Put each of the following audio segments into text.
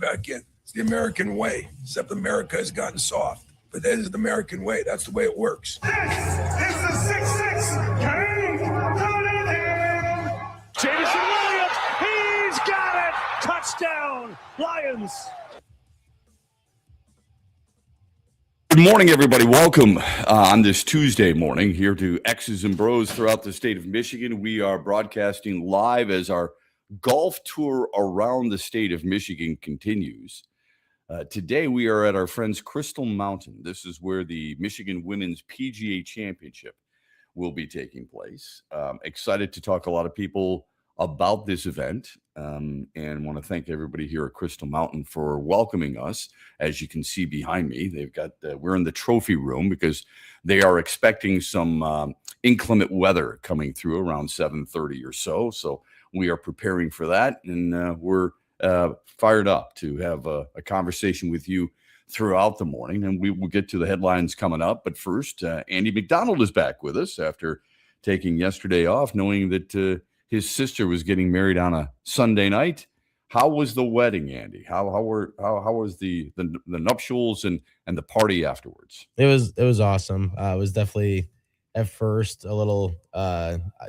back in. It's the American way, except America has gotten soft. But that is the American way. That's the way it works. This is the 6-6 King Jameson Williams, he's got it! Touchdown, Lions! Good morning, everybody. Welcome on this Tuesday morning here to X's and BrO's throughout the state of Michigan. We are broadcasting live as our golf tour around the state of Michigan continues. Today, we are at our friends Crystal Mountain. This is where the Michigan Women's PGA Championship will be taking place. Excited to talk to a lot of people about this event and want to thank everybody here at Crystal Mountain for welcoming us. As you can see behind me, they've got we're in the trophy room because they are expecting some inclement weather coming through around 7:30 or so. So we are preparing for that, and we're fired up to have a conversation with you throughout the morning, and we will get to the headlines coming up. But first, Andy McDonald is back with us after taking yesterday off, knowing that his sister was getting married on a Sunday night. How was the wedding, Andy? How was the nuptials and the party afterwards? It was awesome. It was definitely at first a little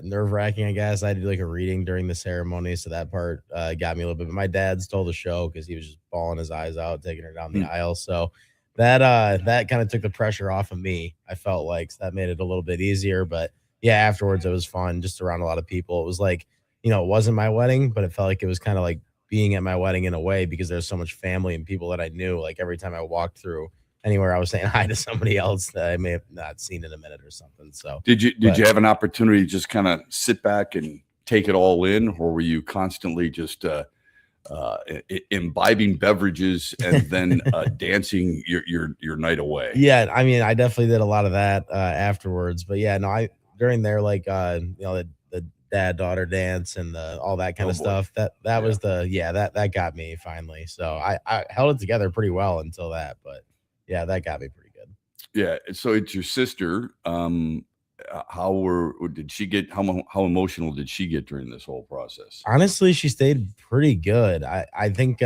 nerve-wracking, I guess. I did like a reading during the ceremony, so that part got me a little bit. But my dad stole the show because he was just bawling his eyes out, taking her down the aisle. So that kind of took the pressure off of me. I felt like so that made it a little bit easier. But yeah, afterwards it was fun, just around a lot of people. It was like, it wasn't my wedding, but it felt like it was kind of like being at my wedding in a way because there's so much family and people that I knew. Like every time I walked through anywhere, I was saying hi to somebody else that I may have not seen in a minute or something. So did you have an opportunity to just kind of sit back and take it all in, or were you constantly just imbibing beverages and then dancing your night away? Yeah, I mean, I definitely did a lot of that afterwards. But yeah, no, during there, like the dad-daughter dance and all that kind of stuff. That was that got me finally. So I held it together pretty well until that, but yeah, that got me pretty good. Yeah. So it's your sister. How emotional did she get during this whole process? Honestly, she stayed pretty good. I think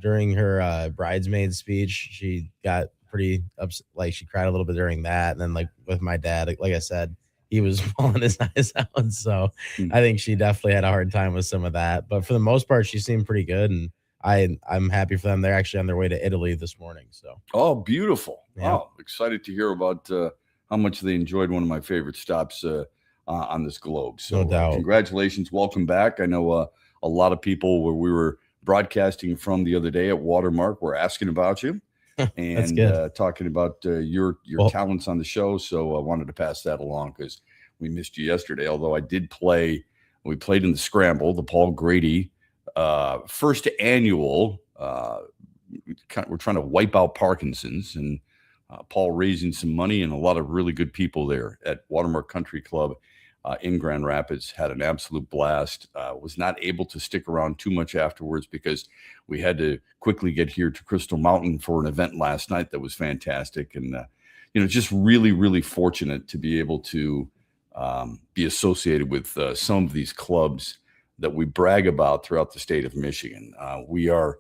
during her bridesmaid speech, she got pretty upset. Like she cried a little bit during that. And then like with my dad, like I said, he was bawling his eyes out. So I think she definitely had a hard time with some of that. But for the most part, she seemed pretty good. And I'm happy for them. They're actually on their way to Italy this morning. So beautiful. Yeah. Wow. Excited to hear about how much they enjoyed one of my favorite stops on this globe. So no doubt. Congratulations. Welcome back. I know a lot of people where we were broadcasting from the other day at Watermark were asking about you and talking about your talents on the show. So I wanted to pass that along because we missed you yesterday. Although we played in the Scramble, the Paul Grady first annual. We're trying to wipe out Parkinson's, and Paul raising some money, and a lot of really good people there at Watermark Country Club in Grand Rapids had an absolute blast. Was not able to stick around too much afterwards because we had to quickly get here to Crystal Mountain for an event last night that was fantastic, and just really, really fortunate to be able to be associated with some of these clubs that we brag about throughout the state of Michigan. We are,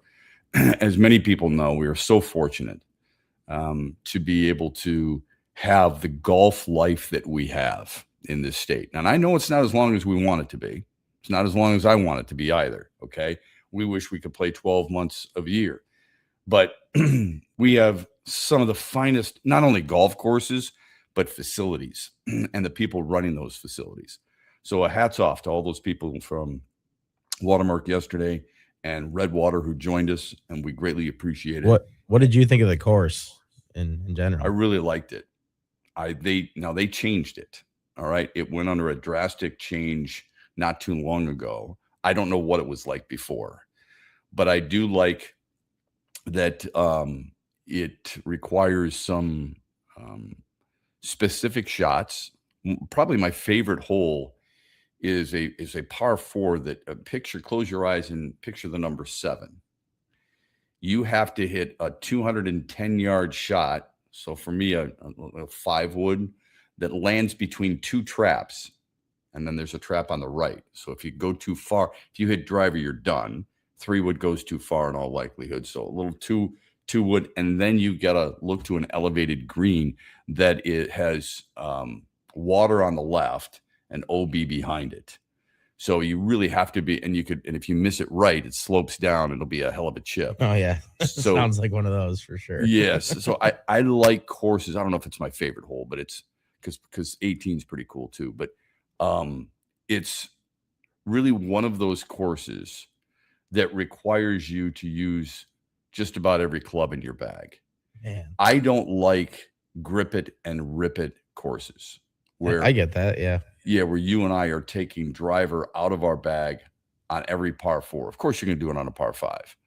as many people know, we are so fortunate to be able to have the golf life that we have in this state. And I know it's not as long as we want it to be. It's not as long as I want it to be either. Okay. We wish we could play 12 months of a year, but we have some of the finest, not only golf courses, but facilities and the people running those facilities. So a hats off to all those people from Watermark yesterday and Redwater who joined us, and we greatly appreciate it. What did you think of the course in general? I really liked it. They changed it. All right. It went under a drastic change not too long ago. I don't know what it was like before, but I do like that it requires some specific shots. Probably my favorite hole is a par 4 that close your eyes and picture the number 7. You have to hit a 210-yard shot. So for me, a 5-wood that lands between two traps, and then there's a trap on the right. So if you go too far, if you hit driver, you're done. 3 wood goes too far in all likelihood. So a little 2 wood, and then you got to look to an elevated green that it has water on the left and OB behind it. So you really have to be, and if you miss it right, it slopes down. It'll be a hell of a chip. Oh yeah. So sounds like one of those for sure. Yes. So I like courses. I don't know if it's my favorite hole, but it's because 18 is pretty cool too. But it's really one of those courses that requires you to use just about every club in your bag. Man. I don't like grip it and rip it courses where I get that. Yeah. Yeah, where you and I are taking driver out of our bag on every par 4. Of course, you're going to do it on a par 5,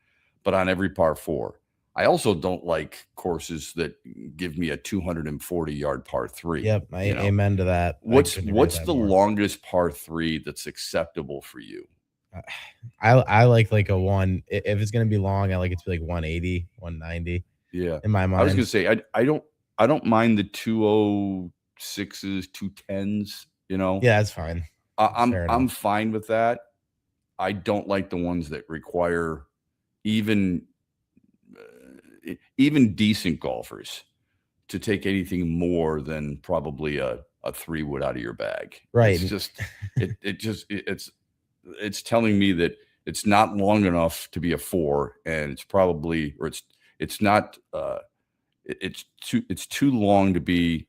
but on every par 4. I also don't like courses that give me a 240-yard par 3. Yep, amen to that. What's the longest par 3 that's acceptable for you? I like a one. If it's going to be long, I like it to be like 180, 190. Yeah, in my mind. I was going to say I don't mind the 206s, 210s. Yeah, that's fine. I'm fine with that. I don't like the ones that require even decent golfers to take anything more than probably a 3 wood out of your bag. Right. It's just it's telling me that it's not long enough to be a 4, and it's probably it's too long to be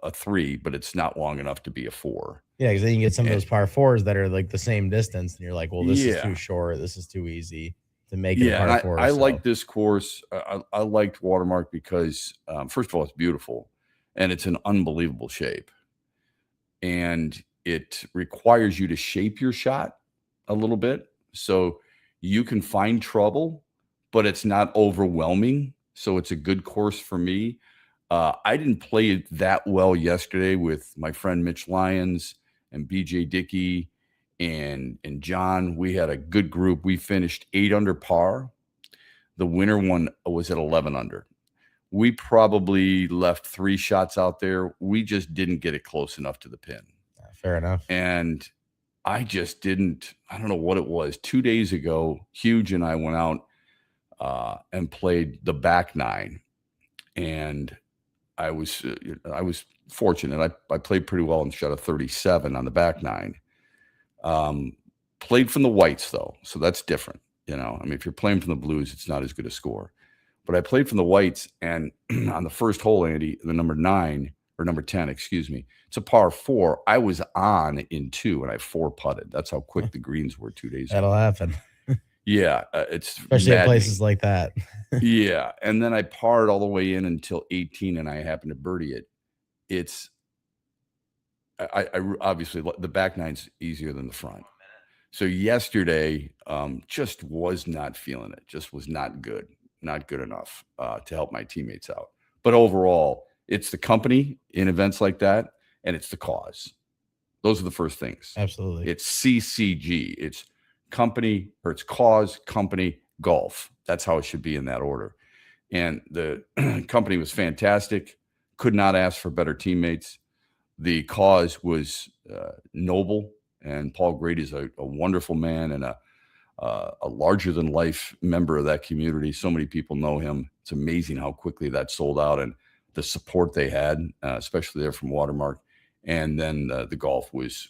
a 3, but it's not long enough to be a 4. Yeah, because then you get some of those par 4s that are like the same distance, and you're like, well, this is too short. This is too easy to make it a par 4. I like this course. I liked Watermark because, first of all, it's beautiful, and it's in unbelievable shape. And it requires you to shape your shot a little bit so you can find trouble, but it's not overwhelming. So it's a good course for me. I didn't play it that well yesterday with my friend Mitch Lyons and BJ Dickey and John. We had a good group. We finished 8 under par. The winner one was at 11 under. We probably left 3 shots out there. We just didn't get it close enough to the pin. Fair enough. And I just didn't. I don't know what it was. 2 days ago, Huge and I went out and played the back 9, and I was fortunate. I played pretty well and shot a 37 on the back 9. Played from the whites though, so that's different. I mean, if you're playing from the blues, it's not as good a score. But I played from the whites, and on the first hole, Andy, the number 10, excuse me, it's a par 4. I was on in 2, and I 4 putted. That's how quick the greens were 2 days ago. That'll happen. Yeah, it's especially in places like that. Yeah, and then I parred all the way in until 18, and I happened to birdie it. I obviously the back 9's easier than the front. So yesterday, just was not feeling it. Just was not good enough to help my teammates out. But overall, it's the company in events like that, and it's the cause. Those are the first things. Absolutely. It's CCG. It's company, or it's cause, company, golf. That's how it should be in that order. And the company was fantastic. Could not ask for better teammates. The cause was noble, and Paul Grady is a wonderful man and a larger than life member of that community. So many people know him. It's amazing how quickly that sold out, and the support they had, especially there from Watermark. And then the golf was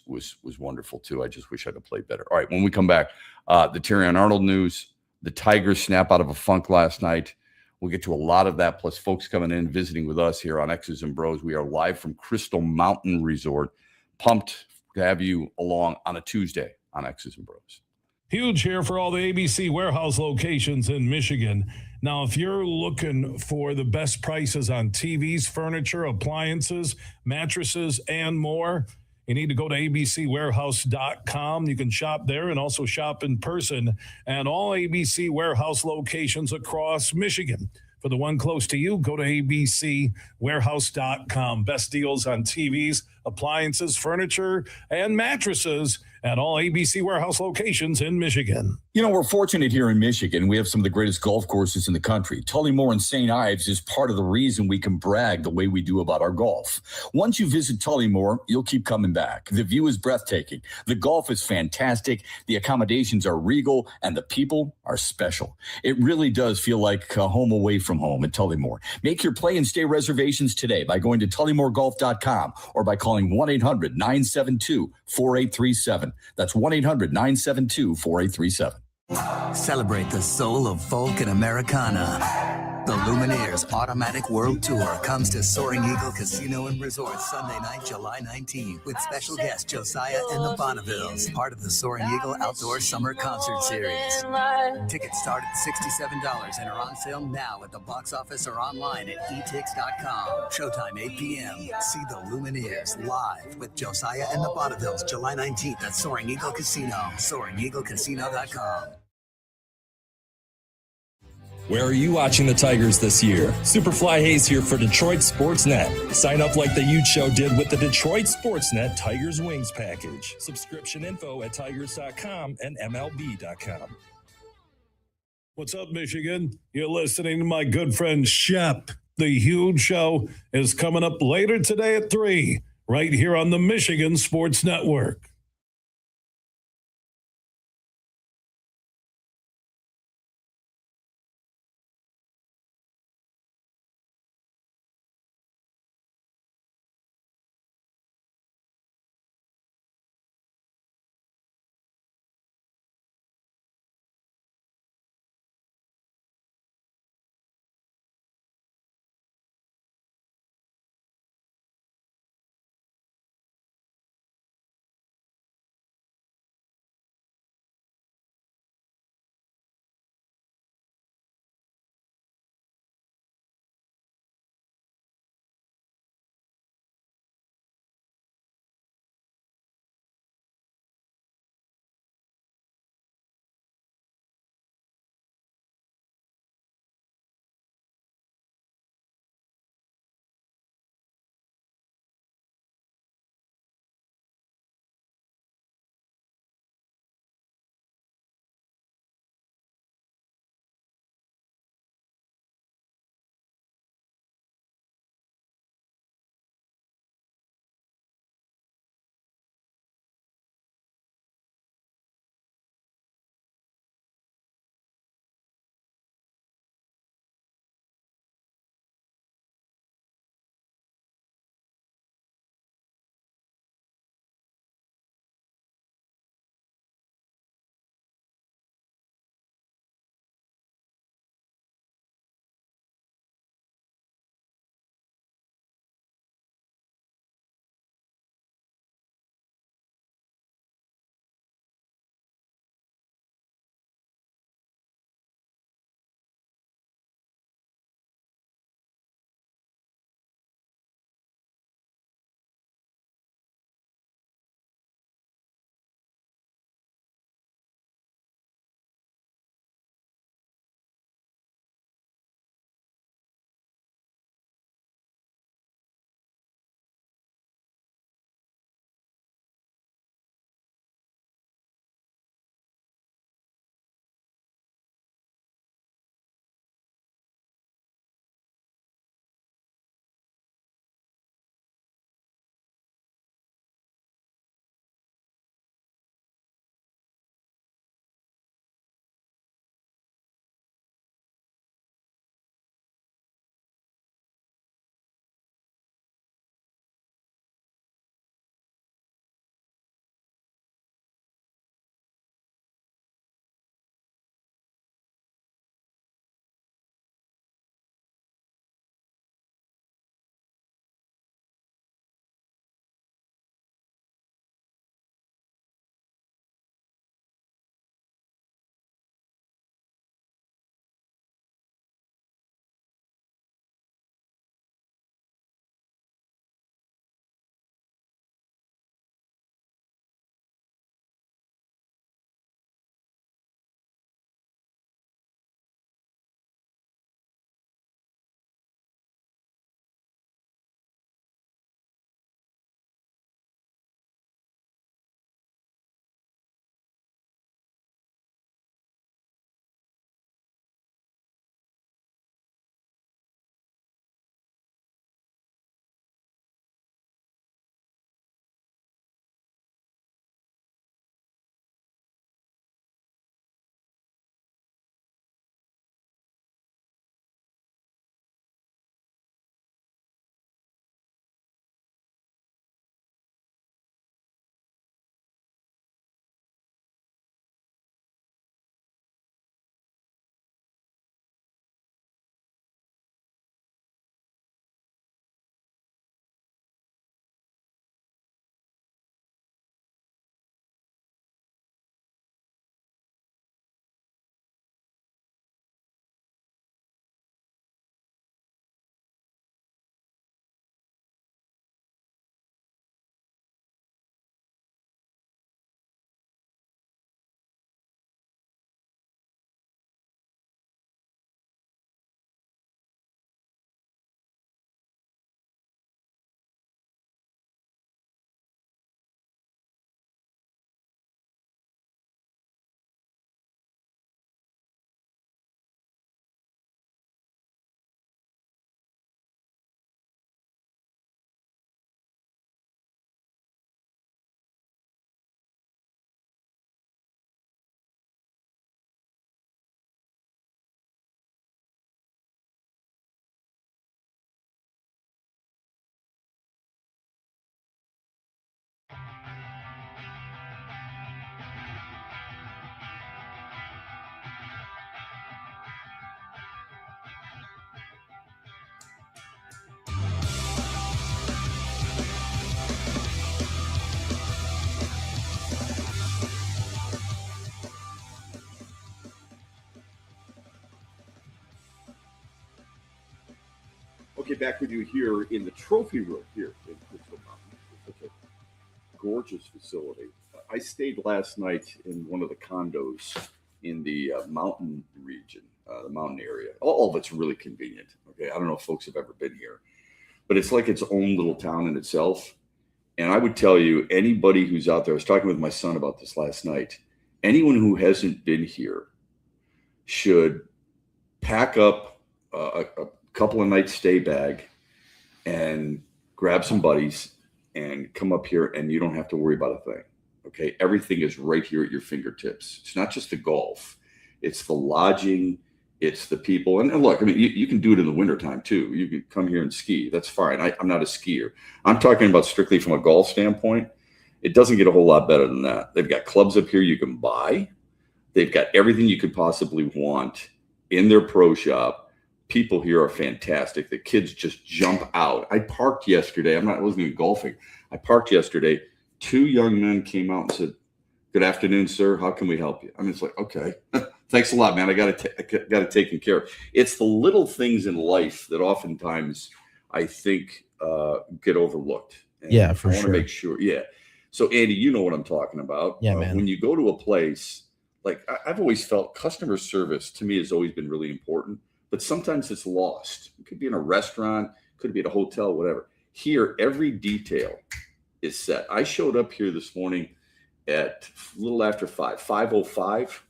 wonderful too. I just wish I could play better. All right, when we come back, the Terrion Arnold news, the Tigers snap out of a funk last night. We'll get to a lot of that, plus folks coming in, visiting with us here on X's and Bros. We are live from Crystal Mountain Resort. Pumped to have you along on a Tuesday on X's and Bros. Huge here for all the ABC warehouse locations in Michigan. Now, if you're looking for the best prices on TVs, furniture, appliances, mattresses, and more, you need to go to abcwarehouse.com. You can shop there and also shop in person at all ABC warehouse locations across Michigan. For the one close to you, go to abcwarehouse.com. Best deals on TVs, appliances, furniture, and mattresses at all ABC Warehouse locations in Michigan. You know, we're fortunate here in Michigan. We have some of the greatest golf courses in the country. Tullymore and St. Ives is part of the reason we can brag the way we do about our golf. Once you visit Tullymore, you'll keep coming back. The view is breathtaking. The golf is fantastic. The accommodations are regal, and the people are special. It really does feel like a home away from home at Tullymore. Make your play and stay reservations today by going to tullymoregolf.com or by calling 1-800-972-4837. That's 1-800-972-4837. Celebrate the soul of folk and Americana. The Lumineers Automatic World Tour comes to Soaring Eagle Casino and Resort Sunday night, July 19th, with special guest Josiah and the Bonnevilles, part of the Soaring Eagle Outdoor Summer Concert Series. Tickets start at $67 and are on sale now at the box office or online at etix.com. Showtime 8 p.m. See the Lumineers live with Josiah and the Bonnevilles, July 19th at Soaring Eagle Casino. SoaringEagleCasino.com. Where are you watching the Tigers this year? Superfly Hayes here for Detroit Sportsnet. Sign up like the Ute Show did with the Detroit Sportsnet Tigers Wings package. Subscription info at tigers.com and MLB.com. What's up, Michigan? You're listening to my good friend Shep. The Huge Show is coming up later today at 3, right here on the Michigan Sports Network. get back with you here in the trophy room here in Crystal Mountain. It's such a gorgeous facility. I stayed last night in one of the condos in the mountain region, the mountain area. All of it's really convenient. Okay, I don't know if folks have ever been here, but it's like its own little town in itself. And I would tell you, anybody who's out there, I was talking with my son about this last night, anyone who hasn't been here should pack up a couple of nights stay bag and grab some buddies and come up here, and you don't have to worry about a thing. Okay, everything is right here at your fingertips. It's not just the golf, it's the lodging, it's the people. And look, I mean, you can do it in the wintertime too. You can come here and ski. That's fine. I'm not a skier. I'm talking about strictly from a golf standpoint. It doesn't get a whole lot better than that. They've got clubs up here you can buy. They've got everything you could possibly want in their pro shop. People here are fantastic. The kids just jump out. I parked yesterday. I wasn't even golfing. I parked yesterday. 2 young men came out and said, "Good afternoon, sir. How can we help you?" I mean, it's like, okay, thanks a lot, man. I got it taken care of. It's the little things in life that oftentimes I think get overlooked. And yeah, for sure. I want to make sure. Yeah. So, Andy, you know what I'm talking about. Yeah, man. When you go to a place, like I've always felt customer service to me has always been really important, but sometimes it's lost. It could be in a restaurant, could be at a hotel, whatever. Here, every detail is set. I showed up here this morning at a little after 5:05.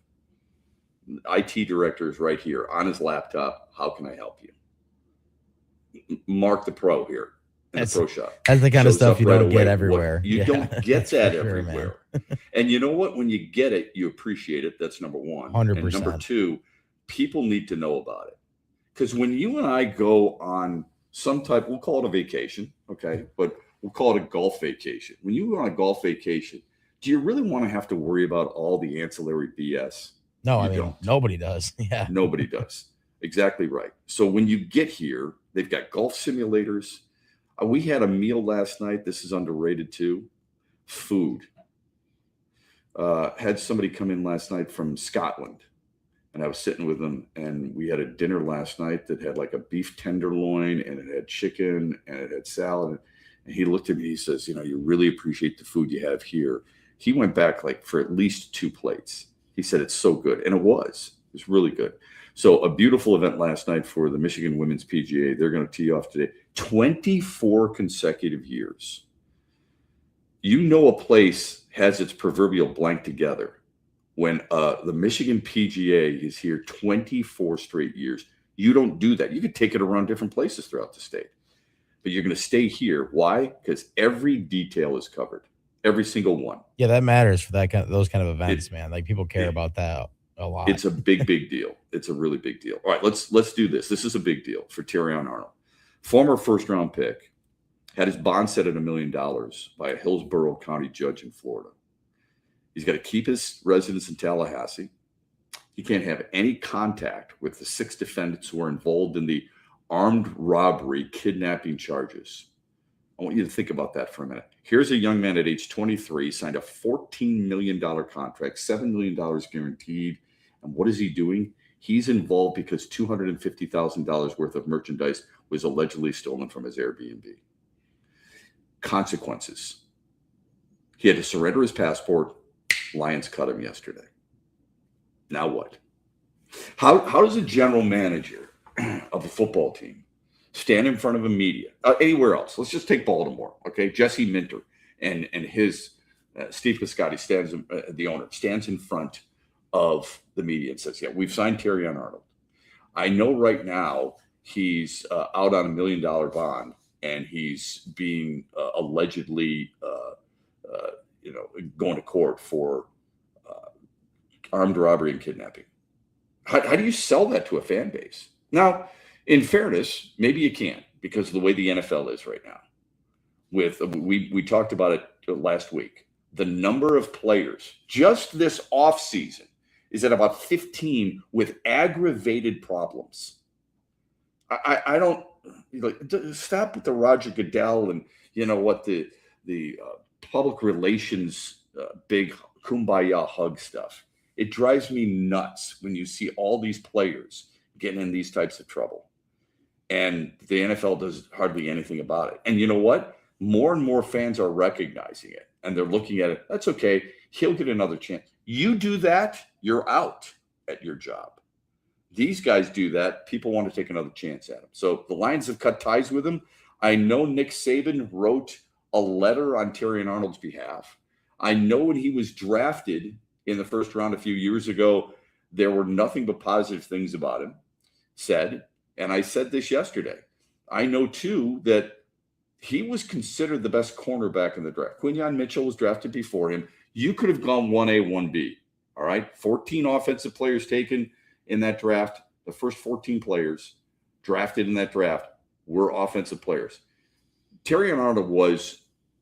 IT director is right here on his laptop. How can I help you? Mark the pro here in the pro shop. That's the kind of stuff you right don't get away. everywhere. You don't get that sure, everywhere. And you know what? When you get it, you appreciate it. That's number one. 100%. And number two, people need to know about it. Because when you and I go on some type, we'll call it a vacation, okay? But we'll call it a golf vacation. When you go on a golf vacation, do you really want to have to worry about all the ancillary BS? No, I mean, nobody does. Yeah. Nobody does. Exactly right. So when you get here, they've got golf simulators. We had a meal last night. This is underrated too. Food. Had somebody come in last night from Scotland, and I was sitting with them, and we had a dinner last night that had like a beef tenderloin, and it had chicken, and it had salad. And he looked at me, he says, you really appreciate the food you have here. He went back like for at least 2 plates. He said, it's so good. And it was really good. So a beautiful event last night for the Michigan Women's PGA. They're going to tee off today. 24 consecutive years. A place has its proverbial blank together when the Michigan PGA is here 24 straight years. You don't do that. You could take it around different places throughout the state. But you're going to stay here. Why? Because every detail is covered. Every single one. Yeah, that matters for those kind of events, man. Like people care about that a lot. It's a big deal. It's a really big deal. All right, let's do this. This is a big deal for Terrion Arnold. Former first-round pick, had his bond set at $1 million by a Hillsborough County judge in Florida. He's got to keep his residence in Tallahassee. He can't have any contact with the 6 defendants who are involved in the armed robbery, kidnapping charges. I want you to think about that for a minute. Here's a young man at age 23, signed a $14 million contract, $7 million guaranteed. And what is he doing? He's involved because $250,000 worth of merchandise was allegedly stolen from his Airbnb. Consequences. He had to surrender his passport. Lions cut him yesterday. Now what? How does a general manager of a football team stand in front of a media, anywhere else? Let's just take Baltimore, okay? Jesse Minter and his Steve Piscotty the owner, stands in front of the media and says, yeah, we've signed Terrion Arnold. I know right now he's out on $1 million bond, and he's being allegedly, going to court for armed robbery and kidnapping. How do you sell that to a fan base? Now, in fairness, maybe you can, because of the way the NFL is right now. We talked about it last week. The number of players just this offseason is at about 15 with aggravated problems. I don't stop with the Roger Goodell and the public relations big kumbaya hug stuff. It drives me nuts when you see all these players getting in these types of trouble. And the NFL does hardly anything about it. And you know what? More and more fans are recognizing it, and they're looking at it. That's okay. He'll get another chance. You do that, you're out at your job. These guys do that. People want to take another chance at him. So the Lions have cut ties with him. I know Nick Saban wrote a letter on Terry and Arnold's behalf. I know when he was drafted in the first round a few years ago, there were nothing but positive things about him said. And I said this yesterday. I know, too, that he was considered the best cornerback in the draft. Quinyon Mitchell was drafted before him. You could have gone 1A, 1B. All right. 14 offensive players taken in that draft. The first 14 players drafted in that draft were offensive players. Terry and Arnold was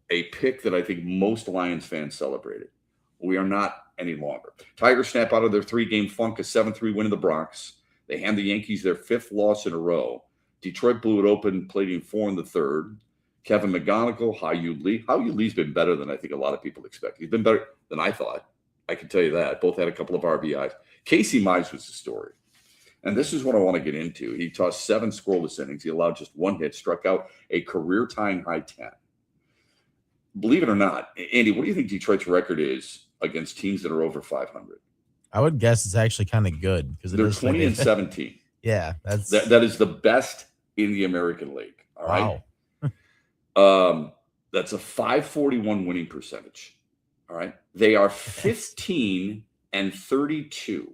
a pick that I think most Lions fans celebrated. We are not any longer. Tigers snap out of their 3-game funk, a 7-3 win in the Bronx. They hand the Yankees their 5th loss in a row. Detroit blew it open, played in 4 in the 3rd. Kevin McGonigal, Hao-Yu Lee. Hao-Yu Lee's been better than I think a lot of people expect. He's been better than I thought. I can tell you that. Both had a couple of RBIs. Casey Mize was the story. And this is what I want to get into. He tossed 7 scoreless innings. He allowed just 1 hit, struck out a career-tying high 10. Believe it or not, Andy, what do you think Detroit's record is against teams that are over 500? I would guess it's actually kind of good because they're 20 and 17. Yeah, that is the best in the American League. All right. Wow. That's a 541 winning percentage. All right. They are 15 and 32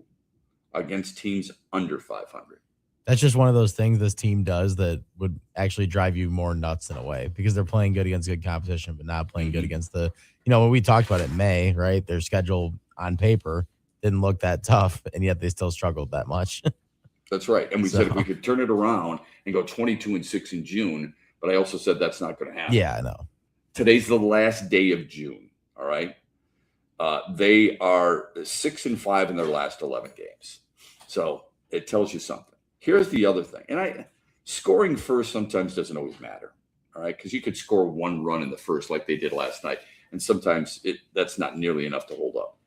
against teams under 500. That's just one of those things this team does that would actually drive you more nuts in a way because they're playing good against good competition, but not playing good against when we talked about it in May, right? Their schedule on paper didn't look that tough, and yet they still struggled that much. That's right. And we said if we could turn it around and go 22-6 in June, but I also said that's not going to happen. Yeah, I know. Today's the last day of June. All right. They are 6-5 in their last 11 games. So it tells you something. Here's the other thing. And scoring first sometimes doesn't always matter. All right. Because you could score 1 run in the first like they did last night. And sometimes that's not nearly enough to hold up.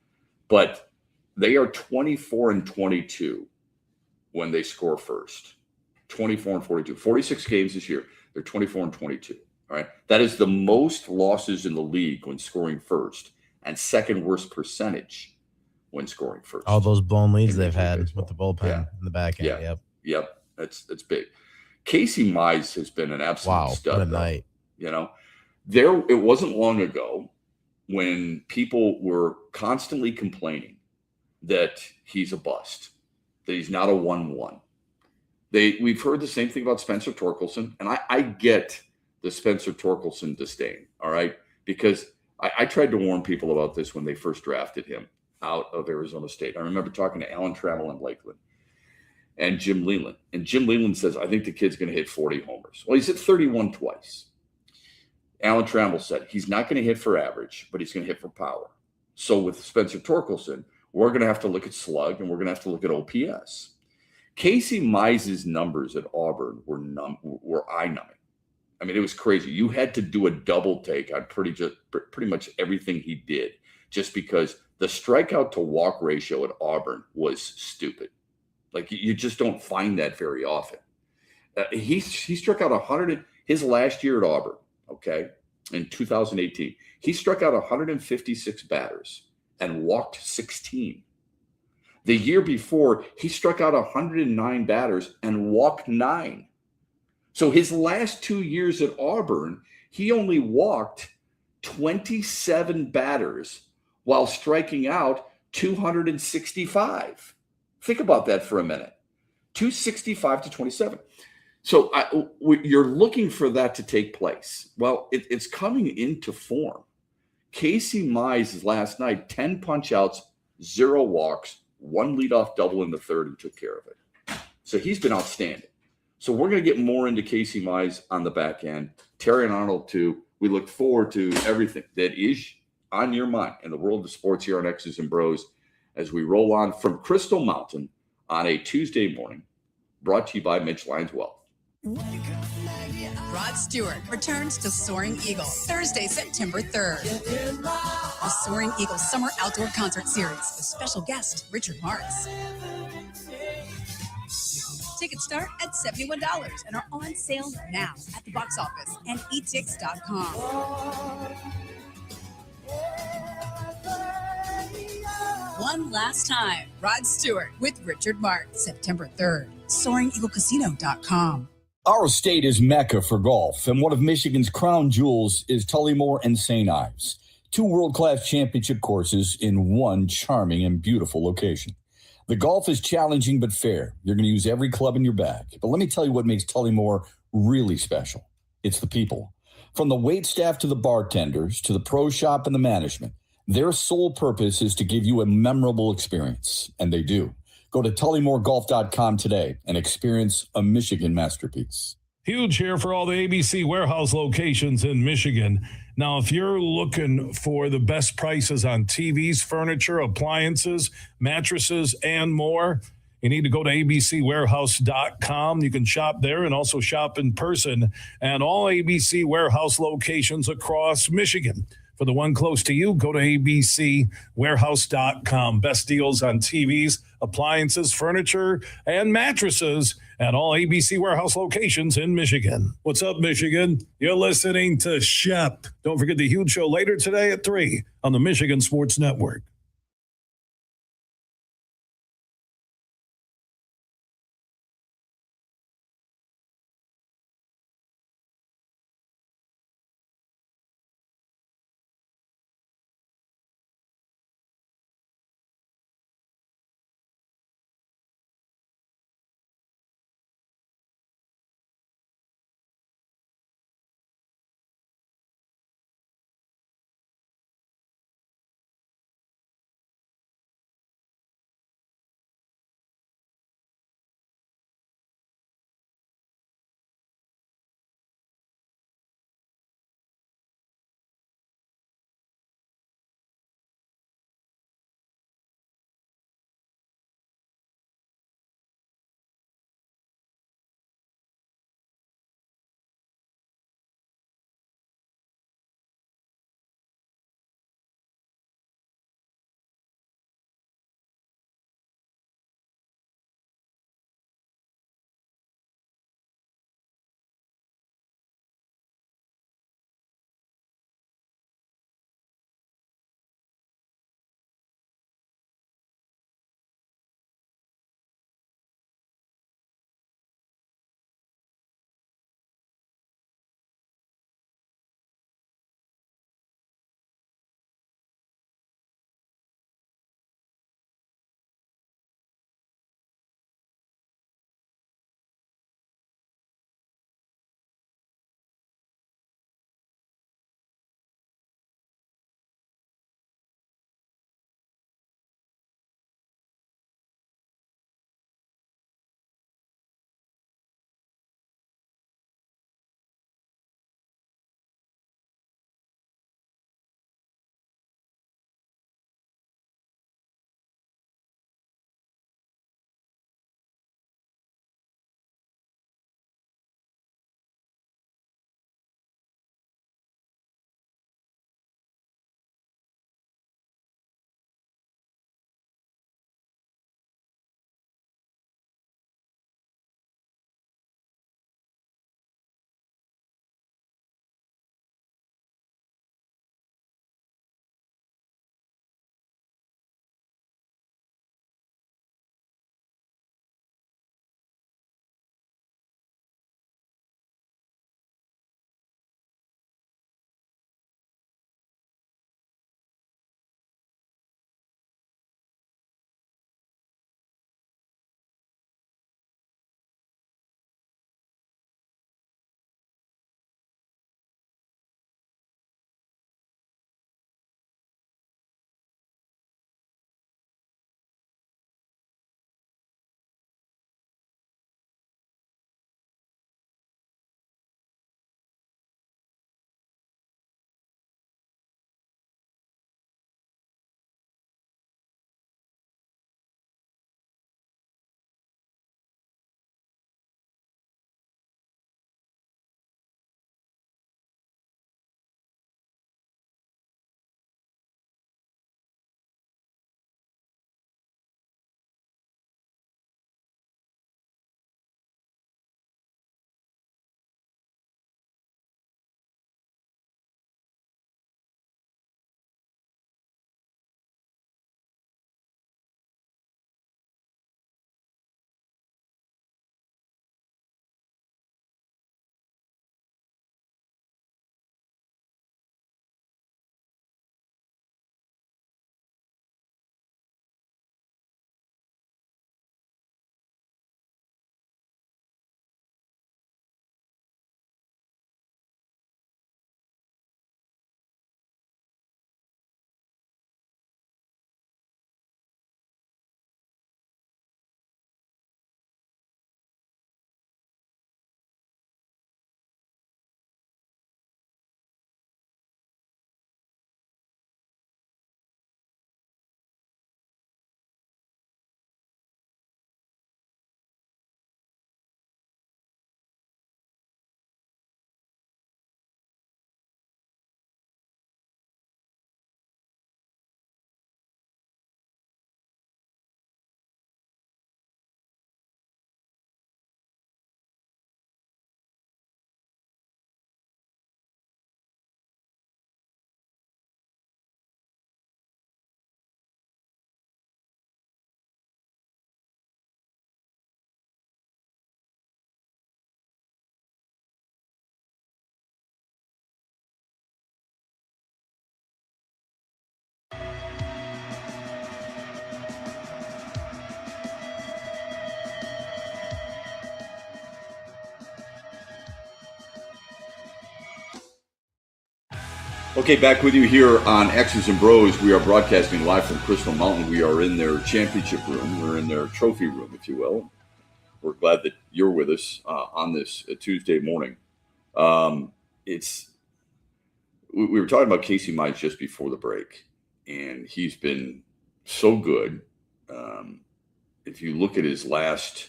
But they are 24 and 22 when they score first. 24 and 42. 46 games this year. They're 24 and 22. All right. That is the most losses in the league when scoring first and second worst percentage when scoring first. All those blown leads they've had with the bullpen in the back end. Yeah. Yep. That's big. Casey Mize has been an absolute stud. What a night. It wasn't long ago when people were constantly complaining that he's a bust, that he's not a 1-1. We've heard the same thing about Spencer Torkelson, and I get the Spencer Torkelson disdain, all right? Because I tried to warn people about this when they first drafted him out of Arizona State. I remember talking to Alan Trammell in Lakeland and Jim Leland. And Jim Leland says, I think the kid's going to hit 40 homers. Well, he's hit 31 twice. Alan Trammell said, he's not going to hit for average, but he's going to hit for power. So with Spencer Torkelson, we're going to have to look at slug and we're going to have to look at OPS. Casey Mize's numbers at Auburn were eye-numbing. I mean, it was crazy. You had to do a double take on pretty much everything he did just because the strikeout to walk ratio at Auburn was stupid. Like, you just don't find that very often. He struck out 100 his last year at Auburn, okay, in 2018. He struck out 156 batters and walked 16. The year before, he struck out 109 batters and walked 9. So his last 2 years at Auburn, he only walked 27 batters while striking out 265. Think about that for a minute. 265 to 27. So you're looking for that to take place. Well, it's coming into form. Casey Mize last night, 10 punch-outs, 0 walks, 1 leadoff double in the third and took care of it. So he's been outstanding. So we're going to get more into Casey Mize on the back end. Terry and Arnold, too. We look forward to everything that is on your mind in the world of sports here on X's and Bros as we roll on from Crystal Mountain on a Tuesday morning, brought to you by Mitch Lyons Wealth. Rod Stewart returns to Soaring Eagle Thursday, September 3rd. The Soaring Eagle Summer Outdoor Concert Series with special guest Richard Marks. Tickets start at $71 and are on sale now at the box office and etix.com. One last time, Rod Stewart with Richard Martin, September 3rd. SoaringEagleCasino.com. Our state is Mecca for golf, and one of Michigan's crown jewels is Tullymore and St. Ives, two world-class championship courses in one charming and beautiful location. The golf is challenging but fair. You're going to use every club in your bag. But let me tell you what makes Tullymore really special. It's the people. From the wait staff to the bartenders to the pro shop and the management, their sole purpose is to give you a memorable experience, and they do. Go to TullymoreGolf.com today and experience a Michigan masterpiece. Huge here for all the ABC warehouse locations in Michigan. Now, if you're looking for the best prices on TVs, furniture, appliances, mattresses, and more, you need to go to abcwarehouse.com. You can shop there and also shop in person at all ABC warehouse locations across Michigan. For the one close to you, go to abcwarehouse.com. Best deals on TVs, appliances, furniture, and mattresses at all ABC warehouse locations in Michigan. What's up, Michigan? You're listening to Shep. Don't forget the huge show later today at 3 on the Michigan Sports Network. Okay, back with you here on X's and Bros. We are broadcasting live from Crystal Mountain. We are in their championship room. We're in their trophy room, if you will. We're glad that you're with us on this Tuesday morning. We were talking about Casey Mize just before the break, and he's been so good. If you look at his last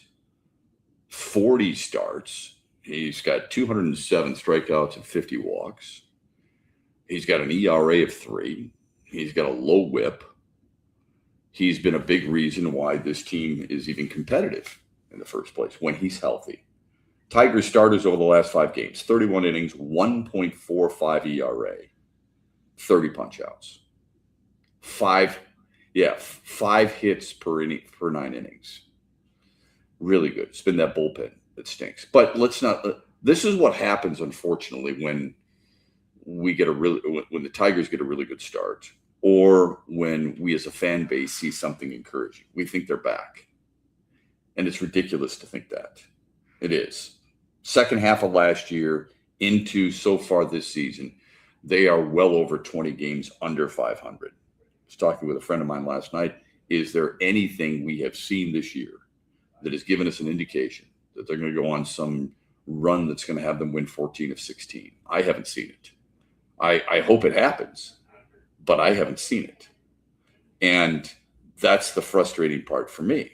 40 starts, he's got 207 strikeouts and 50 walks. He's got an ERA of 3. He's got a low whip. He's been a big reason why this team is even competitive in the first place when he's healthy. Tigers starters over the last 5 games, 31 innings, 1.45 ERA, 30 punch-outs. 5 hits per 9 innings. Really good. It's been that bullpen that stinks. But this is what happens, unfortunately, when the Tigers get a really good start, or when we as a fan base see something encouraging. We think they're back. And it's ridiculous to think that. It is. Second half of last year into so far this season, they are well over 20 games under 500. I was talking with a friend of mine last night. Is there anything we have seen this year that has given us an indication that they're going to go on some run that's going to have them win 14 of 16? I haven't seen it. I hope it happens, but I haven't seen it. And that's the frustrating part for me,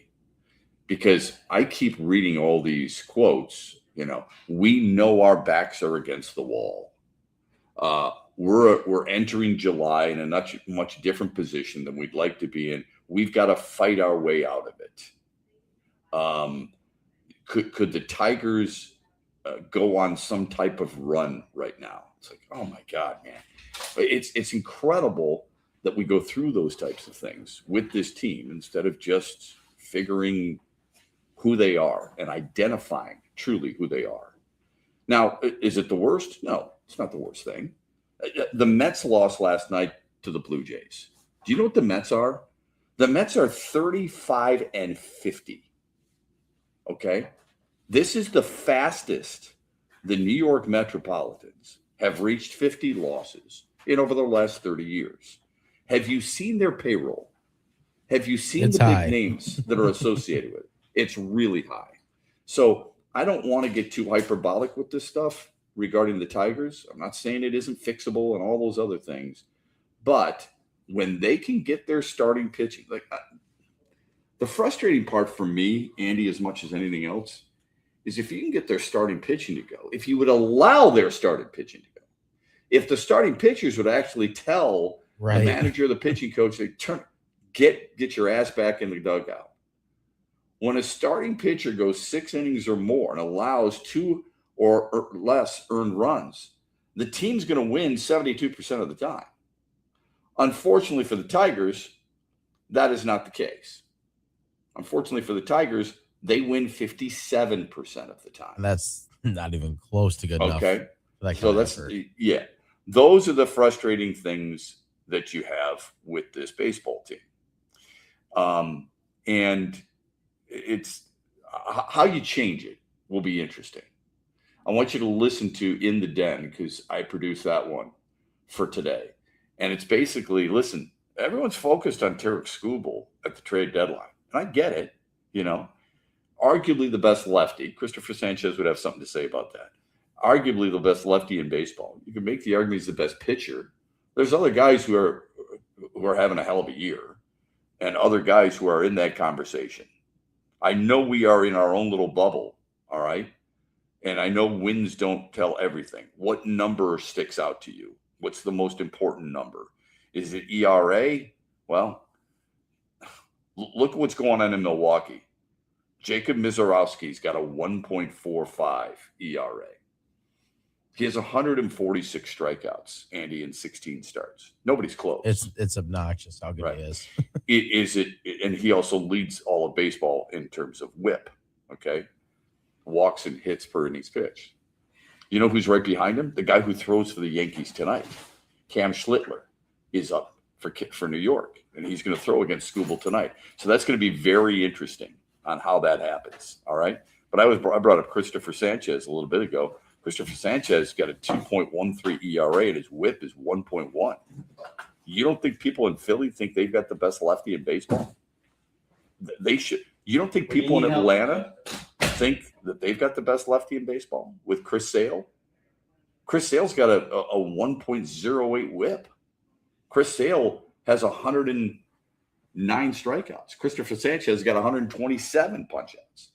because I keep reading all these quotes, we know our backs are against the wall. We're entering July in a much different position than we'd like to be in. We've got to fight our way out of it. Could the Tigers go on some type of run right now? It's like, oh my God, man. It's incredible that we go through those types of things with this team instead of just figuring who they are and identifying truly who they are. Now, is it the worst? No, it's not the worst thing. The Mets lost last night to the Blue Jays. Do you know what the Mets are? The Mets are 35-50. Okay? This is the fastest the New York Metropolitans have reached 50 losses in over the last 30 years. Have you seen their payroll? Have you seen the big names that are associated with it? It's really high. So I don't want to get too hyperbolic with this stuff regarding the Tigers. I'm not saying it isn't fixable and all those other things. But when they can get their starting pitching, the frustrating part for me, Andy, as much as anything else, is if you can get their starting pitching to go, if you would allow their starting pitching to go, if the starting pitchers would actually tell the manager, the pitching coach, they get your ass back in the dugout. When a starting pitcher goes 6 innings or more and allows 2 or less earned runs, the team's going to win 72% of the time. Unfortunately for the Tigers, that is not the case. Unfortunately for the Tigers, they win 57% of the time. And that's not even close to good enough. Okay. Those are the frustrating things that you have with this baseball team. And it's how you change it will be interesting. I want you to listen to In the Den, because I produced that one for today. And it's basically, listen, everyone's focused on Tarek Skubal at the trade deadline. And I get it, Arguably the best lefty. Christopher Sanchez would have something to say about that. Arguably the best lefty in baseball. You can make the argument he's the best pitcher. There's other guys who are having a hell of a year, and other guys who are in that conversation. I know we are in our own little bubble, all right? And I know wins don't tell everything. What number sticks out to you? What's the most important number? Is it ERA? Well, look at what's going on in Milwaukee. Jacob Mizorowski's got a 1.45 ERA. He has 146 strikeouts, Andy, in 16 starts. Nobody's close. It's obnoxious how good he is. And he also leads all of baseball in terms of whip, okay? Walks and hits per innings pitched. You know who's right behind him? The guy who throws for the Yankees tonight. Cam Schlittler is up for New York, and he's going to throw against Skubal tonight. So that's going to be very interesting on how that happens, all right? But I brought up Christopher Sanchez a little bit ago. Christopher Sanchez got a 2.13 ERA, and his WHIP is 1.1. You don't think people in Philly think they've got the best lefty in baseball? They should. You don't think people in Atlanta think that they've got the best lefty in baseball with Chris Sale? Chris Sale's got a 1.08 WHIP. Chris Sale has 109 strikeouts. Christopher Sanchez got 127 punch-outs.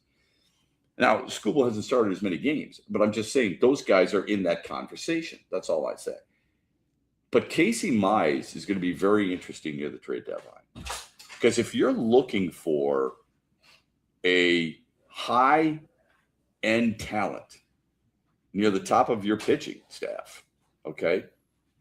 Now, Skubal hasn't started as many games, but I'm just saying those guys are in that conversation. That's all I say. But Casey Mize is going to be very interesting near the trade deadline. Because if you're looking for a high-end talent near the top of your pitching staff, okay,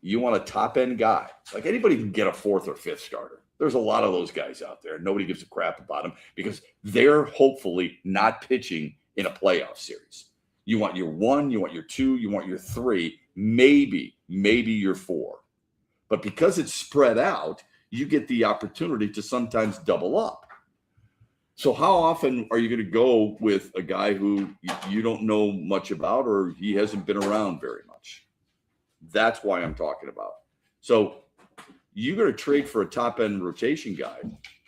you want a top-end guy. Like anybody can get a fourth or fifth starter. There's a lot of those guys out there. Nobody gives a crap about them because they're hopefully not pitching in a playoff series. You want your 1, you want your 2, you want your 3, maybe your 4. But because it's spread out, you get the opportunity to sometimes double up. So how often are you going to go with a guy who you don't know much about or he hasn't been around very much? That's why I'm talking about. So you're going to trade for a top-end rotation guy.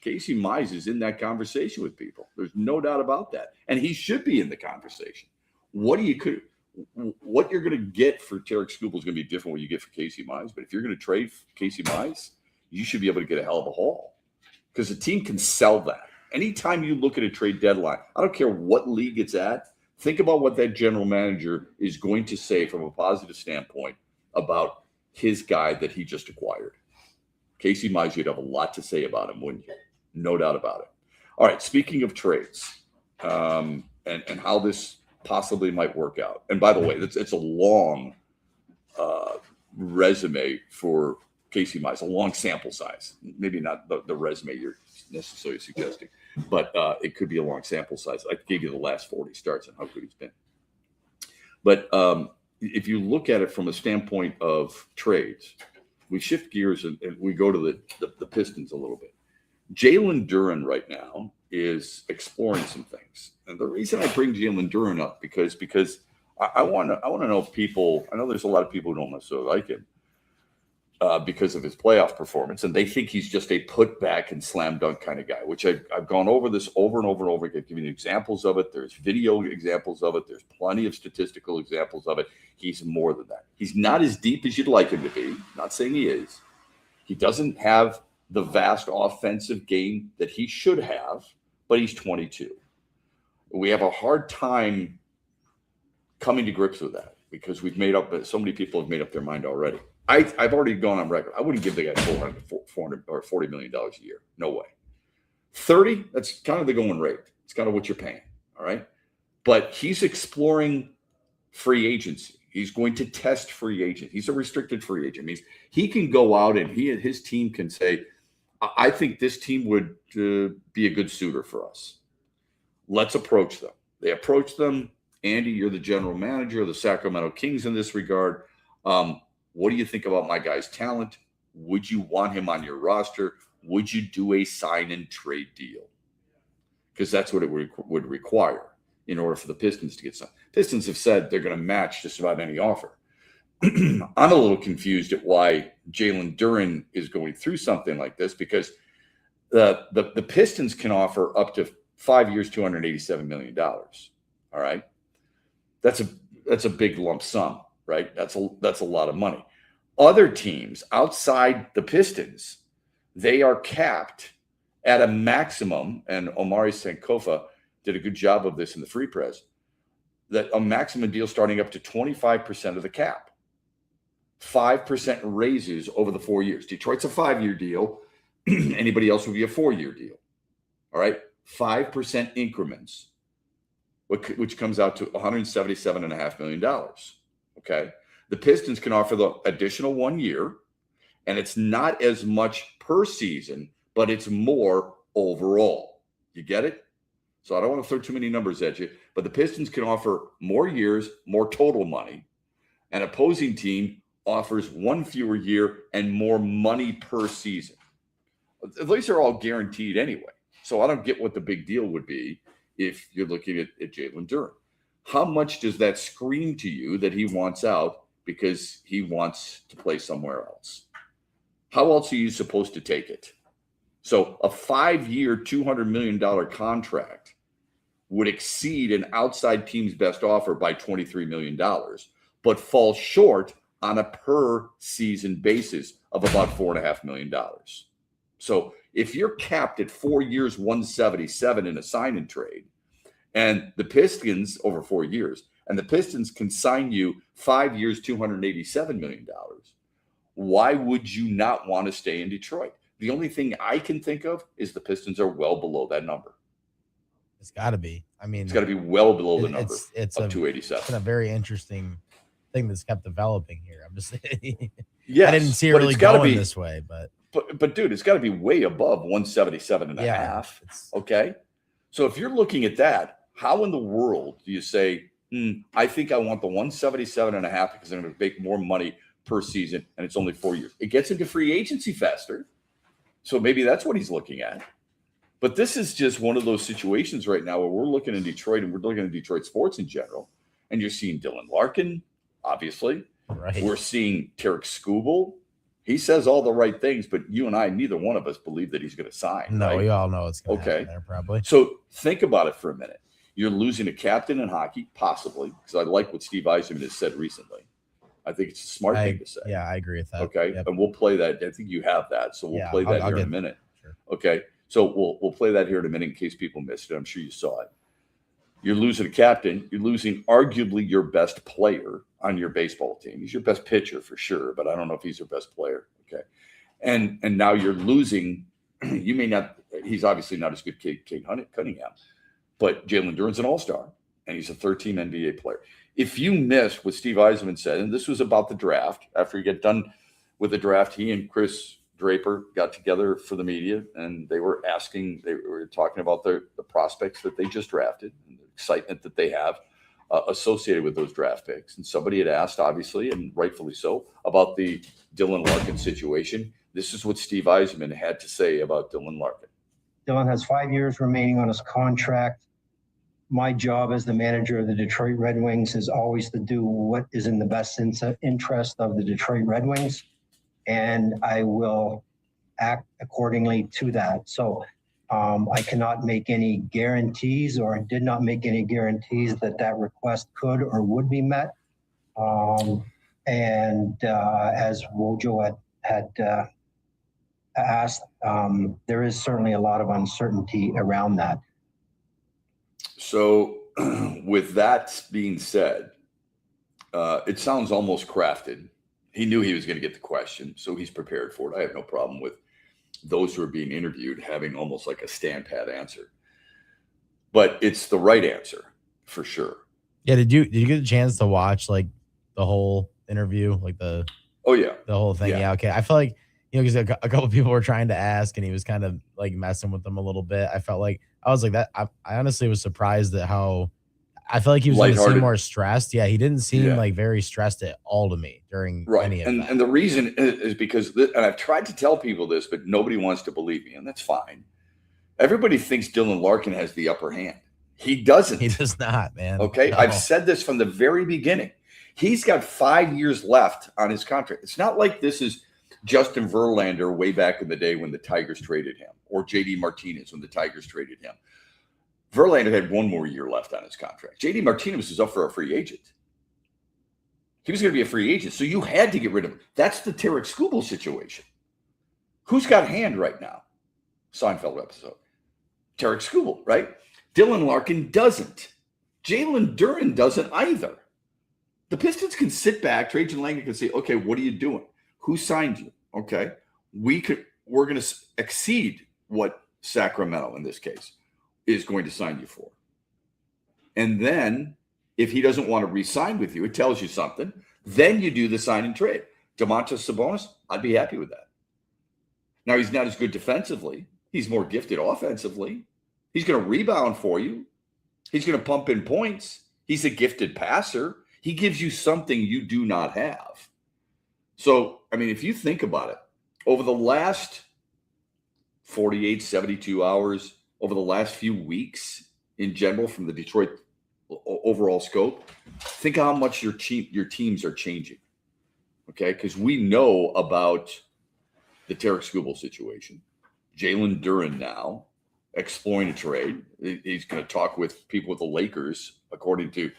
Casey Mize is in that conversation with people. There's no doubt about that. And he should be in the conversation. What you're going to get for Tarek Skubal is going to be different what you get for Casey Mize. But if you're going to trade for Casey Mize, you should be able to get a hell of a haul because the team can sell that. Anytime you look at a trade deadline, I don't care what league it's at, think about what that general manager is going to say from a positive standpoint about his guy that he just acquired. Casey Mize, you'd have a lot to say about him, wouldn't you? No doubt about it. All right, speaking of trades and how this possibly might work out. And by the way, it's a long resume for Casey Mize, a long sample size. Maybe not the resume you're necessarily suggesting, but it could be a long sample size. I gave you the last 40 starts and how good he's been. But if you look at it from a standpoint of trades, we shift gears and we go to the Pistons a little bit. Jalen Duren right now is exploring some things. And the reason I bring Jalen Duren up because I want to know if people, I know there's a lot of people who don't necessarily like him because of his playoff performance. And they think he's just a put back and slam dunk kind of guy, which I've gone over this over and over and over again, giving you examples of it. There's video examples of it. There's plenty of statistical examples of it. He's more than that. He's not as deep as you'd like him to be. Not saying he is. He doesn't have the vast offensive game that he should have, but he's 22. We have a hard time coming to grips with that because so many people have made up their mind already. I've already gone on record. I wouldn't give the guy $400 or $40 million a year. No way. 30, that's kind of the going rate. It's kind of what you're paying. All right. But he's exploring free agency. He's going to test free agent. He's a restricted free agent. It means he can go out and he and his team can say, I think this team would be a good suitor for us. Let's approach them. They approach them. Andy, you're the general manager of the Sacramento Kings in this regard. What do you think about my guy's talent? Would you want him on your roster? Would you do a sign and trade deal? Because that's what it would require in order for the Pistons to get signed. Pistons have said they're going to match just about any offer. I'm a little confused at why Jalen Duren is going through something like this because the Pistons can offer up to 5 years, $287 million. All right. That's a big lump sum, right? That's a lot of money. Other teams outside the Pistons, they are capped at a maximum, and Omari Sankofa did a good job of this in the Free Press, that a maximum deal starting up to 25% of the cap. 5% raises over the 4 years. Detroit's a 5-year deal. Anybody else would be a 4-year deal. All right. 5% increments, which comes out to $177.5 million. Okay. The Pistons can offer the additional 1 year, and it's not as much per season, but it's more overall. You get it? So I don't want to throw too many numbers at you, but the Pistons can offer more years, more total money. An opposing team offers 1 fewer year and more money per season. These are all guaranteed anyway. So I don't get what the big deal would be if you're looking at Jalen Duren. how much does that scream to you that he wants out because he wants to play somewhere else? How else are you supposed to take it? So a 5-year, $200 million contract would exceed an outside team's best offer by $23 million, but fall short on a per season basis of about $4.5 million. So if you're capped at 4 years, 177 in a sign and trade, and the Pistons over 4 years, and the Pistons can sign you 5 years, $287 million, why would you not want to stay in Detroit? The only thing I can think of is the Pistons are well below that number. It's got to be. I mean, it's got to be well below the number it's of a, 287. It's a very interesting thing that's kept developing here. I'm just saying. Yes, I didn't see it really going this way, but dude, it's got to be way above 177 and a half. Okay. So if you're looking at that, how in the world do you say, I think I want the 177 and a half because I'm going to make more money per season and it's only 4 years. It gets into free agency faster. So maybe that's what he's looking at. But this is just one of those situations right now where we're looking in Detroit and we're looking at Detroit sports in general. And you're seeing Dylan Larkin, obviously. Right. We're seeing Tarek Skubal. He says all the right things, but you and I, neither one of us believe that he's going to sign. No, right? we all know it's going to happen there probably. So think about it for a minute. You're losing a captain in hockey, possibly, because I like what Steve Yzerman has said recently. I think it's a smart thing to say. Yeah, I agree with that. Okay, and we'll play that. I think you have that, so we'll play that here in a minute. Sure. Okay, so we'll play that here in a minute in case people missed it. I'm sure you saw it. You're losing a captain. You're losing arguably your best player on your baseball team. He's your best pitcher for sure, but I don't know if he's your best player. Okay, and now you're losing. You may not. He's obviously not as good as Cade Cunningham, but Jalen Duren's an all-star, and he's a third-team NBA player. If you missed what Steve Yzerman said, and this was about the draft, after you get done with the draft, he and Chris Draper got together for the media, and they were talking about the prospects that they just drafted and the excitement that they have associated with those draft picks. And somebody had asked, obviously, and rightfully so, about the Dylan Larkin situation. This is what Steve Yzerman had to say about Dylan Larkin. Dylan has 5 years remaining on his contract. My job as the manager of the Detroit Red Wings is always to do what is in the best interest of the Detroit Red Wings, and I will act accordingly to that. So I cannot make any guarantees, or did not make any guarantees that request could or would be met. As Wojo had asked, there is certainly a lot of uncertainty around that. So with that being said, it sounds almost crafted. He knew he was going to get the question, so he's prepared for it. I have no problem with those who are being interviewed having almost like a stand-pat answer. But it's the right answer for sure. Yeah, did you get a chance to watch like the whole interview, like the whole thing? Yeah, okay. I felt like, because a couple of people were trying to ask, and he was kind of like messing with them a little bit. I felt like I was like that. I honestly was surprised at how I felt like he was going to seem more stressed. Yeah, he didn't seem like very stressed at all to me during any of that. And the reason is because, and I've tried to tell people this, but nobody wants to believe me, and that's fine. Everybody thinks Dylan Larkin has the upper hand. He doesn't. He does not, man. Okay, no. I've said this from the very beginning. He's got 5 years left on his contract. It's not like this is Justin Verlander way back in the day when the Tigers traded him, or JD Martinez when the Tigers traded him. Verlander had 1 more year left on his contract. JD Martinez was up for a free agent. He was going to be a free agent, so you had to get rid of him. That's the Tarek Skubal situation. Who's got hand right now? Seinfeld episode. Tarek Skubal, right? Dylan Larkin doesn't. Jalen Duren doesn't either. The Pistons can sit back, Trajan Langdon can say, okay, what are you doing? Who signed you? Okay. We're going to exceed what Sacramento, in this case, is going to sign you for. And then if he doesn't want to re-sign with you, it tells you something. Then you do the sign and trade. Domantas Sabonis, I'd be happy with that. Now, he's not as good defensively. He's more gifted offensively. He's going to rebound for you. He's going to pump in points. He's a gifted passer. He gives you something you do not have. So, I mean, if you think about it, over the last 48, 72 hours, over the last few weeks in general from the Detroit overall scope, think how much your teams are changing. Okay, because we know about the Tarek Skubal situation. Jalen Duren now exploring a trade. He's going to talk with people with the Lakers, according to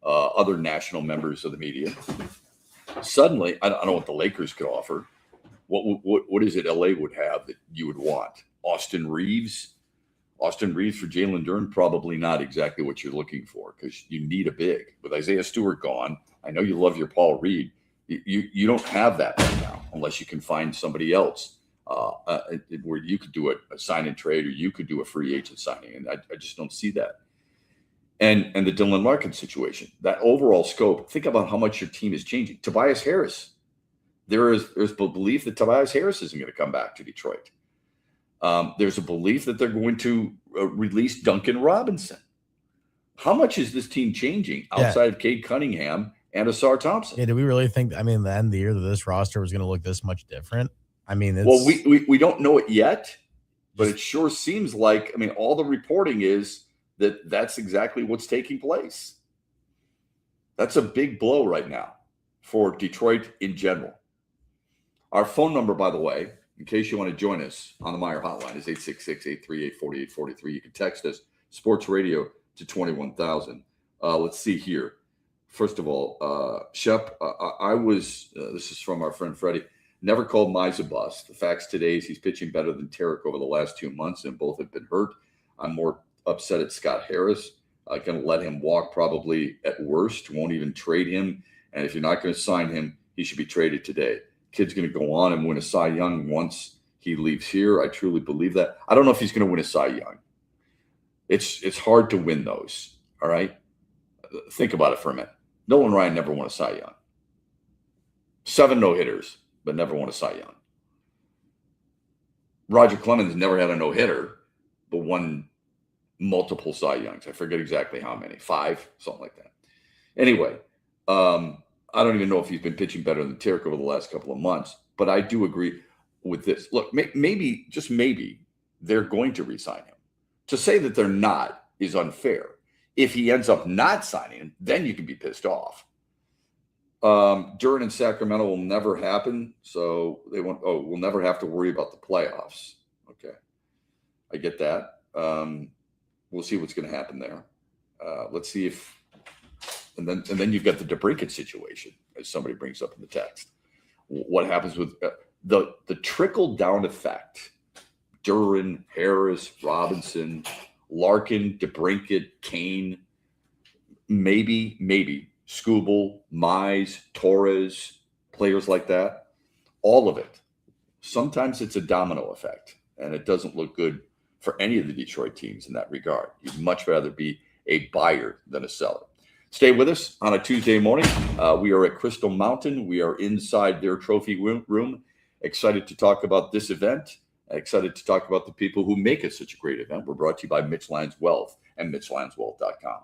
other national members of the media. Suddenly, I don't know what the Lakers could offer. What is it LA would have that you would want? Austin Reeves for Jalen Duren, probably not exactly what you're looking for, because you need a big. With Isaiah Stewart gone, I know you love your Paul Reed. You don't have that right now unless you can find somebody else where you could do a sign and trade, or you could do a free agent signing, and I just don't see that. And the Dylan Larkin situation, that overall scope. Think about how much your team is changing. Tobias Harris, there's a belief that Tobias Harris isn't going to come back to Detroit. There's a belief that they're going to release Duncan Robinson. How much is this team changing outside of Cade Cunningham and Asar Thompson? Yeah, do we really think? I mean, the end of the year that this roster was going to look this much different? I mean, well, we don't know it yet, but it sure seems like. I mean, all the reporting is that that's exactly what's taking place. That's a big blow right now for Detroit in general. Our phone number, by the way, in case you want to join us on the Meyer hotline, is 866-838-4843. You can text us, Sports Radio, to 21,000. Let's see here. First of all, Shep, I was, this is from our friend Freddie, never called Mize a bust. The facts today is he's pitching better than Tarek over the last 2 months, and both have been hurt. I'm more upset at Scott Harris. Going to let him walk probably at worst, won't even trade him. And if you're not going to sign him, he should be traded today. Kid's going to go on and win a Cy Young once he leaves here. I truly believe that. I don't know if he's going to win a Cy Young. It's hard to win those, all right? Think about it for a minute. Nolan Ryan never won a Cy Young. 7 no-hitters, but never won a Cy Young. Roger Clemens never had a no-hitter, but won multiple Cy Youngs. I forget exactly how many, 5, something like that. Anyway, I don't even know if he's been pitching better than Tarek over the last couple of months, but I do agree with this. Look, maybe, just maybe, they're going to re-sign him. To say that they're not is unfair. If he ends up not signing him, then you can be pissed off. Duren in Sacramento will never happen, so we'll never have to worry about the playoffs. Okay, I get that. We'll see what's going to happen there. Let's see if, and then you've got the DeBrincat situation, as somebody brings up in the text. What happens with the trickle down effect? Duren, Harris, Robinson, Larkin, DeBrincat, Kane, maybe Skubal, Mize, Torres, players like that. All of it. Sometimes it's a domino effect, and it doesn't look good for any of the Detroit teams in that regard. You'd much rather be a buyer than a seller. Stay with us on a Tuesday morning. We are at Crystal Mountain. We are inside their trophy room. Excited to talk about this event. Excited to talk about the people who make it such a great event. We're brought to you by Mitch Lyons Wealth and MitchLyonsWealth.com.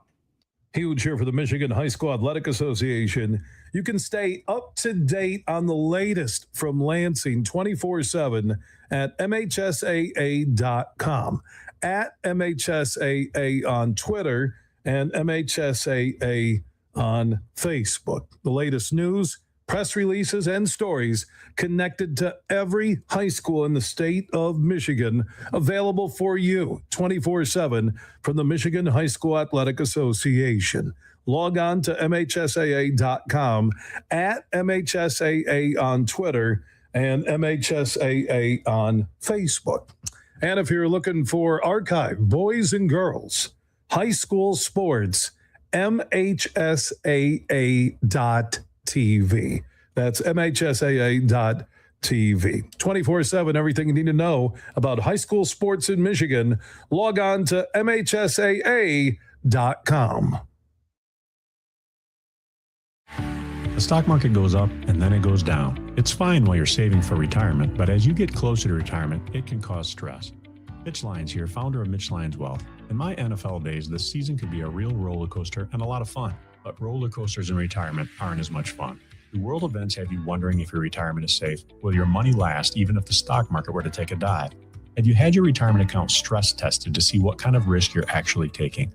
Huge here for the Michigan High School Athletic Association. You can stay up to date on the latest from Lansing 24/7 at MHSAA.com, at MHSAA on Twitter, and MHSAA on Facebook. The latest news, press releases, and stories connected to every high school in the state of Michigan, available for you 24/7 from the Michigan High School Athletic Association. Log on to MHSAA.com, at MHSAA on Twitter, and MHSAA on Facebook. And if you're looking for archive, boys and girls, high school sports, MHSAA.TV. That's MHSAA.TV. 24/7, everything you need to know about high school sports in Michigan. Log on to MHSAA.com. The stock market goes up and then it goes down. It's fine while you're saving for retirement, but as you get closer to retirement, it can cause stress. Mitch Lyons here, founder of Mitch Lyons Wealth. In my NFL days, this season could be a real roller coaster and a lot of fun, but roller coasters in retirement aren't as much fun. Do world events have you wondering if your retirement is safe? Will your money last even if the stock market were to take a dive? Have you had your retirement account stress tested to see what kind of risk you're actually taking?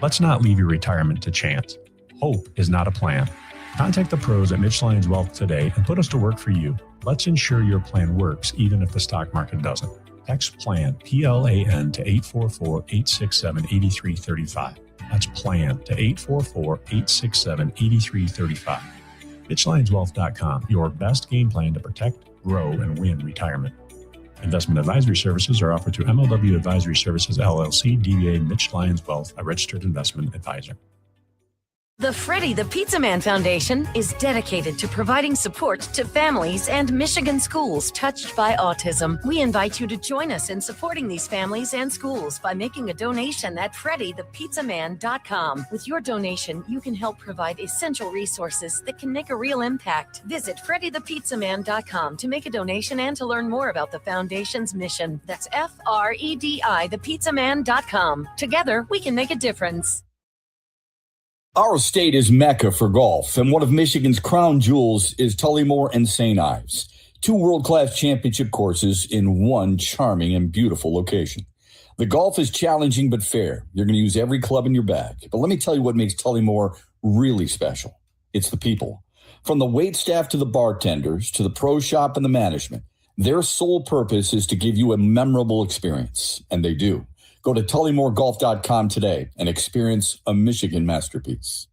Let's not leave your retirement to chance. Hope is not a plan. Contact the pros at Mitch Lyons Wealth today and put us to work for you. Let's ensure your plan works even if the stock market doesn't. Text PLAN, PLAN, to 844-867-8335. That's PLAN to 844-867-8335. MitchLyonsWealth.com, your best game plan to protect, grow, and win retirement. Investment advisory services are offered through MLW Advisory Services, LLC, DBA Mitch Lyons Wealth, a registered investment advisor. The Freddie the Pizza Man Foundation is dedicated to providing support to families and Michigan schools touched by autism. We invite you to join us in supporting these families and schools by making a donation at FreddieThePizzaMan.com. With your donation, you can help provide essential resources that can make a real impact. Visit FreddieThePizzaMan.com to make a donation and to learn more about the foundation's mission. That's FREDI, thepizzaman.com. Together, we can make a difference. Our state is Mecca for golf, and one of Michigan's crown jewels is Tullymore and St. Ives, two world-class championship courses in one charming and beautiful location. The golf is challenging but fair. You're going to use every club in your bag. But let me tell you what makes Tullymore really special. It's the people. From the wait staff to the bartenders to the pro shop and the management, their sole purpose is to give you a memorable experience, and they do. Go to TullymoreGolf.com today and experience a Michigan masterpiece.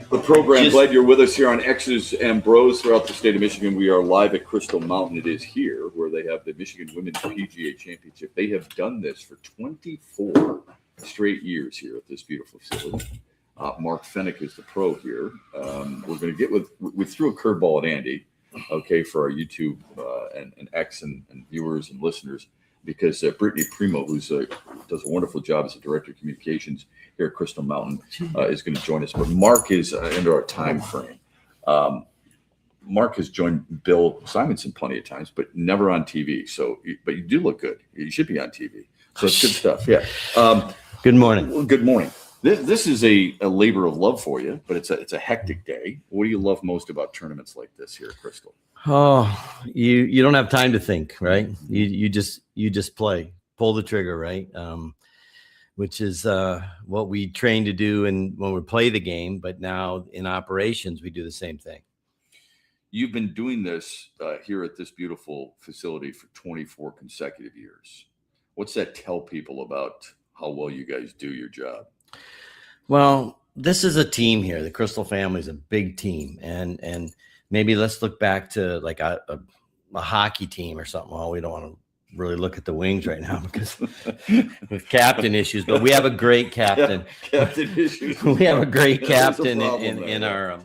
the program. Glad you're with us here on X's and BrO's throughout the state of Michigan. We are live at Crystal Mountain. It is here where they have the Michigan Women's PGA Championship. They have done this for 24 straight years here at this beautiful facility. Mark Fennick is the pro here. We're going to get we threw a curveball at Andy, okay, for our YouTube and X and viewers and listeners, because Brittany Primo, who does a wonderful job as a director of communications here at Crystal Mountain, is going to join us. But Mark is under our time frame. Mark has joined Bill Simonson plenty of times, but never on TV. So, but you do look good. You should be on TV. So it's good stuff. Yeah. Good morning. Well, good morning. This is a labor of love for you, but it's a hectic day. What do you love most about tournaments like this here at Crystal? Oh, you don't have time to think, right? You just play, pull the trigger, right? Which is what we train to do and when we play the game, but now in operations we do the same thing. You've been doing this here at this beautiful facility for 24 consecutive years. What's that tell people about how well you guys do your job? Well, this is a team here. The Crystal family is a big team, and maybe let's look back to like a hockey team or something. Well, we don't want to really look at the Wings right now because with captain issues, but we have a great captain. Yeah, captain issues. We have a great captain in our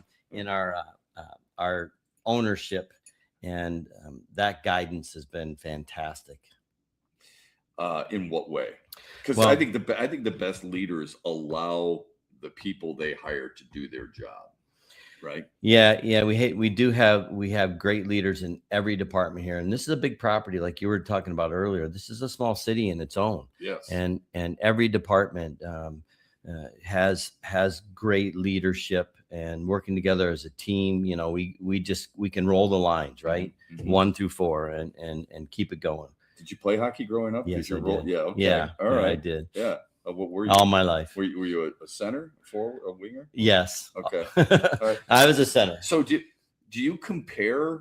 ownership, and that guidance has been fantastic. In what way? Because I think the best leaders allow the people they hire to do their job, right? Yeah. We have great leaders in every department here, and this is a big property, like you were talking about earlier. This is a small city in its own. Yes. And every department has great leadership and working together as a team. You know, we can roll the lines, right? Mm-hmm. 1 through 4 and keep it going. Did you play hockey growing up? Yes, I did. Yeah. Okay. Yeah. All right. I did. Yeah. What were you? All my life. Were you a center, a forward, a winger? Yes. Okay. All right. I was a center. So do you compare?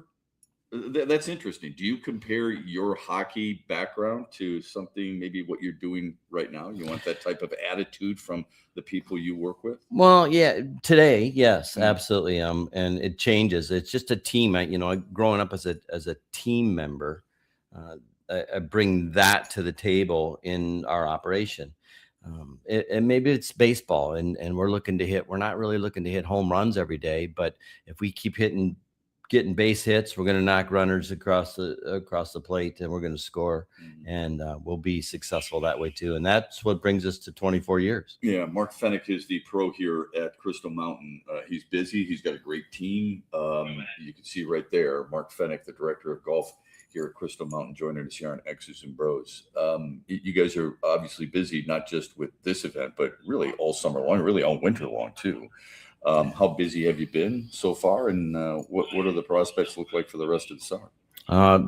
That's interesting. Do you compare your hockey background to something, maybe what you're doing right now? You want that type of attitude from the people you work with? Well, yeah, today, yes, absolutely. And it changes. It's just a team. Growing up as a team member, I bring that to the table in our operation. And maybe it's baseball, and we're not really looking to hit home runs every day, but if we keep getting base hits, we're going to knock runners across the plate, and we're going to score, and we'll be successful that way too. And that's what brings us to 24 years. Yeah, Mark Fennick is the pro here at Crystal Mountain. He's busy. He's got a great team. You can see right there, Mark Fennick, the director of golf here at Crystal Mountain, joining us here on X's and BrO's. You guys are obviously busy, not just with this event, but really all summer long, really all winter long too. How busy have you been so far, and what do the prospects look like for the rest of the summer?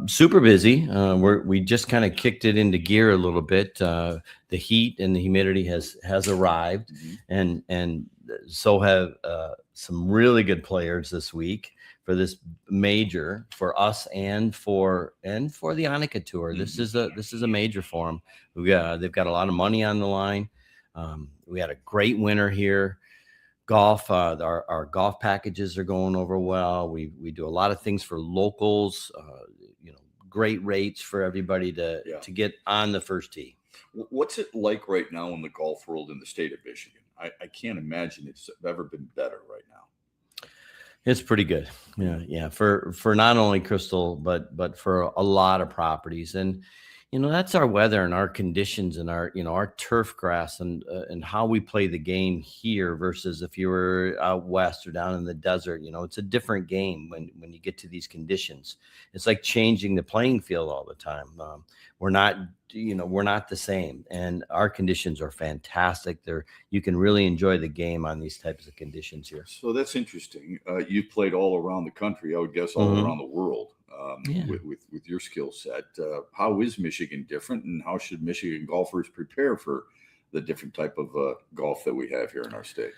Super busy. We just kind of kicked it into gear a little bit. The heat and the humidity has arrived, and so have some really good players this week for this major for us and for the Annika Tour. This is a major for them. They've got a lot of money on the line. We had a great winter here. Golf, our golf packages are going over well. We do a lot of things for locals. Great rates for everybody to get on the first tee. What's it like right now in the golf world in the state of Michigan? I can't imagine it's ever been better right now. It's pretty good. Yeah. For not only Crystal, but for a lot of properties. And, that's our weather and our conditions and our turf grass and how we play the game here versus if you were out west or down in the desert. It's a different game when you get to these conditions. It's like changing the playing field all the time. We're not the same, and our conditions are fantastic. You can really enjoy the game on these types of conditions here. So that's interesting. You've played all around the country, I would guess all around the world. With your skill set, how is Michigan different, and how should Michigan golfers prepare for the different type of golf that we have here in our state?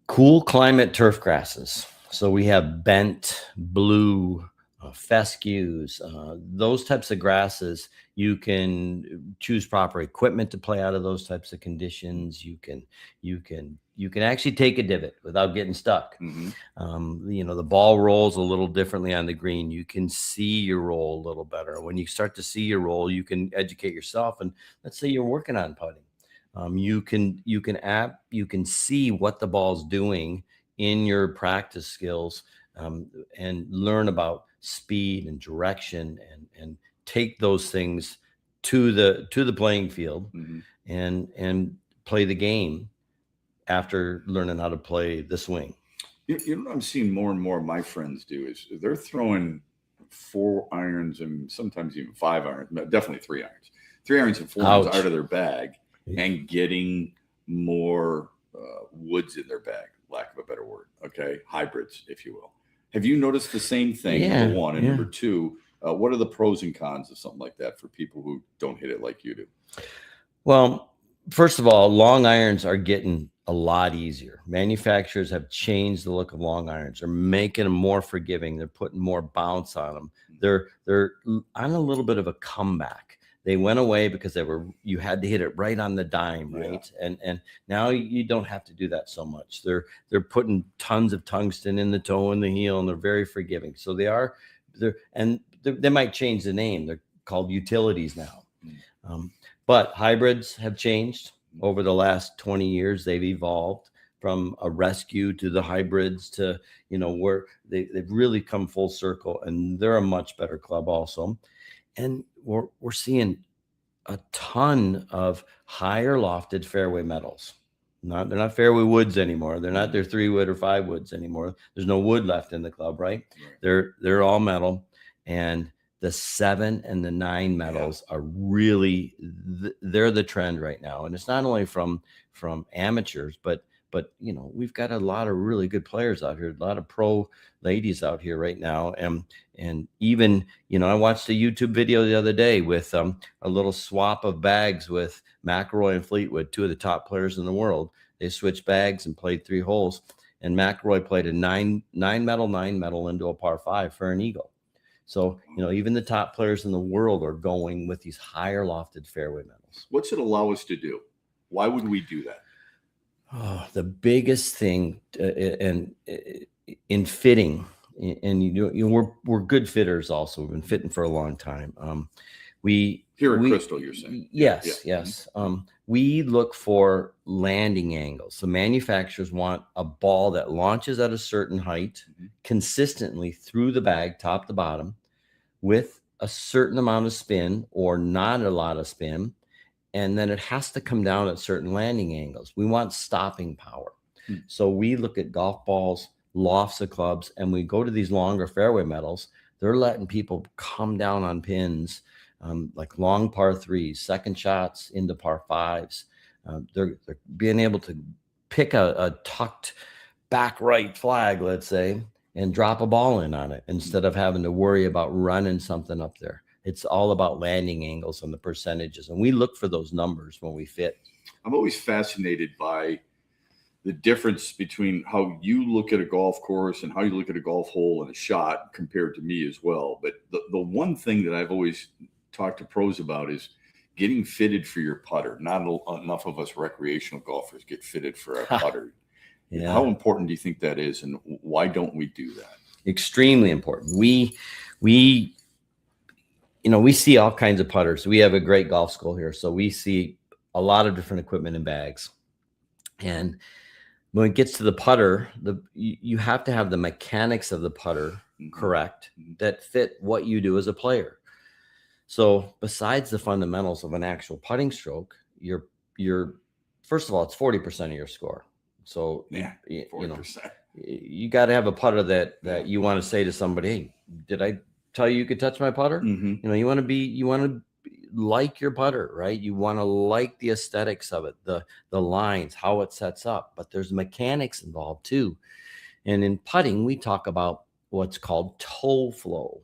Cool climate turf grasses. So we have bent, blue, fescues, those types of grasses. You can choose proper equipment to play out of those types of conditions. You can actually take a divot without getting stuck. The ball rolls a little differently on the green. You can see your roll a little better. When you start to see your roll, you can educate yourself. And let's say you're working on putting. You can see what the ball's doing in your practice skills, and learn about speed and direction, and take those things to the playing field, and play the game after learning how to play the swing. You know what I'm seeing more and more of my friends do is they're throwing 4 irons and sometimes even 5 irons, definitely 3 irons. 3 irons and 4 irons out of their bag, and getting more woods in their bag, lack of a better word. Okay. Hybrids, if you will. Have you noticed the same thing? Number one. And number two, what are the pros and cons of something like that for people who don't hit it like you do? Well, first of all, long irons are getting a lot easier. Manufacturers have changed the look of long irons. They're making them more forgiving. They're putting more bounce on them. They're on a little bit of a comeback. They went away because you had to hit it right on the dime, right? Yeah. And now you don't have to do that so much. They're putting tons of tungsten in the toe and the heel, and they're very forgiving. So they might change the name. They're called utilities now. But hybrids have changed over the last 20 years. They've evolved from a rescue to the hybrids to, where they've really come full circle, and they're a much better club also. And we're seeing a ton of higher lofted fairway metals. They're not fairway woods anymore. They're not their 3-wood or 5 woods anymore. There's no wood left in the club, right? They're all metal, and the 7 and the 9 metals are really they're the trend right now. And it's not only from amateurs, but we've got a lot of really good players out here, a lot of pro ladies out here right now. And even, I watched a YouTube video the other day with a little swap of bags with McIlroy and Fleetwood, 2 of the top players in the world. They switched bags and played 3 holes, and McIlroy played a 9 metal into a par 5 for an eagle. So, even the top players in the world are going with these higher lofted fairway metals. What's it allow us to do? Why would we do that? Oh, the biggest thing in fitting, and we're good fitters also. We've been fitting for a long time. We here at Crystal, you're saying? Yes. We look for landing angles. The manufacturers want a ball that launches at a certain height consistently through the bag, top to bottom, with a certain amount of spin or not a lot of spin. And then it has to come down at certain landing angles. We want stopping power. So we look at golf balls, lofts of clubs, and we go to these longer fairway metals. They're letting people come down on pins, like long par 3s, second shots into par 5s. They're being able to pick a tucked back right flag, let's say, and drop a ball in on it instead of having to worry about running something up there. It's all about landing angles and the percentages. And we look for those numbers when we fit. I'm always fascinated by the difference between how you look at a golf course and how you look at a golf hole and a shot compared to me as well. But the one thing that I've always talked to pros about is getting fitted for your putter. Not enough of us recreational golfers get fitted for our putter. Yeah. How important do you think that is, and why don't we do that? Extremely important. We see all kinds of putters. We have a great golf school here, so we see a lot of different equipment in bags. And when it gets to the putter, you have to have the mechanics of the putter correct that fit what you do as a player. So besides the fundamentals of an actual putting stroke, you're first of all, it's 40% of your score. So 40%. You got to have a putter that you want to say to somebody, hey, did I tell you could touch my putter? You want to like your putter, right? You want to like the aesthetics of it, the lines, how it sets up, but there's mechanics involved too. And in putting, we talk about what's called toe flow.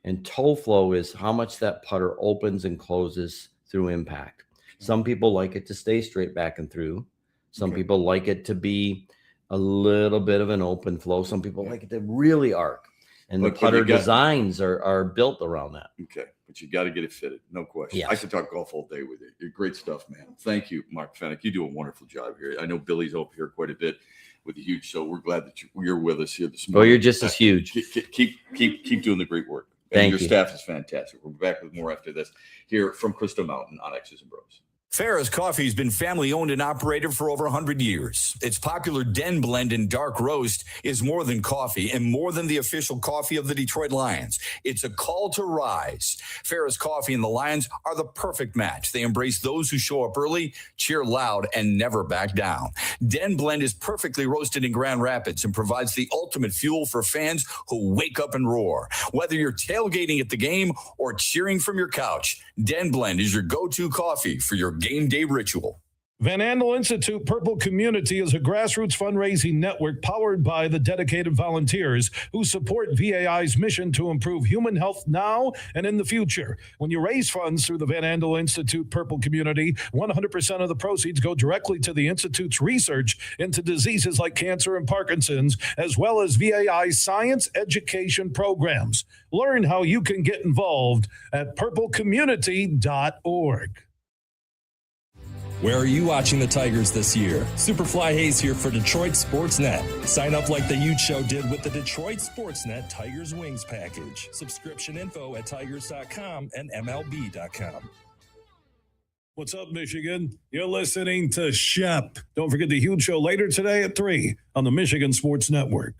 And toe flow is how much that putter opens and closes through impact. Some people like it to stay straight back and through. Some people like it to be a little bit of an open flow. Some people like it to really arc. And the putter designs are built around that. Okay, but you got to get it fitted, no question. Yes. I could talk golf all day with you. You're great stuff, man. Thank you, Mark Fennick. You do a wonderful job here. I know Billy's over here quite a bit with the huge show. We're glad that you're with us here this morning. Well, you're just as huge. Keep doing the great work. And your staff is fantastic. We'll be back with more after this here from Crystal Mountain on X's and Bros. Farrah's Coffee has been family-owned and operated for over 100 years. Its popular Den Blend and Dark Roast is more than coffee and more than the official coffee of the Detroit Lions. It's a call to rise. Farrah's Coffee and the Lions are the perfect match. They embrace those who show up early, cheer loud, and never back down. Den Blend is perfectly roasted in Grand Rapids and provides the ultimate fuel for fans who wake up and roar. Whether you're tailgating at the game or cheering from your couch, Den Blend is your go-to coffee for your game day ritual. Van Andel Institute Purple Community is a grassroots fundraising network powered by the dedicated volunteers who support VAI's mission to improve human health now and in the future. When you raise funds through the Van Andel Institute Purple Community, 100% of the proceeds go directly to the Institute's research into diseases like cancer and Parkinson's, as well as VAI's science education programs. Learn how you can get involved at purplecommunity.org. Where are you watching the Tigers this year? Superfly Hayes here for Detroit Sports Net. Sign up like the Ute Show did with the Detroit Sports Net Tigers Wings package. Subscription info at tigers.com and MLB.com. What's up, Michigan? You're listening to Shep. Don't forget the Huge Show later today at 3 on the Michigan Sports Network.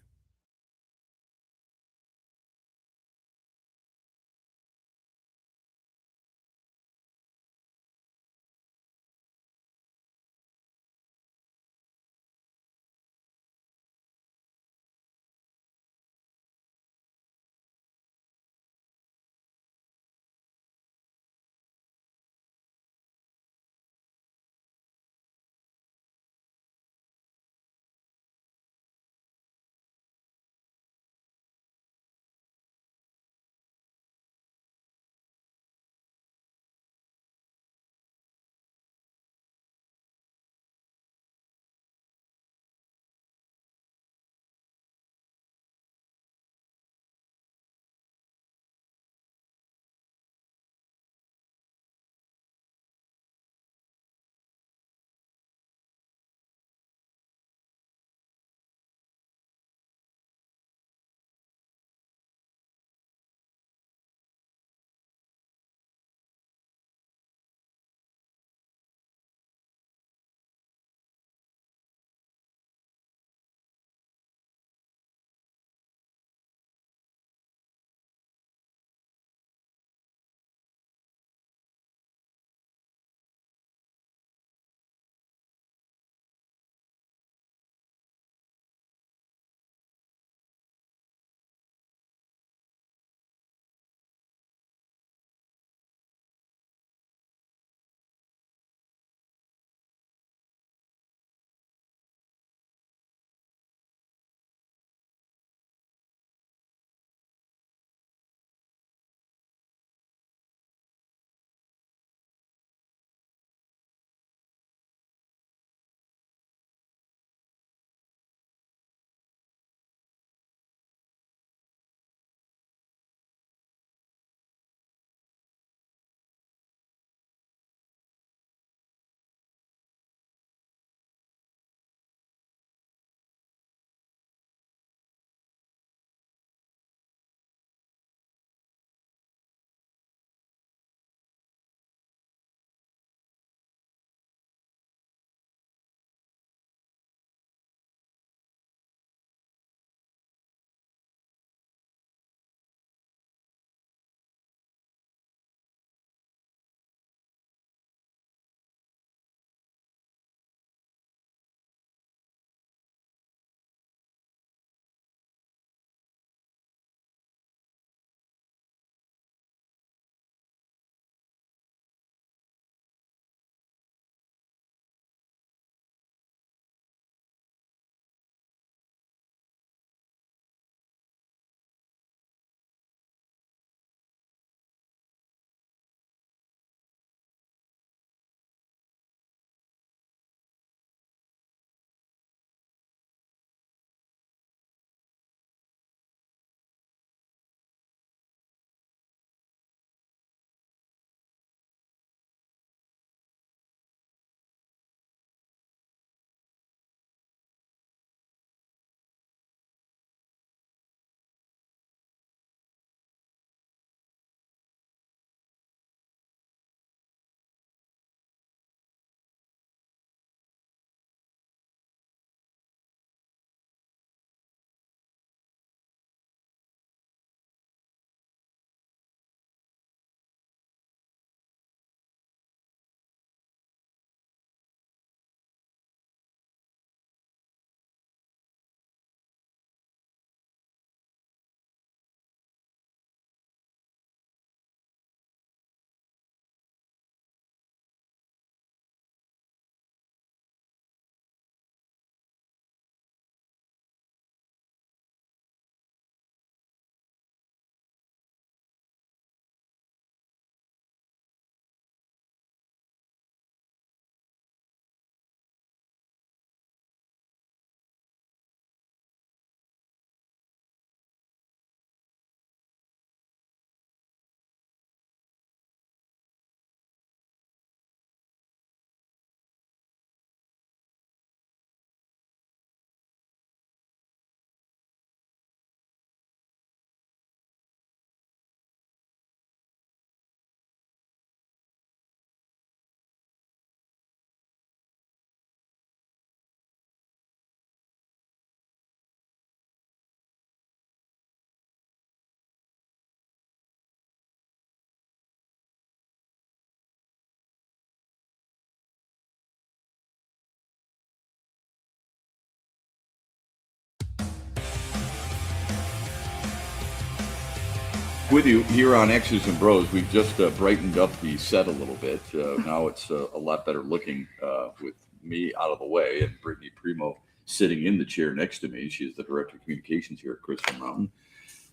with you here on X's and Bros. We've just brightened up the set a little bit. Now it's a lot better looking with me out of the way and Brittany Primo sitting in the chair next to me. She's the Director of Communications here at Crystal Mountain.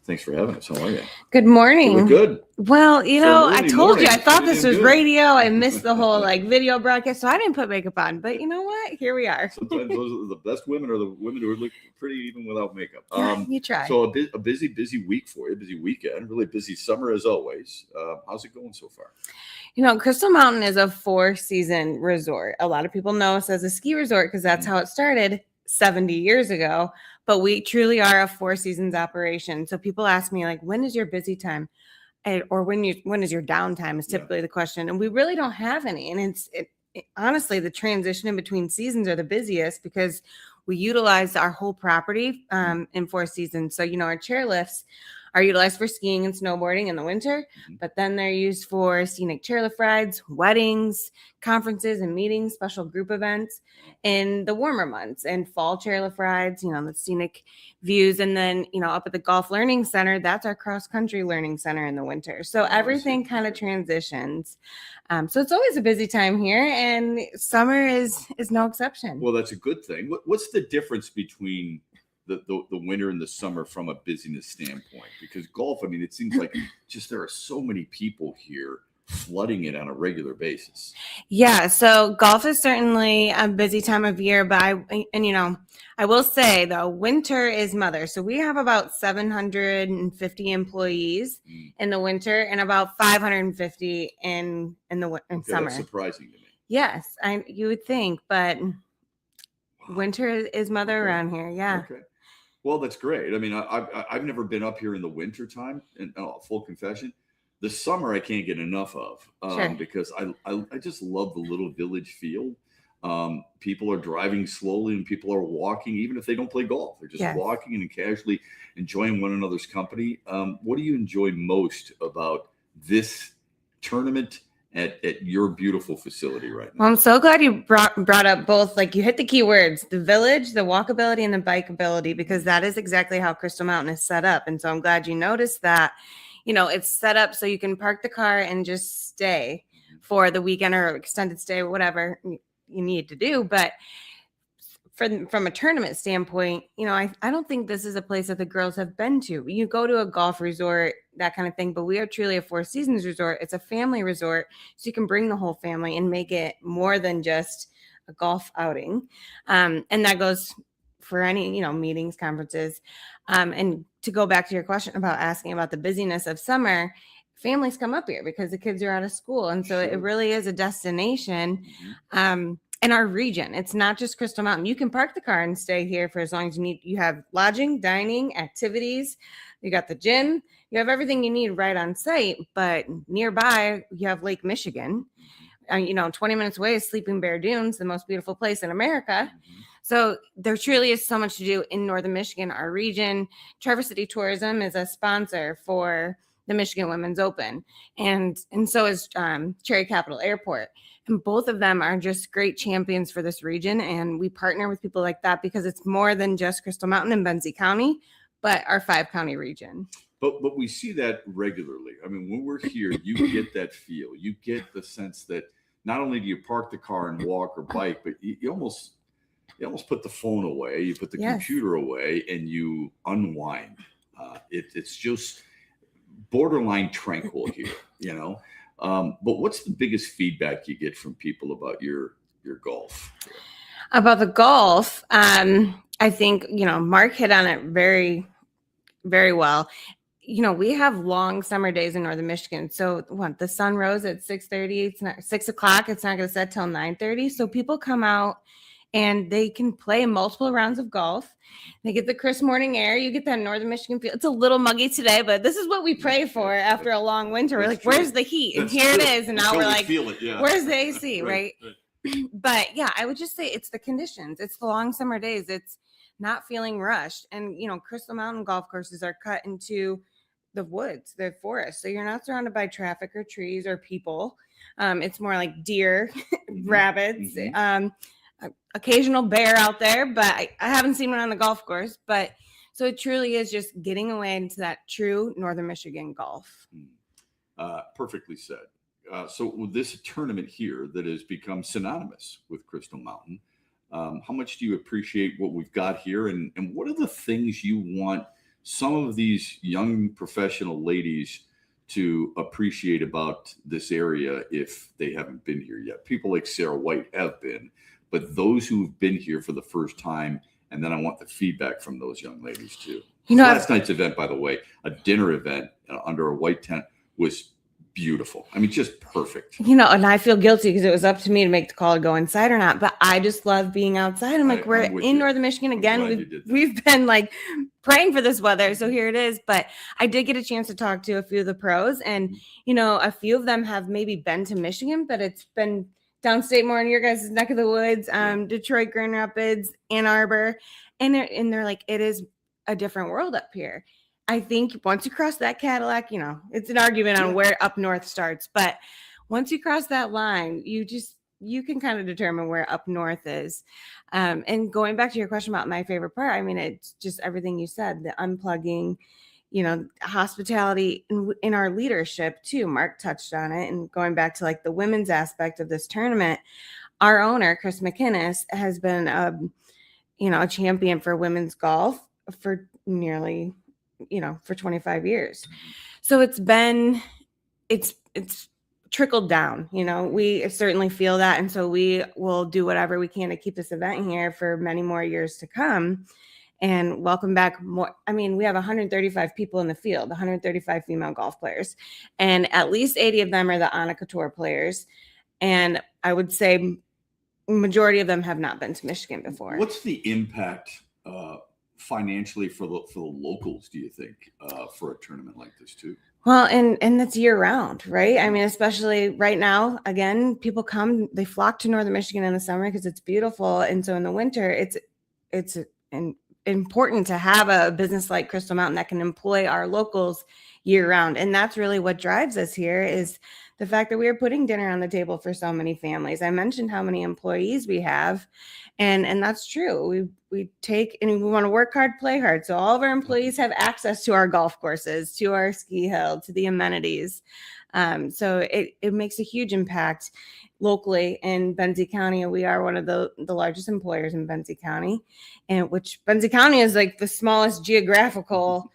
Thanks for having us. How are you? Good morning. You look good. Well, I told you, I thought this was good. Radio. I missed the whole video broadcast, so I didn't put makeup on. But you know what? Here we are. Sometimes those are the best women are the women who look pretty even without makeup. You try. So a busy week for you, busy weekend, really busy summer as always. How's it going so far? Crystal Mountain is a 4-season resort. A lot of people know us as a ski resort because that's how it started 70 years ago. But we truly are a 4 seasons operation. So people ask me, like, when is your busy time? Or when is your downtime is typically the question. And we really don't have any. And honestly, the transition in between seasons are the busiest because we utilize our whole property in 4 seasons. So, our chairlifts are utilized for skiing and snowboarding in the winter, but then they're used for scenic chairlift rides, weddings, conferences and meetings, special group events in the warmer months, and fall chairlift rides, the scenic views. And then, up at the Golf Learning Center, that's our cross-country learning center in the winter. So everything kind of transitions. So it's always a busy time here, and summer is no exception. Well, that's a good thing. What's the difference between the winter and the summer from a busyness standpoint? Because golf, it seems like just there are so many people here flooding it on a regular basis. Yeah, so golf is certainly a busy time of year, but I will say though, winter is mother. So we have about 750 employees in the winter and about 550 in summer. That's surprising to me. Yes, you would think, but winter is mother around here. Yeah. Okay. Well, that's great. I've never been up here in the winter time, and full confession, the summer I can't get enough of because I just love the little village feel. People are driving slowly and people are walking, even if they don't play golf. They're just walking and casually enjoying one another's company. What do you enjoy most about this tournament at your beautiful facility right now? Well, I'm so glad you brought up both, like you hit the key words, the village, the walkability, and the bikeability, because that is exactly how Crystal Mountain is set up. And so I'm glad you noticed that, it's set up so you can park the car and just stay for the weekend or extended stay, whatever you need to do. But from a tournament standpoint, I don't think this is a place that the girls have been to. You go to a golf resort, that kind of thing, but we are truly a 4 seasons resort. It's a family resort, so you can bring the whole family and make it more than just a golf outing. And that goes for any, meetings, conferences. And to go back to your question about asking about the busyness of summer, families come up here because the kids are out of school. And so it really is a destination. In our region, it's not just Crystal Mountain. You can park the car and stay here for as long as you need. You have lodging, dining, activities. You got the gym. You have everything you need right on site. But nearby, you have Lake Michigan. 20 minutes away is Sleeping Bear Dunes, the most beautiful place in America. So there truly is so much to do in Northern Michigan, our region. Traverse City Tourism is a sponsor for the Michigan Women's Open, and so is Cherry Capital Airport. And both of them are just great champions for this region. And we partner with people like that because it's more than just Crystal Mountain and Benzie County, but our 5-county region. But we see that regularly. When we're here, you get that feel. You get the sense that not only do you park the car and walk or bike, but you almost put the phone away, you put the computer away, and you unwind. It's just borderline tranquil here, But what's the biggest feedback you get from people about your golf? About the golf, I think, Mark hit on it very, very well. We have long summer days in Northern Michigan. So the sun rose at 6:30, it's not 6 o'clock. It's not going to set till 9:30. So people come out and they can play multiple rounds of golf. They get the crisp morning air. You get that Northern Michigan feel. It's a little muggy today, but this is what we pray for after a long winter. We're like, where's the heat? And here it is. And now we're like, where's the AC, right? But yeah, I would just say it's the conditions. It's the long summer days. It's not feeling rushed. And, Crystal Mountain golf courses are cut into the woods, the forest. So you're not surrounded by traffic or trees or people. It's more like deer, rabbits, occasional bear out there, but I haven't seen one on the golf course. But So it truly is just getting away into that true Northern Michigan golf. Perfectly said. So with this tournament here that has become synonymous with Crystal Mountain, how much do you appreciate what we've got here? And what are the things you want some of these young professional ladies to appreciate about this area if they haven't been here yet? People like Sarah White have been, but those who've been here for the first time, and then I want the feedback from those young ladies too. Last night's event, by the way, a dinner event under a white tent, was beautiful. I mean, just perfect. And I feel guilty because it was up to me to make the call to go inside or not, but I just love being outside. I'm like, we're in Northern Michigan again. We've been like praying for this weather. So here it is. But I did get a chance to talk to a few of the pros, and, a few of them have maybe been to Michigan, but it's been downstate more in your guys' neck of the woods, Detroit, Grand Rapids, Ann Arbor. And they're like, it is a different world up here. I think once you cross that Cadillac, it's an argument on where up north starts, but once you cross that line, you can kind of determine where up north is. And going back to your question about my favorite part, I mean, it's just everything you said, the unplugging, hospitality in our leadership too. Mark touched on it, and going back to like the women's aspect of this tournament, our owner, Chris McInnes, has been, a champion for women's golf for nearly for 25 years. So it's trickled down, we certainly feel that. And so we will do whatever we can to keep this event here for many more years to come and welcome back more. I mean, we have 135 people in the field, 135 female golf players, and at least 80 of them are the Annika Tour players. And I would say majority of them have not been to Michigan before. What's the impact, financially for the locals, do you think, for a tournament like this too? Well, and that's year round, right? I mean, especially right now, again, people they flock to Northern Michigan in the summer because it's beautiful. And so in the winter, it's important to have a business like Crystal Mountain that can employ our locals year round. And that's really what drives us here, is the fact that we are putting dinner on the table for so many families. I mentioned how many employees we have, and that's true. We take, and we want to work hard, play hard. So all of our employees have access to our golf courses, to our ski hill, to the amenities. So it makes a huge impact locally in Benzie County. We are one of the largest employers in Benzie County, and which Benzie County is like the smallest geographical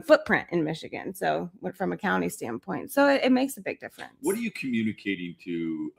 footprint in Michigan. So from a county standpoint, so it makes a big difference. What are you communicating to,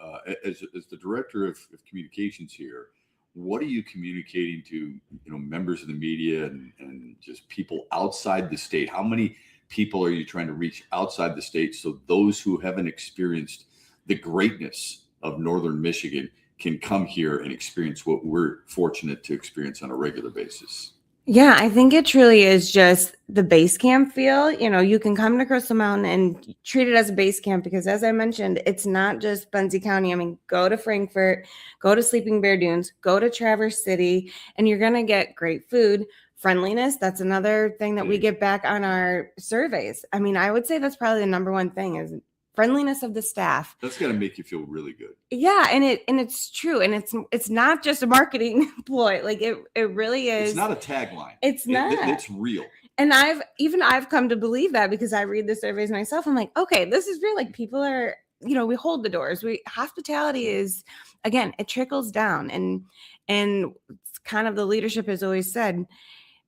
as the director of communications here? What are you communicating to, members of the media and just people outside the state? How many people are you trying to reach outside the state so those who haven't experienced the greatness of Northern Michigan can come here and experience what we're fortunate to experience on a regular basis? Yeah, I think it truly is just the base camp feel. You can come to Crystal Mountain and treat it as a base camp because, as I mentioned, it's not just Benzie County. I mean, go to Frankfort, go to Sleeping Bear Dunes, go to Traverse City, and you're going to get great food. Friendliness, that's another thing that we get back on our surveys. I mean, I would say that's probably the number one thing is friendliness of the staff. That's got to make you feel really good. Yeah, and it's true, and it's not just a marketing ploy. Like it really is. It's not a tagline. It's not. It's real. And I've come to believe that because I read the surveys myself. I'm like, okay, this is real. Like people are, we hold the doors. Hospitality is, again, it trickles down, and it's kind of the leadership has always said,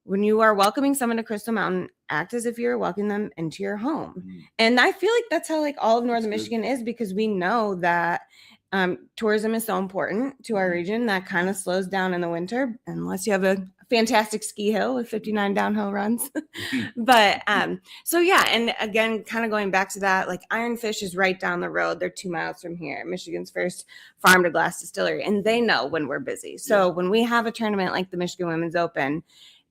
when you are welcoming someone to Crystal Mountain, act as if you're welcoming them into your home. Mm-hmm. And I feel like that's how all of Northern Michigan is, because we know that tourism is so important to our region. That kind of slows down in the winter, unless you have a fantastic ski hill with 59 downhill runs. But so yeah, and again, kind of going back to that, like Ironfish is right down the road. They're 2 miles from here, Michigan's first farm to glass distillery, and they know when we're busy. So when we have a tournament like the Michigan Women's Open,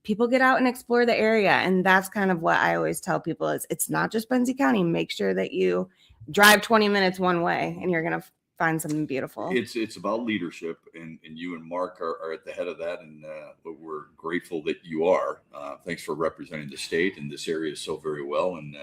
people get out and explore the area. And that's kind of what I always tell people is it's not just Benzie County. Make sure that you drive 20 minutes one way and you're going to find something beautiful. It's about leadership, and you and Mark are at the head of that. And we're grateful that you are. Thanks for representing the state and this area so very well. And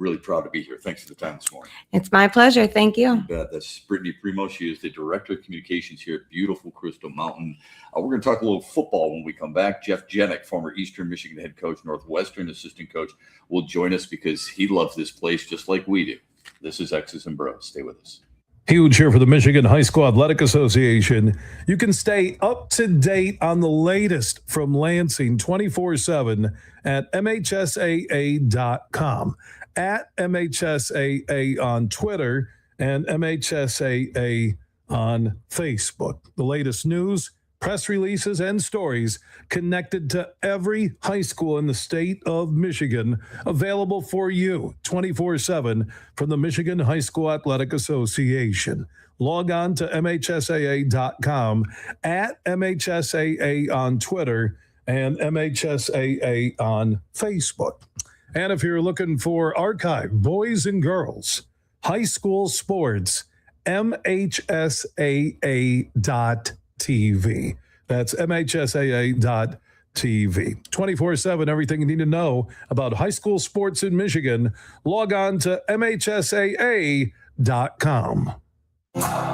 really proud to be here. Thanks for the time this morning. It's my pleasure. Thank you. That's Brittany Primo. She is the Director of Communications here at beautiful Crystal Mountain. We're going to talk a little football when we come back. Jeff Jenick, former Eastern Michigan head coach, Northwestern assistant coach, will join us because he loves this place just like we do. This is X's and Bros. Stay with us. Huge here for the Michigan High School Athletic Association. You can stay up to date on the latest from Lansing 24/7 at MHSAA.com, at MHSAA on Twitter, and MHSAA on Facebook. The latest news, press releases, and stories connected to every high school in the state of Michigan, available for you 24/7 from the Michigan High School Athletic Association. Log on to MHSAA.com, at MHSAA on Twitter, and MHSAA on Facebook. And if you're looking for archive boys and girls high school sports, MHSAA.TV. That's MHSAA.TV. 24/7, everything you need to know about high school sports in Michigan. Log on to MHSAA.com.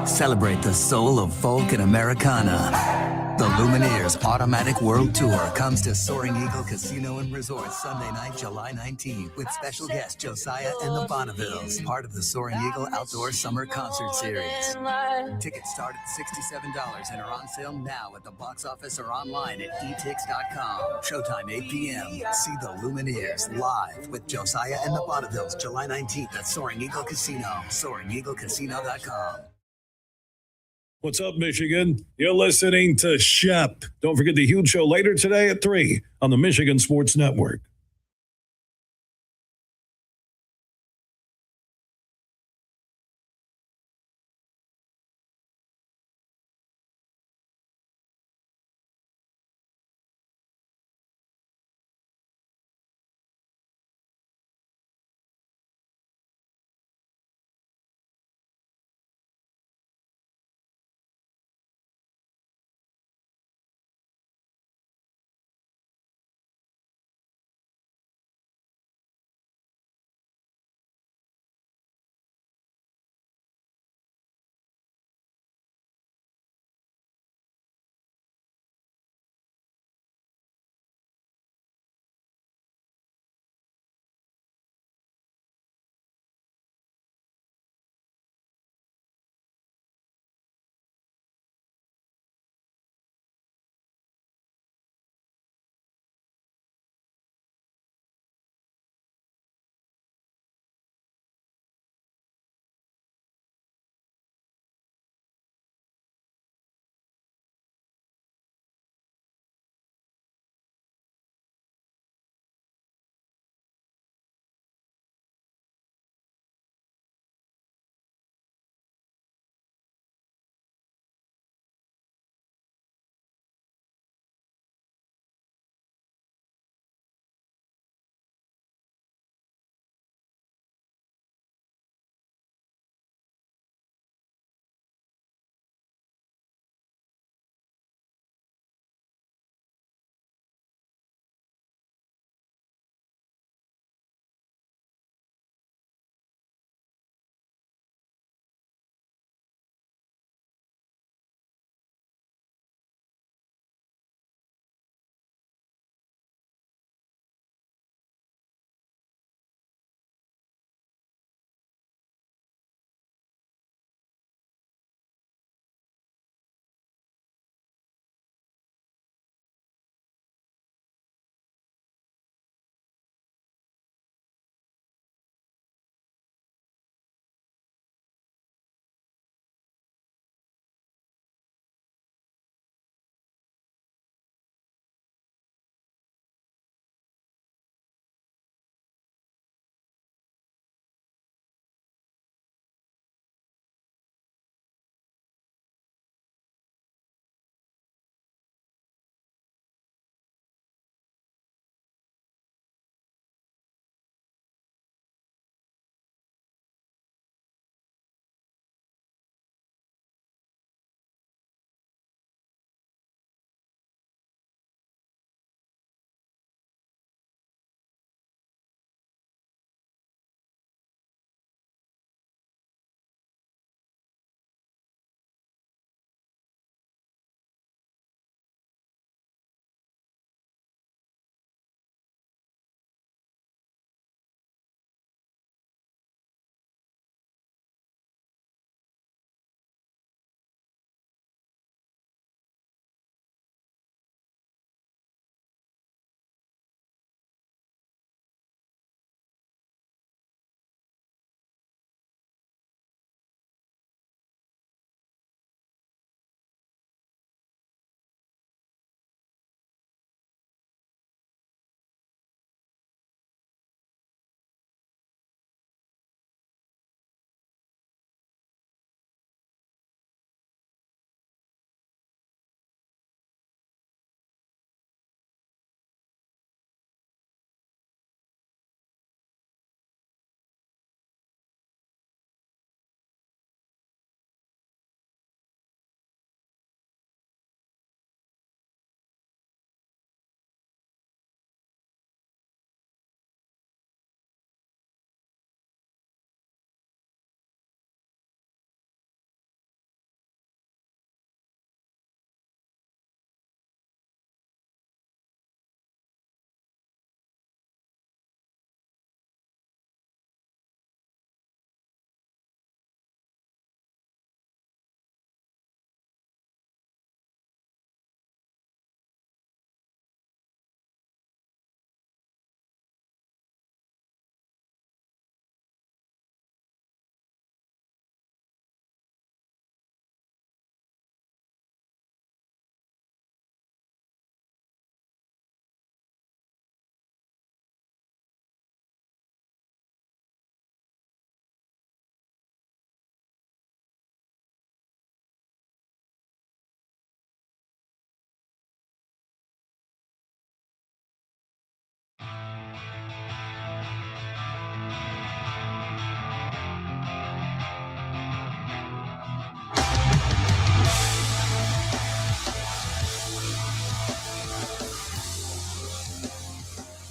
Celebrate the soul of folk and Americana. The Lumineers Automatic World Tour comes to Soaring Eagle Casino and Resort Sunday night, July 19th, with special guest Josiah and the Bonnevilles, part of the Soaring Eagle Outdoor Summer Concert Series. Tickets start at $67 and are on sale now at the box office or online at etix.com. Showtime 8 p.m. See the Lumineers live with Josiah and the Bonnevilles, July 19th at Soaring Eagle Casino, SoaringEagleCasino.com. What's up, Michigan? You're listening to Shep. Don't forget the huge show later today at 3 on the Michigan Sports Network.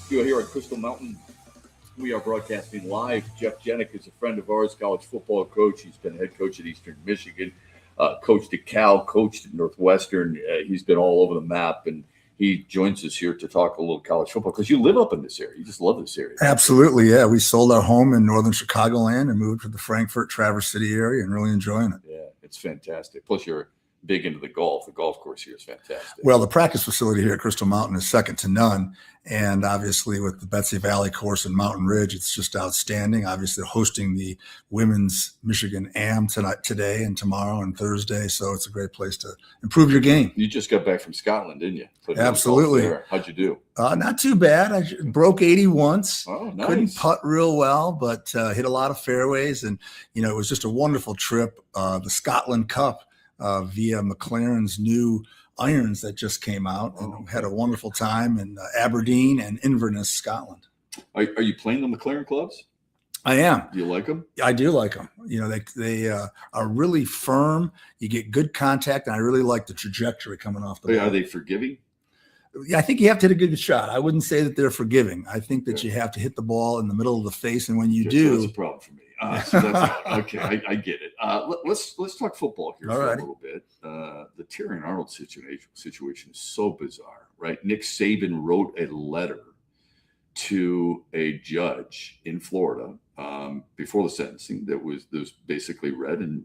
Here at Crystal Mountain, we are broadcasting live. Jeff Jenick is a friend of ours, college football coach. He's been head coach at Eastern Michigan, coached at Cal, coached at Northwestern. He's been all over the map, and he joins us here to talk a little college football because you live up in this area. You just love this area. Absolutely, yeah. We sold our home in northern Chicagoland and moved to the Frankfurt, Traverse City area and really enjoying it. Yeah, it's fantastic. Plus, you're big into the golf. The golf course here is fantastic. Well, the practice facility here at Crystal Mountain is second to none. And obviously with the Betsy Valley course in Mountain Ridge, it's just outstanding. Obviously hosting the women's Michigan AM today and tomorrow and Thursday. So it's a great place to improve your game. You just got back from Scotland, didn't you? Absolutely. How'd you do? Not too bad. I broke 80 once. Oh, nice. Couldn't putt real well, but hit a lot of fairways. And, it was just a wonderful trip. The Scotland Cup via McLaren's new irons that just came out, and had a wonderful time in Aberdeen and Inverness, Scotland. Are you playing the McLaren clubs? I am. Do you like them? I do like them. They are really firm. You get good contact, and I really like the trajectory coming off the ball. Are they forgiving? Yeah, I think you have to hit a good shot. I wouldn't say that they're forgiving. I think that you have to hit the ball in the middle of the face, and when you do, so that's a problem for me. So that's okay. I get it. Let's talk football here for a little bit. The Terrion Arnold situation is so bizarre, right? Nick Saban wrote a letter to a judge in Florida before the sentencing that was basically read in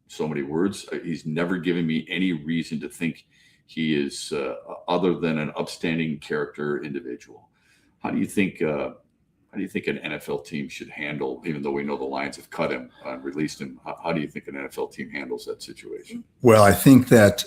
so many words. He's never given me any reason to think he is other than an upstanding character individual. How do you think an NFL team should handle, even though we know the Lions have cut him and released him, how do you think an NFL team handles that situation? Well, I think that,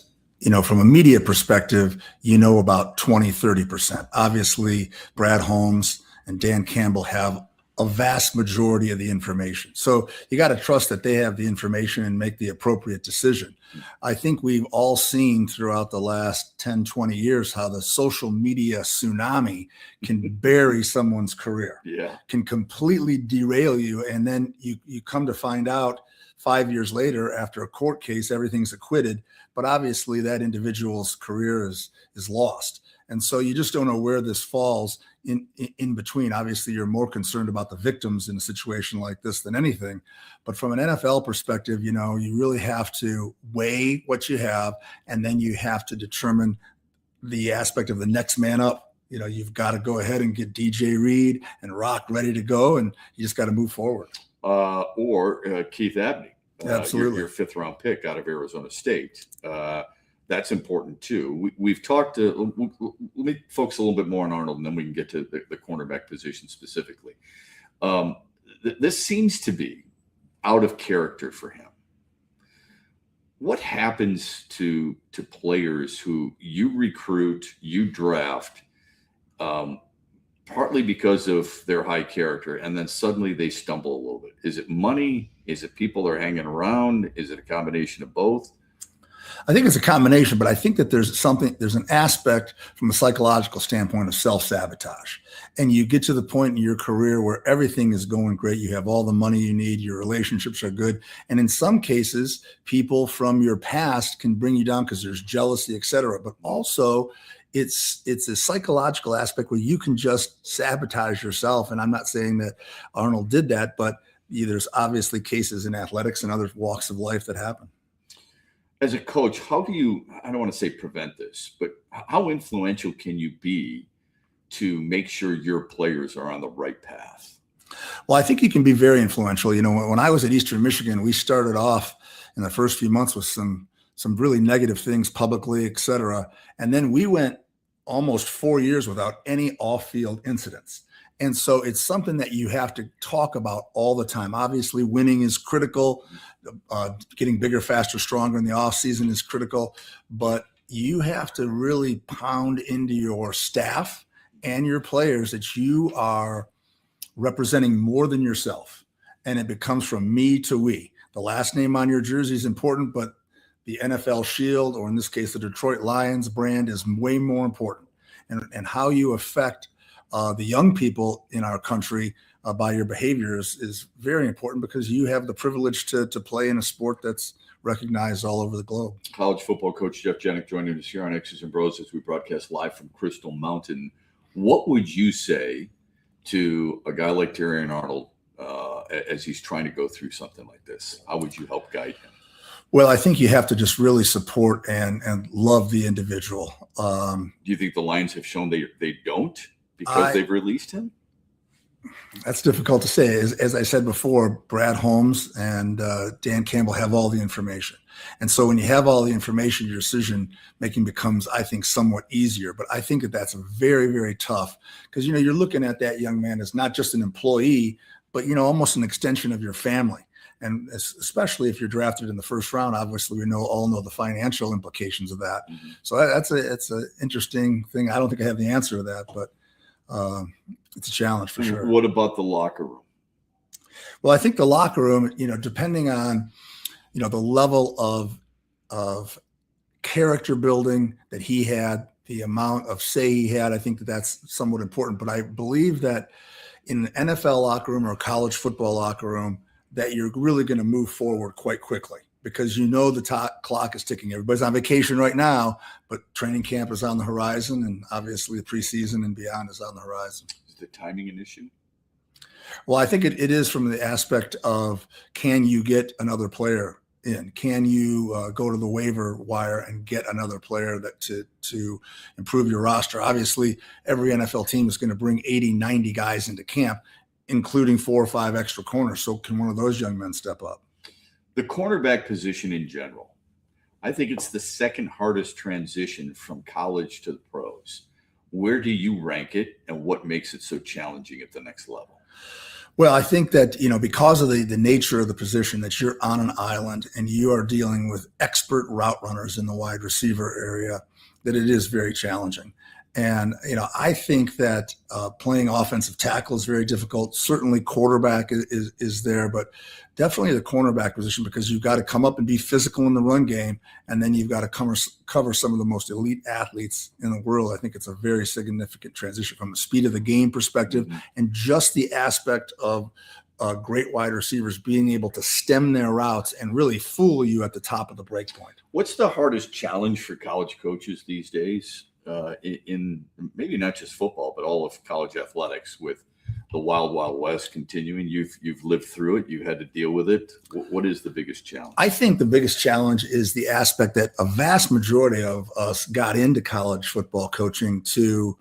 from a media perspective, about 20, 30%. Obviously, Brad Holmes and Dan Campbell have a vast majority of the information. So you got to trust that they have the information and make the appropriate decision. I think we've all seen throughout the last 10, 20 years how the social media tsunami can bury someone's career, can completely derail you. And then you come to find out 5 years later, after a court case, everything's acquitted, but obviously that individual's career is lost. And so you just don't know where this falls in between. Obviously, you're more concerned about the victims in a situation like this than anything. But from an NFL perspective, you really have to weigh what you have, and then you have to determine the aspect of the next man up. You've got to go ahead and get DJ Reed and Rock ready to go, and you just got to move forward. Or Keith Abney, absolutely, your fifth-round pick out of Arizona State. That's important too. We've talked to, let me focus a little bit more on Arnold, and then we can get to the cornerback position specifically. This seems to be out of character for him. What happens to players who you recruit, you draft, partly because of their high character, and then suddenly they stumble a little bit? Is it money? Is it people are hanging around? Is it a combination of both? I think it's a combination, but I think that there's an aspect from a psychological standpoint of self-sabotage. And you get to the point in your career where everything is going great. You have all the money you need. Your relationships are good. And in some cases, people from your past can bring you down because there's jealousy, et cetera. But also it's a psychological aspect where you can just sabotage yourself. And I'm not saying that Arnold did that, but there's obviously cases in athletics and other walks of life that happen. As a coach, how do you, I don't want to say prevent this, but how influential can you be to make sure your players are on the right path? Well, I think you can be very influential. When I was at Eastern Michigan, we started off in the first few months with some really negative things publicly, et cetera. And then we went almost 4 years without any off-field incidents. And so it's something that you have to talk about all the time. Obviously, winning is critical. Getting bigger, faster, stronger in the offseason is critical. But you have to really pound into your staff and your players that you are representing more than yourself. And it becomes from me to we. The last name on your jersey is important, but the NFL shield, or in this case, the Detroit Lions brand, is way more important. And how you affect the young people in our country by your behaviors is very important, because you have the privilege to play in a sport that's recognized all over the globe. College football coach Jeff Jenick joining us here on X's and Bros as we broadcast live from Crystal Mountain. What would you say to a guy like Terry Arnold as he's trying to go through something like this? How would you help guide him? Well, I think you have to just really support and love the individual. Do you think the Lions have shown they don't because they've released him? That's difficult to say. As I said before, Brad Holmes and Dan Campbell have all the information. And so when you have all the information, your decision making becomes, I think, somewhat easier. But I think that's very, very tough because, you're looking at that young man as not just an employee, but, almost an extension of your family. And especially if you're drafted in the first round, obviously we all know the financial implications of that. Mm-hmm. So it's an interesting thing. I don't think I have the answer to that, but it's a challenge for sure. What about the locker room? Well, I think the locker room, depending on, the level of character building that he had, the amount of say he had, I think that's somewhat important. But I believe that in an NFL locker room or a college football locker room, that you're really going to move forward quite quickly because the clock is ticking. Everybody's on vacation right now, but training camp is on the horizon, and obviously the preseason and beyond is on the horizon. Is the timing an issue? Well, I think it is from the aspect of, can you get another player in? Can you go to the waiver wire and get another player to improve your roster? Obviously, every NFL team is going to bring 80, 90 guys into camp, including 4 or 5 extra corners. So can one of those young men step up? The cornerback position in general, I think it's the second hardest transition from college to the pros. Where do you rank it, and what makes it so challenging at the next level? Well, I think that, because of the nature of the position, that you're on an island and you are dealing with expert route runners in the wide receiver area, that it is very challenging. And, I think that playing offensive tackle is very difficult. Certainly quarterback is there, but definitely the cornerback position, because you've got to come up and be physical in the run game. And then you've got to cover some of the most elite athletes in the world. I think it's a very significant transition from the speed of the game perspective, mm-hmm. and just the aspect of great wide receivers being able to stem their routes and really fool you at the top of the break point. What's the hardest challenge for college coaches these days? In maybe not just football, but all of college athletics, with the wild west continuing. You've lived through it. You had to deal with it. What is the biggest challenge? I think the biggest challenge is the aspect that a vast majority of us got into college football coaching to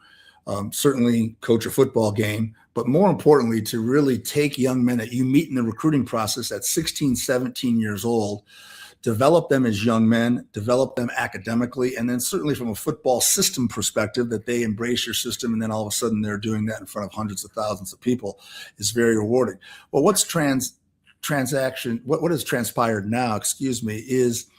certainly coach a football game, but more importantly, to really take young men that you meet in the recruiting process at 16, 17 years old, develop them as young men, develop them academically, and then certainly from a football system perspective, that they embrace your system, and then all of a sudden they're doing that in front of hundreds of thousands of people is very rewarding. Well, what has transpired now, is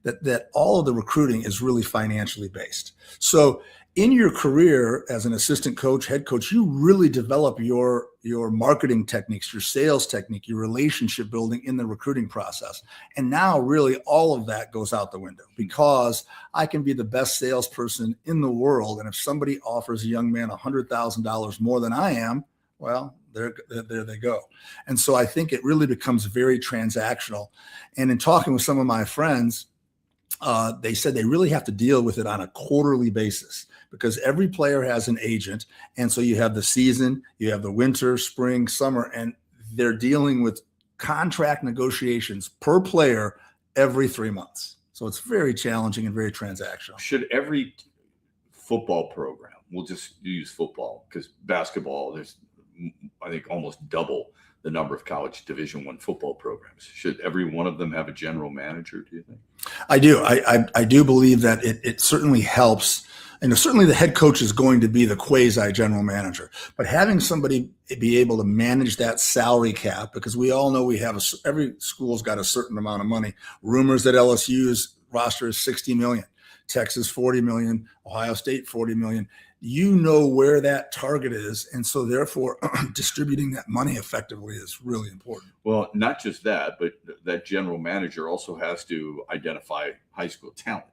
that all of the recruiting is really financially based. So in your career as an assistant coach, head coach, you really develop your marketing techniques, your sales technique, your relationship building in the recruiting process. And now really all of that goes out the window, because I can be the best salesperson in the world. And if somebody offers a young man $100,000 more than I am, well, there they go. And so I think it really becomes very transactional. And in talking with some of my friends, they said they really have to deal with it on a quarterly basis, because every player has an agent. And so you have the season, you have the winter, spring, summer, and they're dealing with contract negotiations per player every 3 months. So it's very challenging and very transactional. Should every football program, we'll just use football because basketball, there's, I think, almost double the number of college Division I football programs. Should every one of them have a general manager, do you think? I do. I do believe that it certainly helps. And certainly the head coach is going to be the quasi general manager, but having somebody be able to manage that salary cap, because we all know every school's got a certain amount of money. Rumors that LSU's roster is 60 million, Texas 40 million, Ohio State 40 million. You know where that target is. And so therefore distributing that money effectively is really important. Well, not just that, but that general manager also has to identify high school talent.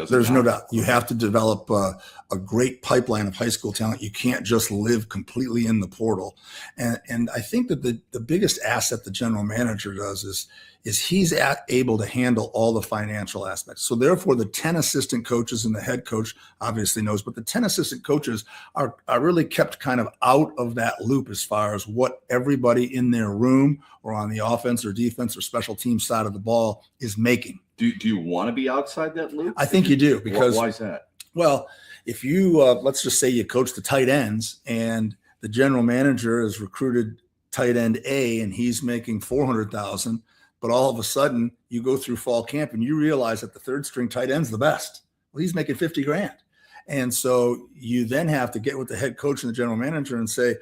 There's no doubt. You have to develop a great pipeline of high school talent. You can't just live completely in the portal. And I think that the biggest asset the general manager does is he's able to handle all the financial aspects. So therefore, the 10 assistant coaches and the head coach obviously knows, but the 10 assistant coaches are really kept kind of out of that loop as far as what everybody in their room or on the offense or defense or special team side of the ball is making. Do you want to be outside that loop? I think you do, because why is that? Well, if you let's just say you coach the tight ends and the general manager has recruited tight end A and he's making $400,000, but all of a sudden you go through fall camp and you realize that the third string tight end's the best. Well, he's making $50,000. And so you then have to get with the head coach and the general manager and say,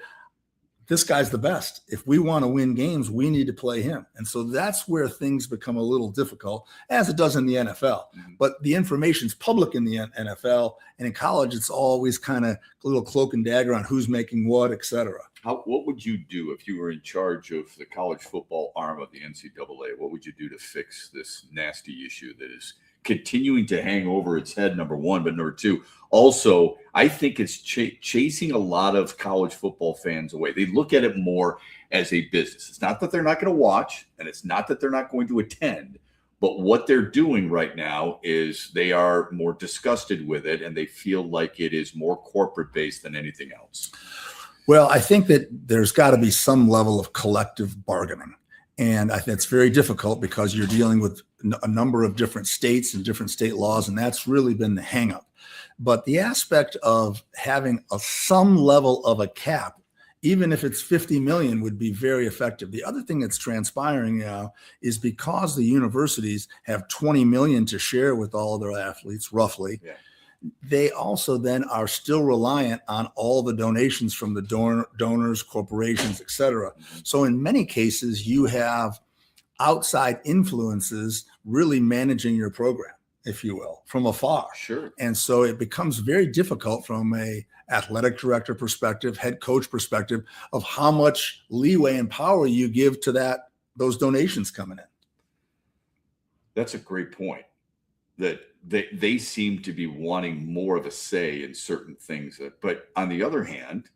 this guy's the best. If we want to win games, we need to play him. And so that's where things become a little difficult, as it does in the NFL. But the information's public in the NFL, and in college, it's always kind of a little cloak and dagger on who's making what, et cetera. What would you do if you were in charge of the college football arm of the NCAA? What would you do to fix this nasty issue that is continuing to hang over its head, number one, but number two, also, I think it's chasing a lot of college football fans away. They look at it more as a business. It's not that they're not going to watch, and it's not that they're not going to attend, but what they're doing right now is they are more disgusted with it, and they feel like it is more corporate-based than anything else. Well, I think that there's got to be some level of collective bargaining. And I think it's very difficult because you're dealing with a number of different states and different state laws, and that's really been the hangup. But the aspect of having some level of a cap, even if it's 50 million, would be very effective. The other thing that's transpiring now is because the universities have 20 million to share with all of their athletes, roughly. Yeah. They also then are still reliant on all the donations from the donors, corporations, et cetera. So in many cases, you have outside influences really managing your program, if you will, from afar. Sure. And so it becomes very difficult from a athletic director perspective, head coach perspective, of how much leeway and power you give to those donations coming in. That's a great point. That they seem to be wanting more of a say in certain things. But on the other hand,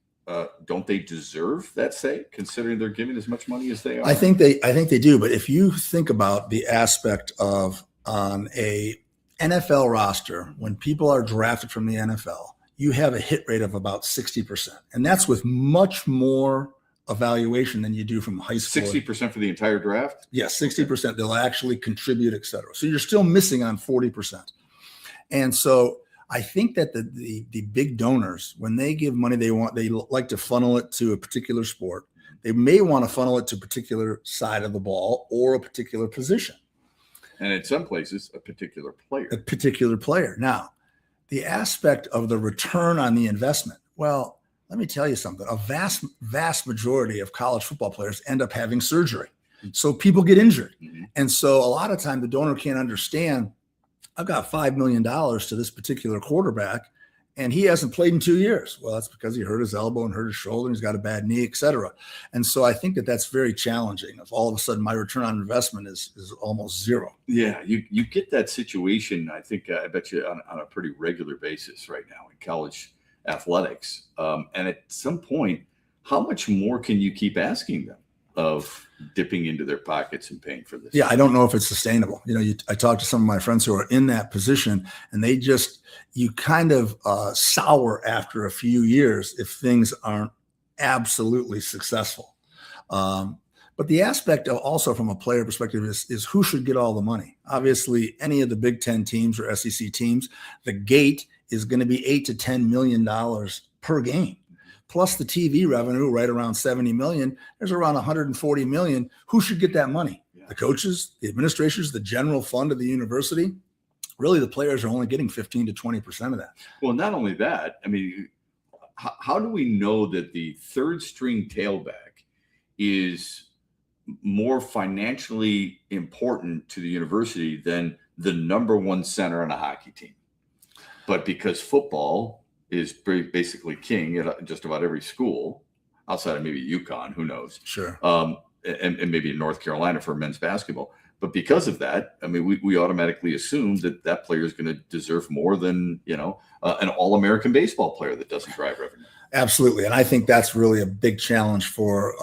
don't they deserve that say, considering they're giving as much money as they are? I think they do. But if you think about the aspect of on a NFL roster, when people are drafted from the NFL, you have a hit rate of about 60%. And that's with much more evaluation than you do from high school. 60% for the entire draft? Yes, 60%. They'll actually contribute, et cetera. So you're still missing on 40%. And so I think that the big donors, when they give money, they like to funnel it to a particular sport. They may want to funnel it to a particular side of the ball or a particular position. And in some places, a particular player. A particular player. Now, the aspect of the return on the investment, well, let me tell you something. A vast majority of college football players end up having surgery. So people get injured. Mm-hmm. And so a lot of time the donor can't understand, I've got $5 million to this particular quarterback, and he hasn't played in 2 years. Well, that's because he hurt his elbow and hurt his shoulder, and he's got a bad knee, et cetera. And so I think that that's very challenging. If all of a sudden my return on investment is almost zero. Yeah, you get that situation, I think, I bet you on a pretty regular basis right now in college athletics. And at some point, how much more can you keep asking them of dipping into their pockets and paying for this? Yeah, I don't know if it's sustainable. I talked to some of my friends who are in that position, and you kind of sour after a few years if things aren't absolutely successful. But the aspect of also from a player perspective is who should get all the money. Obviously, any of the Big Ten teams or SEC teams, the gate is going to be $8 to $10 million per game. Plus the TV revenue, right around 70 million. There's around 140 million. Who should get that money? Yeah. The coaches, the administrators, the general fund of the university. Really, the players are only getting 15 to 20% of that. Well, not only that, I mean, how do we know that the third string tailback is more financially important to the university than the number one center on a hockey team? But because football is basically king at just about every school, outside of maybe UConn, who knows? Sure. And maybe in North Carolina for men's basketball. But because of that, I mean, we automatically assume that player is going to deserve more than, an All-American baseball player that doesn't drive revenue. Absolutely. And I think that's really a big challenge for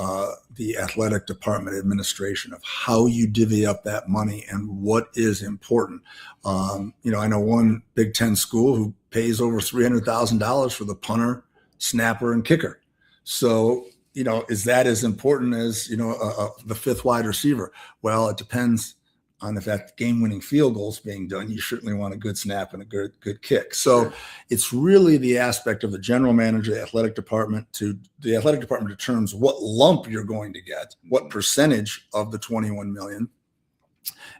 the athletic department administration of how you divvy up that money and what is important. I know one Big Ten school who pays over $300,000 for the punter, snapper, and kicker. So, is that as important as, the fifth wide receiver? Well, it depends on if that game-winning field goal is being done. You certainly want a good snap and a good kick. So It's really the aspect of the general manager, the athletic department determines what lump you're going to get, what percentage of the 21 million,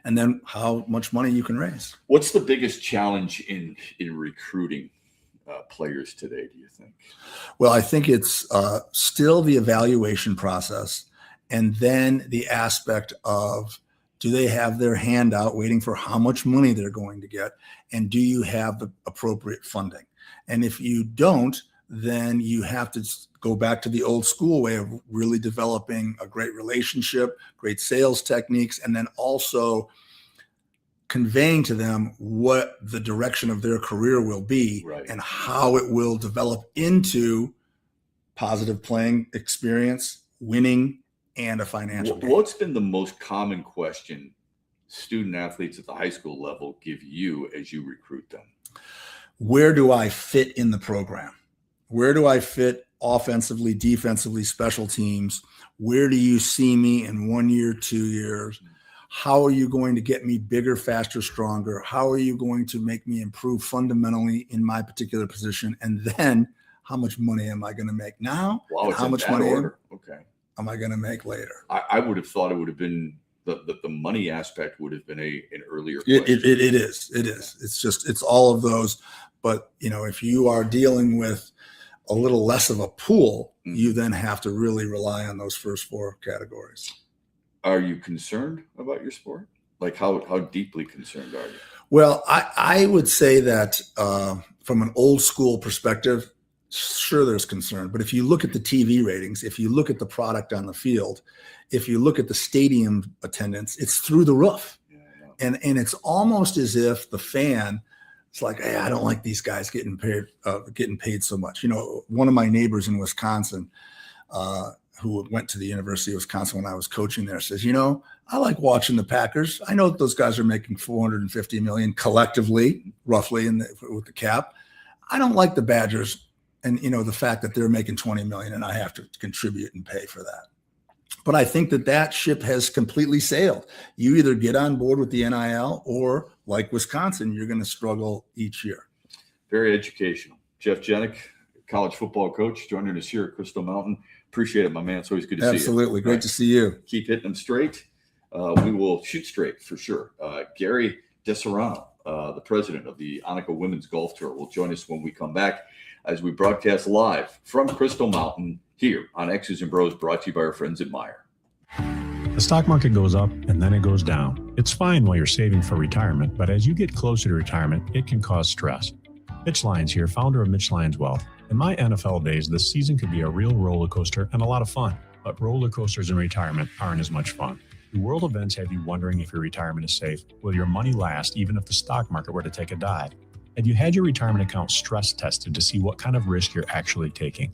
and then how much money you can raise. What's the biggest challenge in recruiting players today, do you think? Well, I think it's still the evaluation process, and then the aspect of, do they have their hand out waiting for how much money they're going to get? And do you have the appropriate funding? And if you don't, then you have to go back to the old school way of really developing a great relationship, great sales techniques, and then also conveying to them what the direction of their career will be and how it will develop into positive playing experience, winning, and a financial gain. What's been the most common question student athletes at the high school level give you as you recruit them? Where do I fit in the program? Where do I fit offensively, defensively, special teams? Where do you see me in 1 year, 2 years? How are you going to get me bigger, faster, stronger? How are you going to make me improve fundamentally in my particular position? And then how much money am I going to make now? Wow, and how much money am I going to make later? I would have thought it would have been the money aspect would have been an earlier question. It is. It's all of those. But, if you are dealing with a little less of a pool, you then have to really rely on those first four categories. Are you concerned about your sport? Like how deeply concerned are you? Well, I would say that from an old school perspective, sure, there's concern. But if you look at the TV ratings, if you look at the product on the field, if you look at the stadium attendance, it's through the roof. And it's almost as if the fan, it's like, hey, I don't like these guys getting paid so much. One of my neighbors in Wisconsin, who went to the University of Wisconsin when I was coaching there, says, I like watching the Packers. I know that those guys are making $450 million collectively, roughly, with the cap. I don't like the Badgers and, the fact that they're making $20 million and I have to contribute and pay for that. But I think that ship has completely sailed. You either get on board with the NIL or, like Wisconsin, you're going to struggle each year. Very educational. Jeff Jenick, college football coach, joining us here at Crystal Mountain. Appreciate it, my man. It's always good to see you. Absolutely. Great to see you. Keep hitting them straight. We will shoot straight for sure. Gary DeSerrano, the president of the Annika Women's Golf Tour, will join us when we come back as we broadcast live from Crystal Mountain here on X's and Bros, brought to you by our friends at Meyer. The stock market goes up and then it goes down. It's fine while you're saving for retirement, but as you get closer to retirement, it can cause stress. Mitch Lyons here, founder of Mitch Lyons Wealth. In my NFL days, this season could be a real roller coaster and a lot of fun, but roller coasters in retirement aren't as much fun. Do world events have you wondering if your retirement is safe? Will your money last even if the stock market were to take a dive? Have you had your retirement account stress tested to see what kind of risk you're actually taking?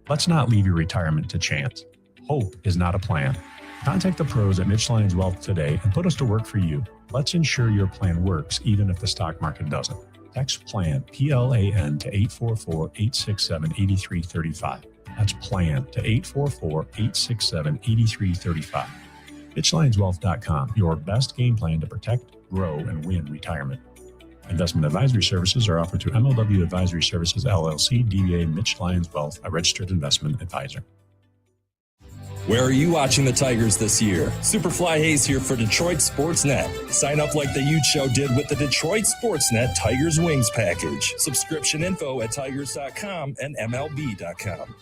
Let's not leave your retirement to chance. Hope is not a plan. Contact the pros at Mitch Lyons Wealth today and put us to work for you. Let's ensure your plan works even if the stock market doesn't. Text PLAN, PLAN, to 844-867-8335. That's PLAN to 844-867-8335. MitchLyonsWealth.com, your best game plan to protect, grow, and win retirement. Investment advisory services are offered to MLW Advisory Services, LLC, DBA Mitch Lyons Wealth, a registered investment advisor. Where are you watching the Tigers this year? Superfly Hayes here for Detroit Sports Net. Sign up like the Ute Show did with the Detroit Sports Net Tigers Wings package. Subscription info at tigers.com and MLB.com.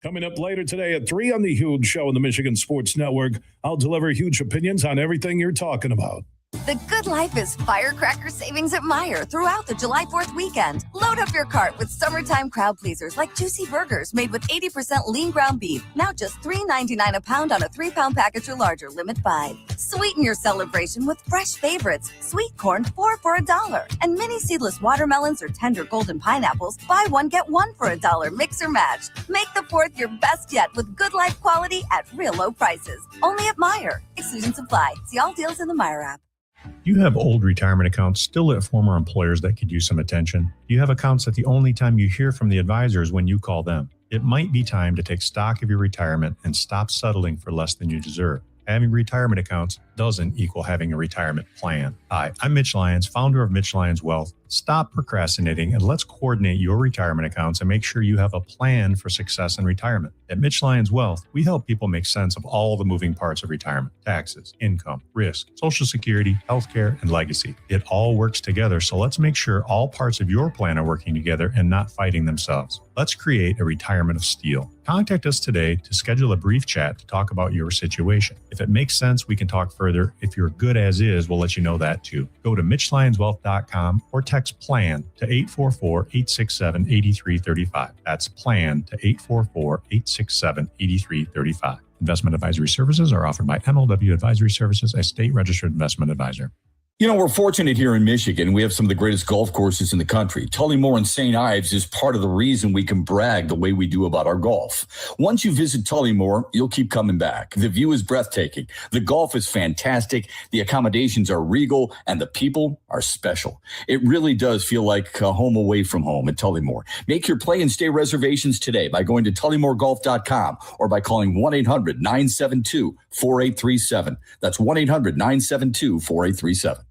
Coming up later today at 3 on the Huge Show on the Michigan Sports Network, I'll deliver huge opinions on everything you're talking about. The good life is firecracker savings at Meijer throughout the July 4th weekend. Load up your cart with summertime crowd pleasers like juicy burgers made with 80% lean ground beef. Now just $3.99 a pound on a 3-pound package or larger, limit 5. Sweeten your celebration with fresh favorites. Sweet corn, 4 for $1. And mini seedless watermelons or tender golden pineapples, buy one, get one for $1. Mix or match. Make the 4th your best yet with good life quality at real low prices. Only at Meijer. Exclusions apply. See all deals in the Meijer app. Do you have old retirement accounts still at former employers that could use some attention? Do you have accounts that the only time you hear from the advisor is when you call them? It might be time to take stock of your retirement and stop settling for less than you deserve. Having retirement accounts doesn't equal having a retirement plan. Hi, I'm Mitch Lyons, founder of Mitch Lyons Wealth. Stop procrastinating and let's coordinate your retirement accounts and make sure you have a plan for success in retirement. At Mitch Lyons Wealth, we help people make sense of all the moving parts of retirement: taxes, income, risk, Social Security, healthcare, and legacy. It all works together, so let's make sure all parts of your plan are working together and not fighting themselves. Let's create a retirement of steel. Contact us today to schedule a brief chat to talk about your situation. If it makes sense, we can talk further. If you're good as is, we'll let you know that too. Go to MitchLyonsWealth.com or text PLAN to 844-867-8335. That's PLAN to 844-867-8335. Investment advisory services are offered by MLW Advisory Services, a state registered investment advisor. You know, we're fortunate here in Michigan. We have some of the greatest golf courses in the country. Tullymore and St. Ives is part of the reason we can brag the way we do about our golf. Once you visit Tullymore, you'll keep coming back. The view is breathtaking. The golf is fantastic. The accommodations are regal, and the people are special. It really does feel like a home away from home at Tullymore. Make your play and stay reservations today by going to TullymoreGolf.com or by calling 1-800-972-4837. That's 1-800-972-4837.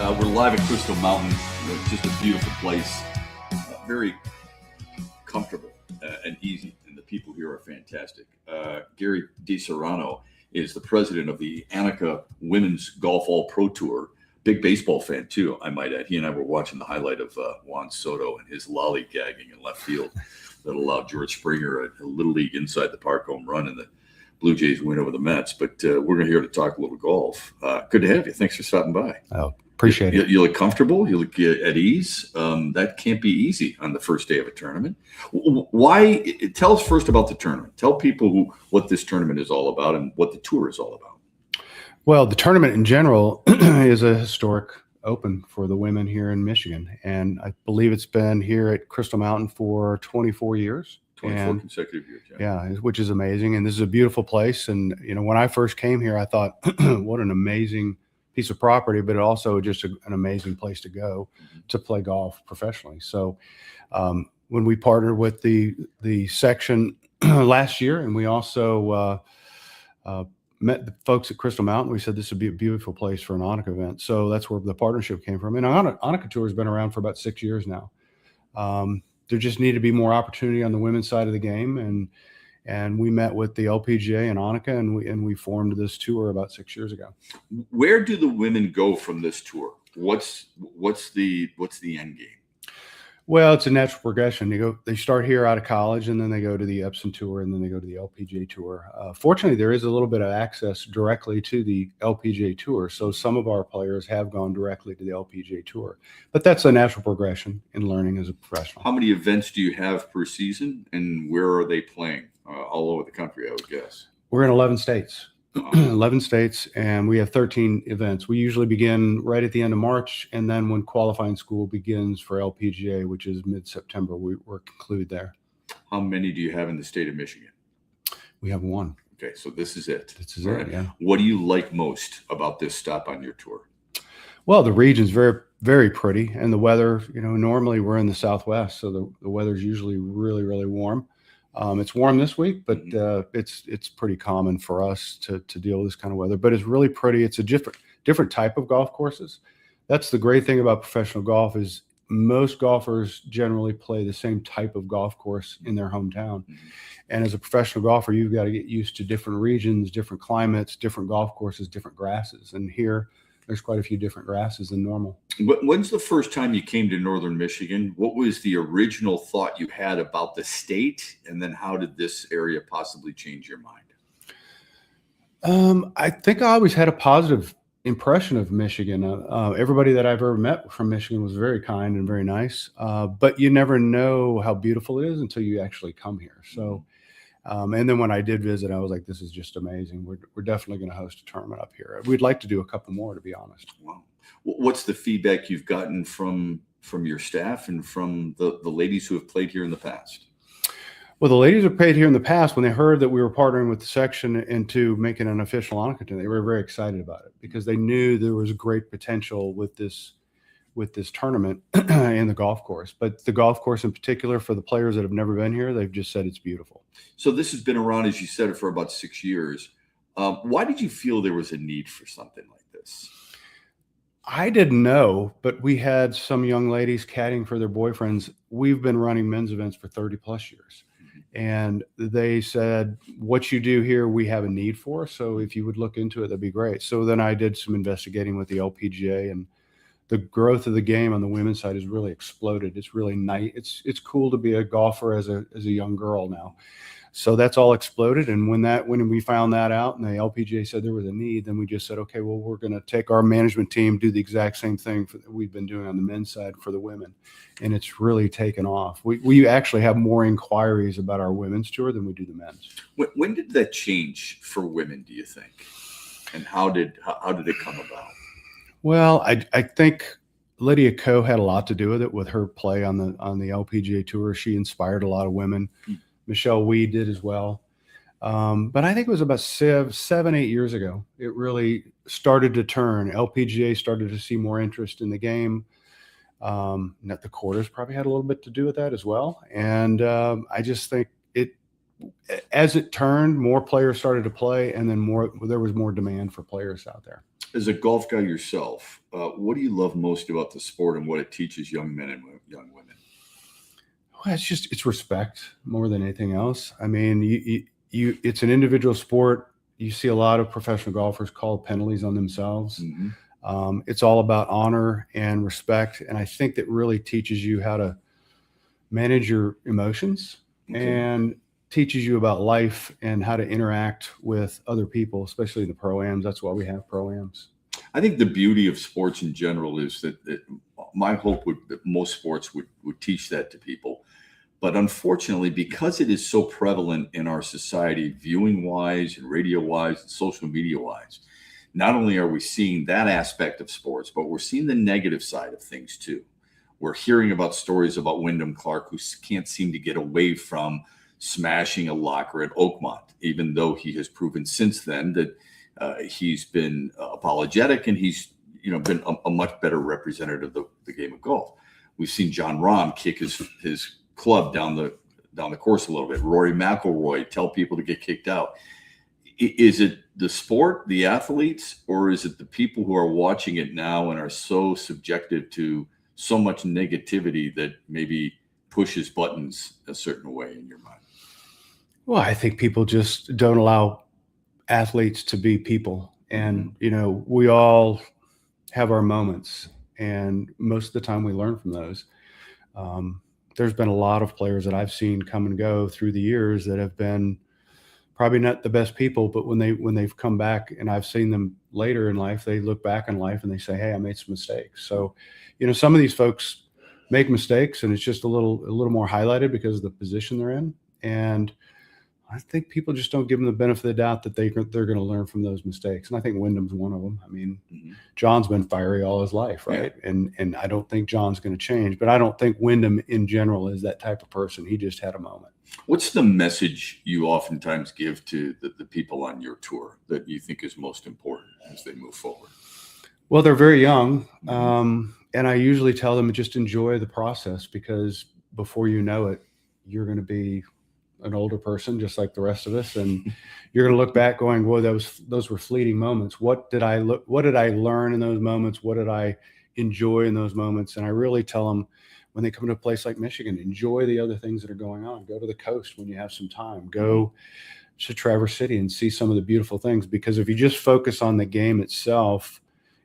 We're live at Crystal Mountain. It's just a beautiful place. Very comfortable and easy, and the people here are fantastic. Gary DiSerrano is the president of the Annika Women's Golf All Pro Tour. Big baseball fan, too, I might add. He and I were watching the highlight of Juan Soto and his lollygagging in left field that allowed George Springer a Little League inside the park home run in the Blue Jays win over the Mets. But we're here to talk a little golf. Good to have you. Thanks for stopping by. Oh, appreciate it. You look comfortable. You look at ease. That can't be easy on the first day of a tournament. Why? Tell us first about the tournament. Tell people what this tournament is all about and what the tour is all about. Well, the tournament in general is a historic open for the women here in Michigan. And I believe it's been here at Crystal Mountain for 24 years. 24 consecutive years. Yeah, which is amazing. And this is a beautiful place. And, when I first came here, I thought, what an amazing piece of property, but also just an amazing place to go to play golf professionally. So when we partnered with the section last year, and we also met the folks at Crystal Mountain, we said this would be a beautiful place for an Annika event. So that's where the partnership came from. And Annika Tour has been around for about 6 years now. There just needed to be more opportunity on the women's side of the game, and we met with the LPGA and Annika, and we formed this tour about 6 years ago. Where do the women go from this tour? What's the end game? Well, it's a natural progression. They start here out of college, and then they go to the Epson Tour, and then they go to the LPGA Tour. Fortunately, there is a little bit of access directly to the LPGA Tour, so some of our players have gone directly to the LPGA Tour. But that's a natural progression in learning as a professional. How many events do you have per season, and where are they playing? All over the country, I would guess. We're in 11 states. 11 states, and we have 13 events. We usually begin right at the end of March, and then when qualifying school begins for LPGA, which is mid-September, we're conclude there. How many do you have in the state of Michigan? We have one. Okay, so this is it. This is it, yeah. What do you like most about this stop on your tour? Well, the region's very, very pretty, and the weather, normally we're in the Southwest, so the weather's usually really, really warm. It's warm this week, but it's pretty common for us to deal with this kind of weather. But it's really pretty. It's a different type of golf courses. That's the great thing about professional golf is most golfers generally play the same type of golf course in their hometown. And as a professional golfer, you've got to get used to different regions, different climates, different golf courses, different grasses. And here, there's quite a few different grasses than normal. When's the first time you came to Northern Michigan? What was the original thought you had about the state? And then how did this area possibly change your mind? I think I always had a positive impression of Michigan. Everybody that I've ever met from Michigan was very kind and very nice. But you never know how beautiful it is until you actually come here. So, and then when I did visit, I was like, this is just amazing. We're definitely going to host a tournament up here. We'd like to do a couple more, to be honest. Wow. What's the feedback you've gotten from your staff and from the ladies who have played here in the past? Well, the ladies who played here in the past, when they heard that we were partnering with the section into making an official Annika tournament, they were very excited about it because they knew there was great potential with this tournament in the golf course. But the golf course in particular, for the players that have never been here, they've just said it's beautiful. So this has been around, as you said, for about 6 years. Why did you feel there was a need for something like this? I didn't know, but we had some young ladies caddying for their boyfriends. We've been running men's events for 30 plus years. And they said, what you do here, we have a need for. So if you would look into it, that'd be great. So then I did some investigating with the LPGA, and the growth of the game on the women's side has really exploded. It's really nice. It's cool to be a golfer as a young girl now. So that's all exploded. And when we found that out and the LPGA said there was a need, then we just said, okay, well, we're going to take our management team, do the exact same thing that we've been doing on the men's side for the women. And it's really taken off. We actually have more inquiries about our women's tour than we do the men's. When did that change for women, do you think? And how did it come about? Well, I think Lydia Ko had a lot to do with it, with her play on the LPGA tour. She inspired a lot of women. Michelle Weed did as well. But I think it was about 7, 8 years ago, it really started to turn. LPGA started to see more interest in the game. The quarters probably had a little bit to do with that as well. And I just think as it turned, more players started to play, and then there was more demand for players out there. As a golf guy yourself, what do you love most about the sport and what it teaches young men and young women? Well, it's respect more than anything else. I mean, it's an individual sport. You see a lot of professional golfers call penalties on themselves. Mm-hmm. It's all about honor and respect, and I think that really teaches you how to manage your emotions and teaches you about life and how to interact with other people, especially the pro-ams. That's why we have pro-ams. I think the beauty of sports in general is that my hope would that most sports would teach that to people. But unfortunately, because it is so prevalent in our society, viewing wise and radio wise and social media wise, not only are we seeing that aspect of sports, but we're seeing the negative side of things too. We're hearing about stories about Wyndham Clark, who can't seem to get away from smashing a locker at Oakmont, even though he has proven since then that he's been apologetic and he's been a much better representative of the game of golf. We've seen John Rahm kick his club down the course a little bit. Rory McIlroy tell people to get kicked out. Is it the sport, the athletes, or is it the people who are watching it now and are so subjective to so much negativity that maybe pushes buttons a certain way in your mind? Well, I think people just don't allow athletes to be people. And, we all have our moments, and most of the time we learn from those. There's been a lot of players that I've seen come and go through the years that have been probably not the best people, but when they've come back and I've seen them later in life, they look back in life and they say, hey, I made some mistakes. So, some of these folks make mistakes, and it's just a little more highlighted because of the position they're in. And I think people just don't give them the benefit of the doubt that they're going to learn from those mistakes. And I think Wyndham's one of them. I mean, John's been fiery all his life, right? Yeah. And I don't think John's going to change, but I don't think Wyndham in general is that type of person. He just had a moment. What's the message you oftentimes give to the people on your tour that you think is most important as they move forward? Well, they're very young. And I usually tell them to just enjoy the process, because before you know it, you're going to be an older person just like the rest of us, and you're going to look back going, whoa, those were fleeting moments. What did I learn in those moments? What did I enjoy in those moments? And I really tell them, when they come to a place like Michigan, enjoy the other things that are going on. Go to the coast when you have some time. Go to Traverse City and see some of the beautiful things, because if you just focus on the game itself,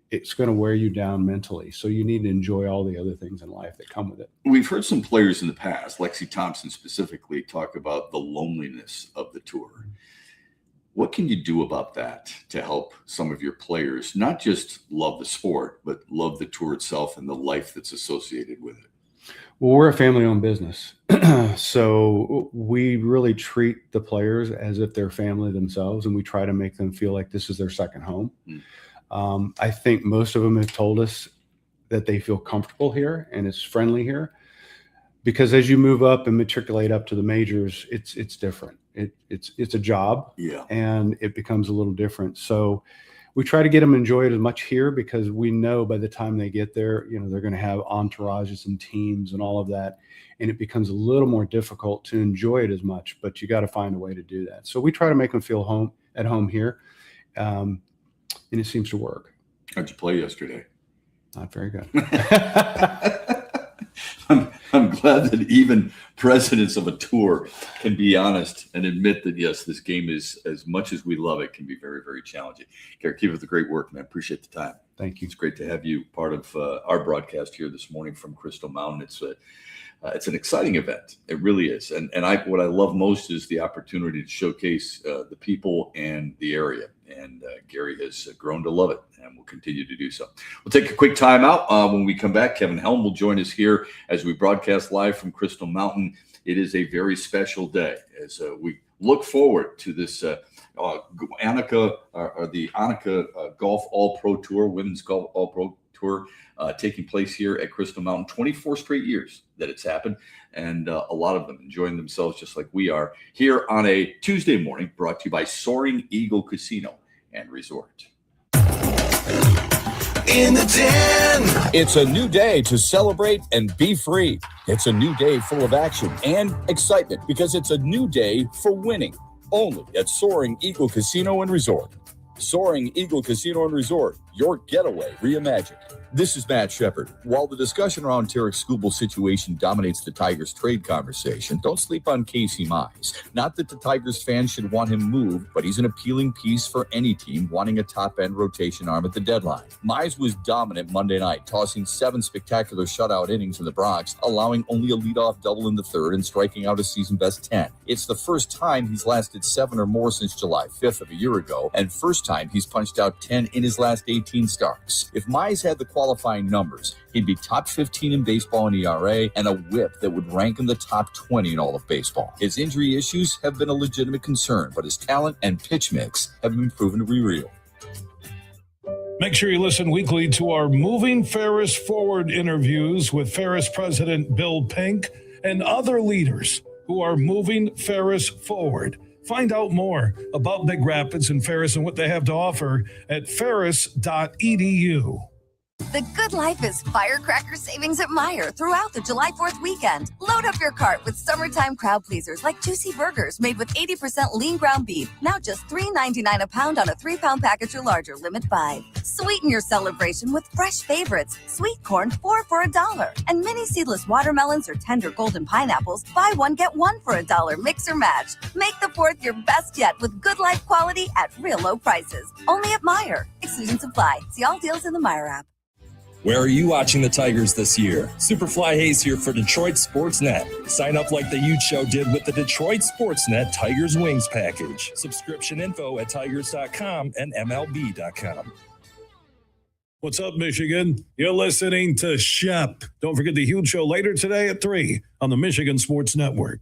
it's going to wear you down mentally. So you need to enjoy all the other things in life that come with it. We've heard some players in the past, Lexi Thompson specifically, talk about the loneliness of the tour. What can you do about that to help some of your players not just love the sport, but love the tour itself and the life that's associated with it? Well, we're a family-owned business, so we really treat the players as if they're family themselves, and we try to make them feel like this is their second home. I think most of them have told us that they feel comfortable here and it's friendly here, because as you move up and matriculate up to the majors, it's different. It's a job, and it becomes a little different. So we try to get them to enjoy it as much here, because we know by the time they get there, they're going to have entourages and teams and all of that, and it becomes a little more difficult to enjoy it as much. But you got to find a way to do that. So we try to make them feel at home here. And it seems to work. How'd you play yesterday? Not very good. I'm glad that even presidents of a tour can be honest and admit that, yes, this game is, as much as we love it, can be very, very challenging. Gary, keep up the great work, man. Appreciate the time. Thank you. It's great to have you part of our broadcast here this morning from Crystal Mountain. It's an exciting event. It really is. And what I love most is the opportunity to showcase the people and the area. And Gary has grown to love it and will continue to do so. We'll take a quick time out. When we come back, Kevin Helm will join us here as we broadcast live from Crystal Mountain. It is a very special day as we look forward to this Annika Golf All-Pro Tour, Women's Golf All-Pro Tour, taking place here at Crystal Mountain. 24 straight years that it's happened, and a lot of them enjoying themselves just like we are here on a Tuesday morning, brought to you by Soaring Eagle Casino and Resort. in the Den. It's a new day to celebrate and be free. It's a new day full of action and excitement because it's a new day for winning. Only at Soaring Eagle Casino and Resort. Soaring Eagle Casino and Resort, your getaway reimagined. This is Matt Shepard. While the discussion around Tarek Skubal's situation dominates the Tigers trade conversation, don't sleep on Casey Mize. Not that the Tigers fans should want him moved, but he's an appealing piece for any team wanting a top-end rotation arm at the deadline. Mize was dominant Monday night, tossing 7 spectacular shutout innings in the Bronx, allowing only a leadoff double in the third and striking out a season-best 10. It's the first time he's lasted 7 or more since July 5th of a year ago, and first time he's punched out 10 in his last 18 starts. If Mize had the qualifying numbers, he'd be top 15 in baseball in ERA and a whip that would rank in the top 20 in all of baseball. His injury issues have been a legitimate concern, but his talent and pitch mix have been proven to be real. Make sure you listen weekly to our Moving Ferris Forward interviews with Ferris President Bill Pink and other leaders who are moving Ferris forward. Find out more about Big Rapids and Ferris and what they have to offer at ferris.edu. The good life is firecracker savings at Meijer throughout the July 4th weekend. Load up your cart with summertime crowd pleasers like juicy burgers made with 80% lean ground beef. Now just $3.99 a pound on a 3-pound package or larger, limit 5. Sweeten your celebration with fresh favorites. Sweet corn, 4 for $1. And mini seedless watermelons or tender golden pineapples, buy one, get one for $1. Mix or match. Make the 4th your best yet with good life quality at real low prices. Only at Meijer. Exclusions apply. See all deals in the Meijer app. Where are you watching the Tigers this year? Superfly Hayes here for Detroit Sports Net. Sign up like the Huge Show did with the Detroit Sports Net Tigers Wings package. Subscription info at tigers.com and MLB.com. What's up, Michigan? You're listening to Shep. Don't forget the Huge Show later today at 3 on the Michigan Sports Network.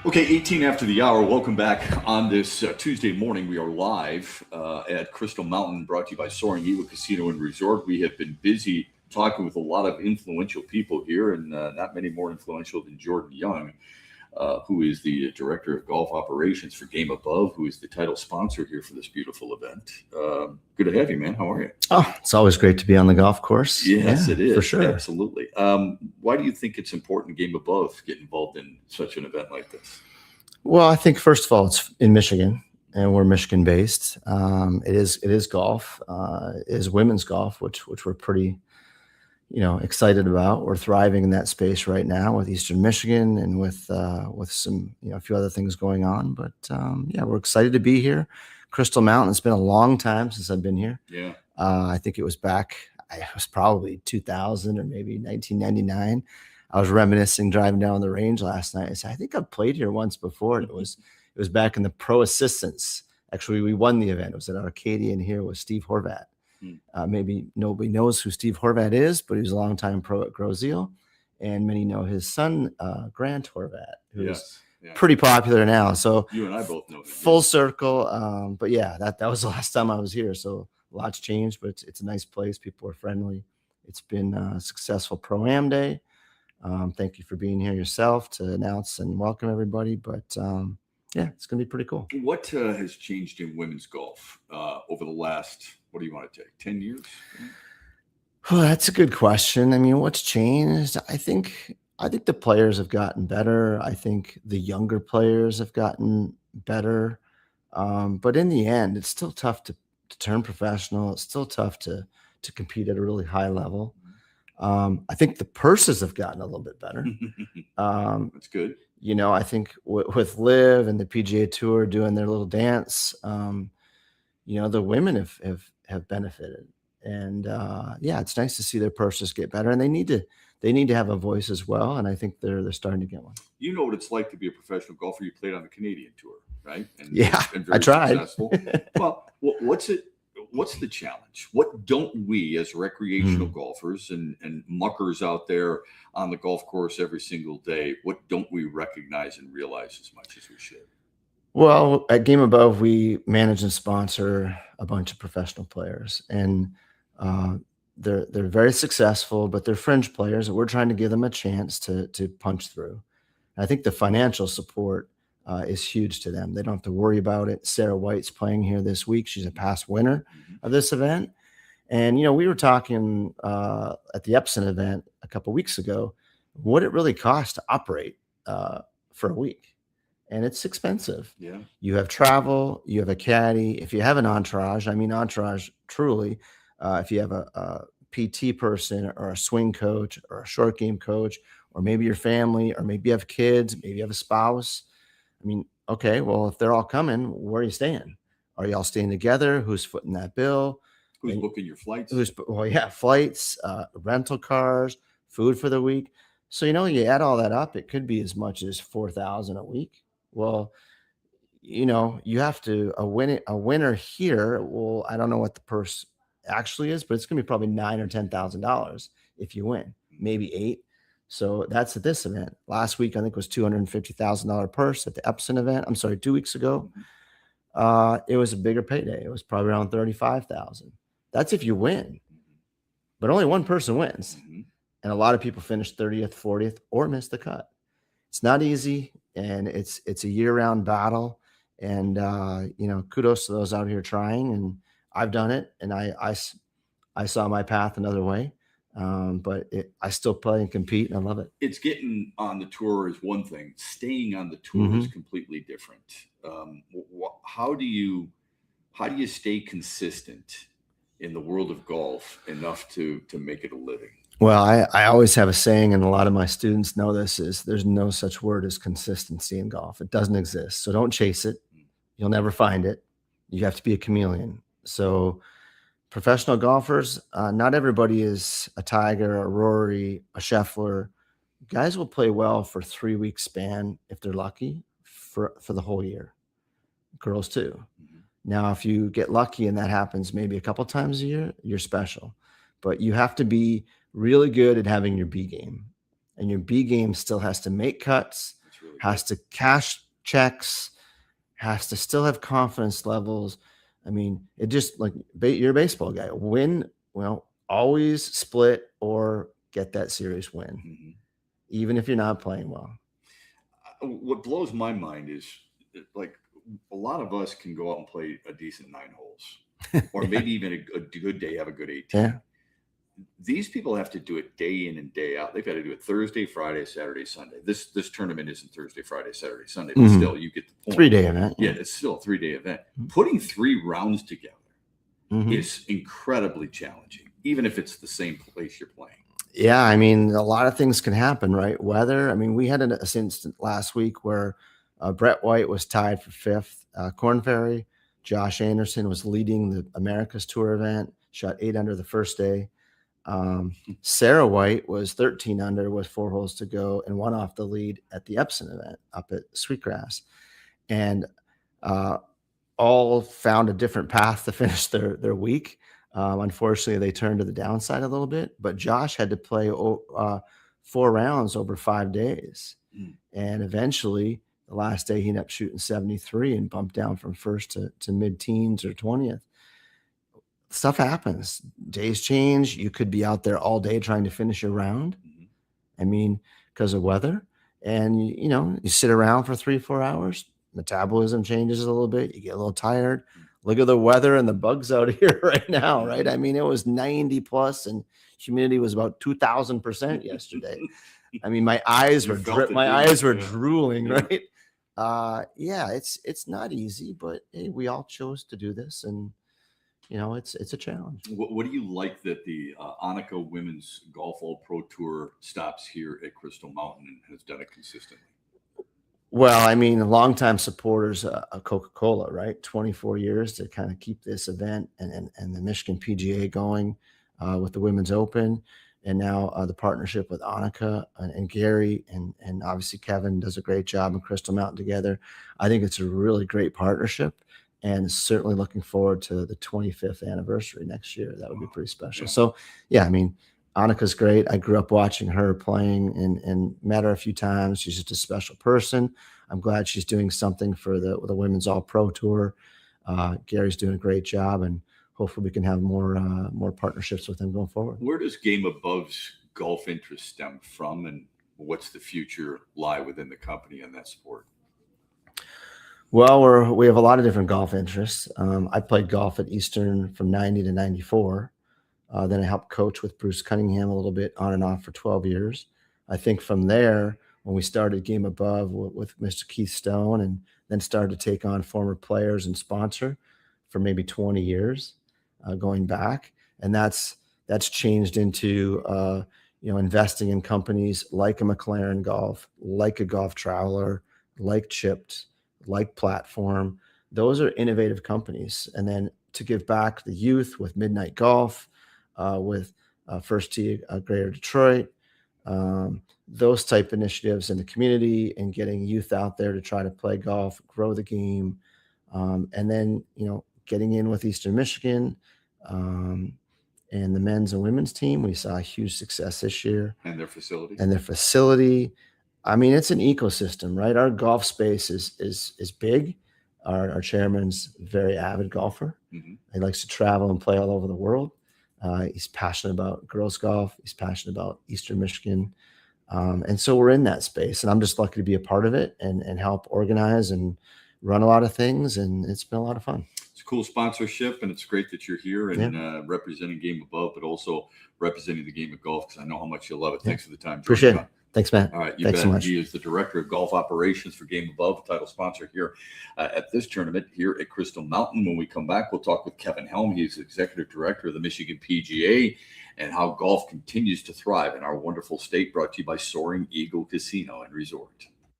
Okay, 18 after the hour. Welcome back on this Tuesday morning. We are live at Crystal Mountain, brought to you by Soaring Eagle Casino and Resort. We have been busy talking with a lot of influential people here, and not many more influential than Jordan Young, who is the director of golf operations for Game Above, who is the title sponsor here for this beautiful event. Good to have you, man. How are you? Oh, it's always great to be on the golf course. Yes, Yeah, it is. for sure. Absolutely. Why do you think it's important Game Above get involved in such an event like this? Well, I think first of all, it's in Michigan, and we're Michigan based. It is golf. It is women's golf, which we're pretty, excited about. We're thriving in that space right now with Eastern Michigan and with some, a few other things going on. But yeah, we're excited to be here. Crystal Mountain. It's been a long time since I've been here. Yeah. I think it was probably 2000 or maybe 1999. I was reminiscing driving down the range last night. I said, I think I've played here once before. And it was back in the Pro Assistants. Actually, we won the event. It was at Arcadian here with Steve Horvat. Maybe nobody knows who Steve Horvat is, but he was a longtime pro at Grozeal. And many know his son, Grant Horvat, who's pretty popular now. So you and I both know him. Full circle. But yeah, that was the last time I was here. So a lot's changed, but it's a nice place. People are friendly. It's been a successful Pro-Am day. Thank you for being here yourself to announce and welcome everybody. But yeah, it's going to be pretty cool. What has changed in women's golf over the last, what do you want to take, 10 years? Well, that's a good question. I mean, what's changed? I think the players have gotten better. I think the younger players have gotten better. But in the end, it's still tough to turn professional. It's still tough to compete at a really high level. I think the purses have gotten a little bit better. That's good. I think with Liv and the PGA Tour doing their little dance, the women have benefited. And yeah, it's nice to see their purses get better, and they need to have a voice as well. And I think they're starting to get one. You know what it's like to be a professional golfer. You played on the Canadian Tour, right? And yeah, and very I tried. Successful. Well, what's the challenge? What don't we as recreational golfers and muckers out there on the golf course every single day, what don't we recognize and realize as much as we should? Well, at Game Above, we manage and sponsor a bunch of professional players, and they're very successful, but they're fringe players, and we're trying to give them a chance to punch through. And I think the financial support is huge to them. They don't have to worry about it. Sarah White's playing here this week. She's a past winner of this event. And, we were talking at the Epson event a couple of weeks ago, what it really costs to operate for a week. And it's expensive. Yeah. You have travel, you have a caddy. If you have an entourage, truly, if you have a PT person or a swing coach or a short game coach, or maybe your family, or maybe you have kids, maybe you have a spouse. Okay, well, if they're all coming, where are you staying? Are you all staying together? Who's footing that bill? Who's booking your flights? Flights, rental cars, food for the week. So, you add all that up, it could be as much as $4,000 a week. Well, you have to a winner here. Well, I don't know what the purse actually is, but it's going to be probably $9,000 or $10,000 if you win, maybe $8,000. So that's at this event. Last week, I think, was $250,000 purse at the Epson event. I'm sorry, 2 weeks ago. It was a bigger payday. It was probably around $35,000. That's if you win. But only one person wins. And a lot of people finish 30th, 40th, or miss the cut. It's not easy, and it's a year-round battle. And kudos to those out here trying. And I've done it, and I saw my path another way. But I still play and compete, and I love it. It's getting on the tour is one thing. Staying on the tour is completely different. How do you stay consistent in the world of golf enough to make it a living? Well, I always have a saying, and a lot of my students know this, is there's no such word as consistency in golf. It doesn't exist. So don't chase it. You'll never find it. You have to be a chameleon. So professional golfers, not everybody is a Tiger, a Rory, a Scheffler. Guys will play well for 3 week span if they're lucky for the whole year. Girls too. Now, if you get lucky and that happens maybe a couple times a year, you're special. But you have to be really good at having your B game. And your B game still has to make cuts. That's really has to cash checks, has to still have confidence levels. I mean, it just like you're a baseball guy. Win, well, always split or get that series win, even if you're not playing well. What blows my mind is like a lot of us can go out and play a decent 9 holes, or maybe even a good day, have a good 18. Yeah. These people have to do it day in and day out. They've got to do it Thursday, Friday, Saturday, Sunday. This tournament isn't Thursday, Friday, Saturday, Sunday, but still, you get the point. 3-day event. Yeah, it's still a 3-day event. Putting 3 rounds together is incredibly challenging, even if it's the same place you're playing. Yeah, I mean, a lot of things can happen, right? Weather. I mean, we had an instance last week where Brett White was tied for 5th. Corn Ferry, Josh Anderson was leading the America's Tour event, shot 8 under the first day. Sarah White was 13 under with 4 holes to go and won off the lead at the Epsom event up at Sweetgrass. And all found a different path to finish their week. Unfortunately, they turned to the downside a little bit, but Josh had to play 4 rounds over 5 days. And eventually, the last day, he ended up shooting 73 and bumped down from first to mid-teens or 20th. Stuff happens. Days change. You could be out there all day trying to finish your round. I mean, because of weather. And, you know, you sit around for 3-4 hours. Metabolism changes a little bit. You get a little tired. Look at the weather and the bugs out here right now, right? I mean, it was 90 plus and humidity was about 2,000% yesterday. I mean, my eyes were drooling, right? Yeah, it's not easy, but hey, we all chose to do this, and you know, it's a challenge. What do you like that the Annika Women's Golf All Pro Tour stops here at Crystal Mountain and has done it consistently? Well, I mean, longtime supporters of Coca-Cola, right? 24 years to kind of keep this event and the Michigan PGA going with the Women's Open. And now the partnership with Annika and Gary and obviously Kevin does a great job in Crystal Mountain together. I think it's a really great partnership, and certainly looking forward to the 25th anniversary next year. That would be pretty special. So, yeah, I mean, Annika's great. I grew up watching her playing and met her a few times. She's just a special person. I'm glad she's doing something for the Women's All Pro Tour. Gary's doing a great job, and hopefully we can have more partnerships with him going forward. Where does Game Above's golf interest stem from, and what's the future lie within the company in that sport? Well, we have a lot of different golf interests. I played golf at Eastern from 90 to 94. Then I helped coach with Bruce Cunningham a little bit on and off for 12 years. I think from there, when we started Game Above with Mr. Keith Stone, and then started to take on former players and sponsor for maybe 20 years going back. And that's changed into, investing in companies like a McLaren Golf, like a Golf Traveler, like Chipped, like Platform. Those are innovative companies. And then to give back the youth with Midnight Golf, with First Tee Greater Detroit, those type initiatives in the community and getting youth out there to try to play golf, grow the game. And then, getting in with Eastern Michigan and the men's and women's team, we saw a huge success this year. And their facility. I mean, it's an ecosystem, right? Our golf space is big. Our chairman's a very avid golfer. He likes to travel and play all over the world. He's passionate about girls golf. He's passionate about Eastern Michigan. And so we're in that space, and I'm just lucky to be a part of it and help organize and run a lot of things. And it's been a lot of fun. It's a cool sponsorship, and it's great that you're here and representing Game Above, but also representing the game of golf, because I know how much you love it. Thanks for the time. Appreciate it. Thanks, Matt. All right. Thanks so much. He is the director of golf operations for Game Above, title sponsor here at this tournament here at Crystal Mountain. When we come back, we'll talk with Kevin Helm. He's executive director of the Michigan PGA, and how golf continues to thrive in our wonderful state, brought to you by Soaring Eagle Casino and Resort.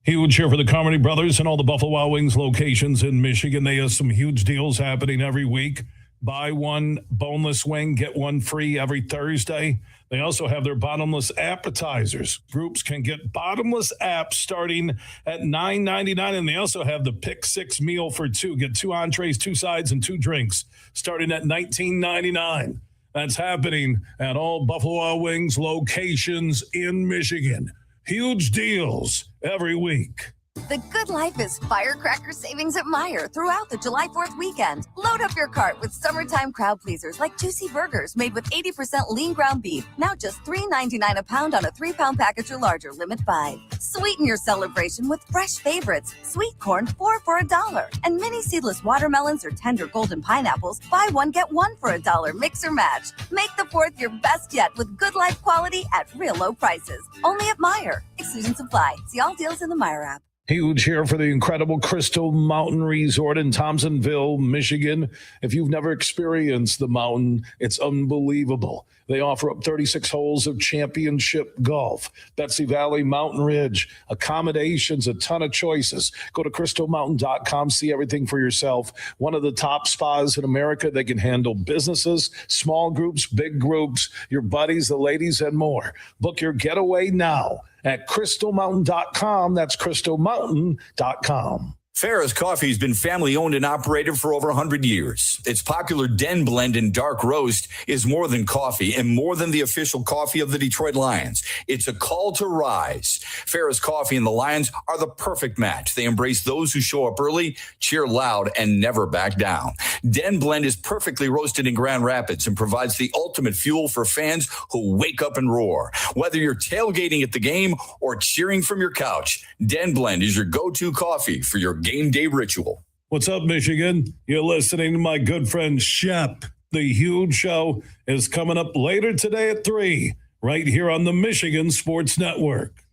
Huge cheer for the Carmody brothers and all the Buffalo Wild Wings locations in Michigan. They have some huge deals happening every week. Buy one boneless wing, get one free every Thursday. They also have their bottomless appetizers. Groups can get bottomless apps starting at $9.99, and they also have the Pick 6 meal for two. Get 2 entrees, 2 sides, and 2 drinks starting at $19.99. That's happening at all Buffalo Wild Wings locations in Michigan. Huge deals every week. The good life is firecracker savings at Meijer throughout the July 4th weekend. Load up your cart with summertime crowd pleasers like juicy burgers made with 80% lean ground beef. Now just $3.99 a pound on a 3-pound package or larger, limit 5. Sweeten your celebration with fresh favorites. Sweet corn, 4 for $1. And mini seedless watermelons or tender golden pineapples, buy one, get one for $1. Mix or match. Make the 4th your best yet with good life quality at real low prices. Only at Meijer. Exclusions apply. See all deals in the Meijer app. Huge here for the incredible Crystal Mountain Resort in Thompsonville, Michigan. If you've never experienced the mountain, it's unbelievable. They offer up 36 holes of championship golf, Betsy Valley, Mountain Ridge, accommodations, a ton of choices. Go to crystalmountain.com, see everything for yourself. One of the top spas in America. They can handle businesses, small groups, big groups, your buddies, the ladies, and more. Book your getaway now at crystalmountain.com. That's crystalmountain.com. Farrah's Coffee has been family owned and operated for over 100 years. Its popular Den Blend and Dark Roast is more than coffee and more than the official coffee of the Detroit Lions. It's a call to rise. Farrah's Coffee and the Lions are the perfect match. They embrace those who show up early, cheer loud, and never back down. Den Blend is perfectly roasted in Grand Rapids and provides the ultimate fuel for fans who wake up and roar. Whether you're tailgating at the game or cheering from your couch, Den Blend is your go-to coffee for your game day ritual. What's up, Michigan? You're listening to my good friend Shep. The Huge Show is coming up later today at 3, right here on the Michigan Sports Network.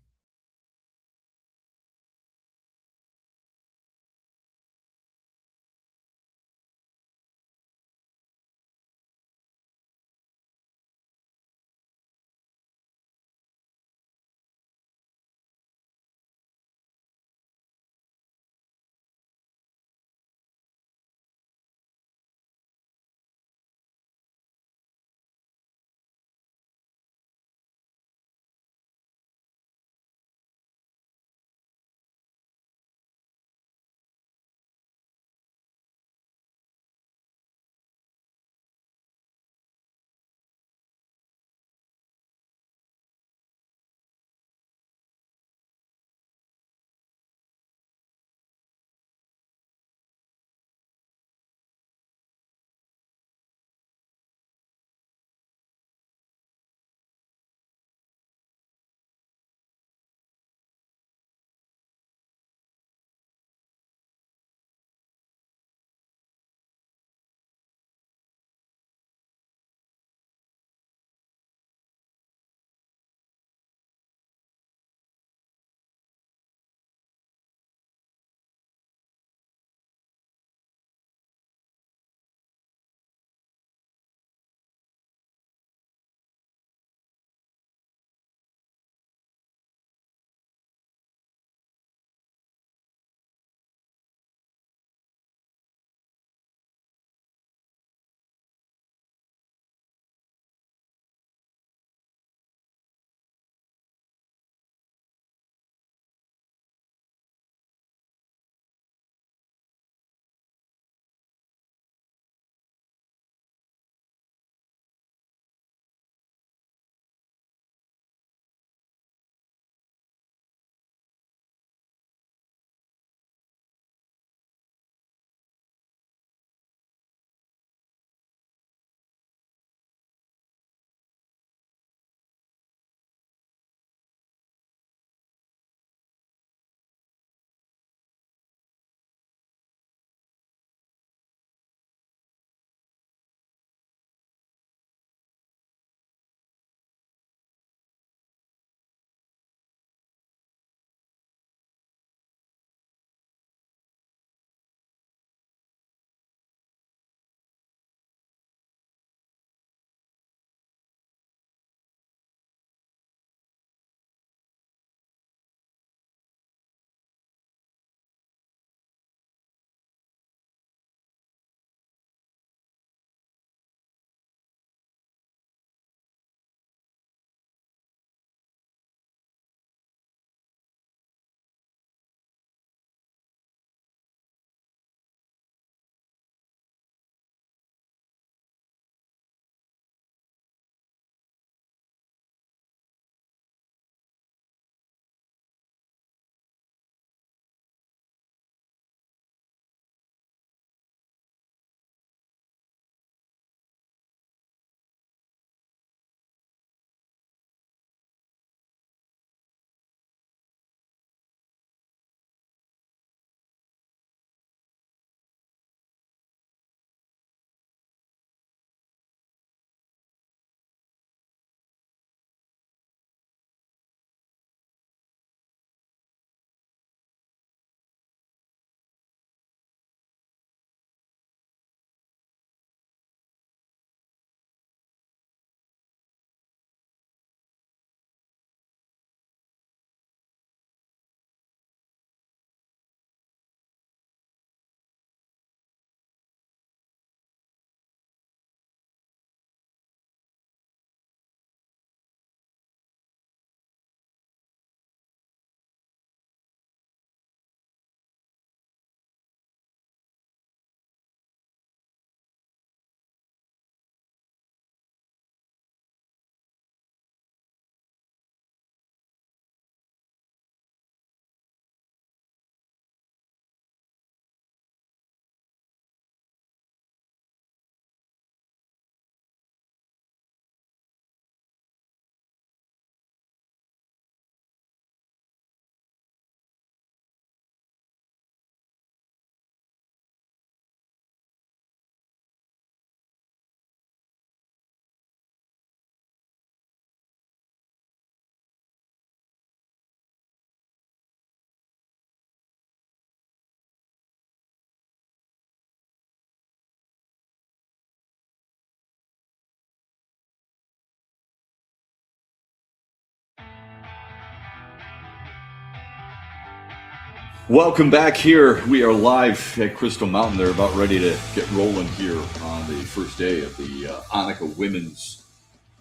Welcome back here. We are live at Crystal Mountain. They're about ready to get rolling here on the first day of the Annika Women's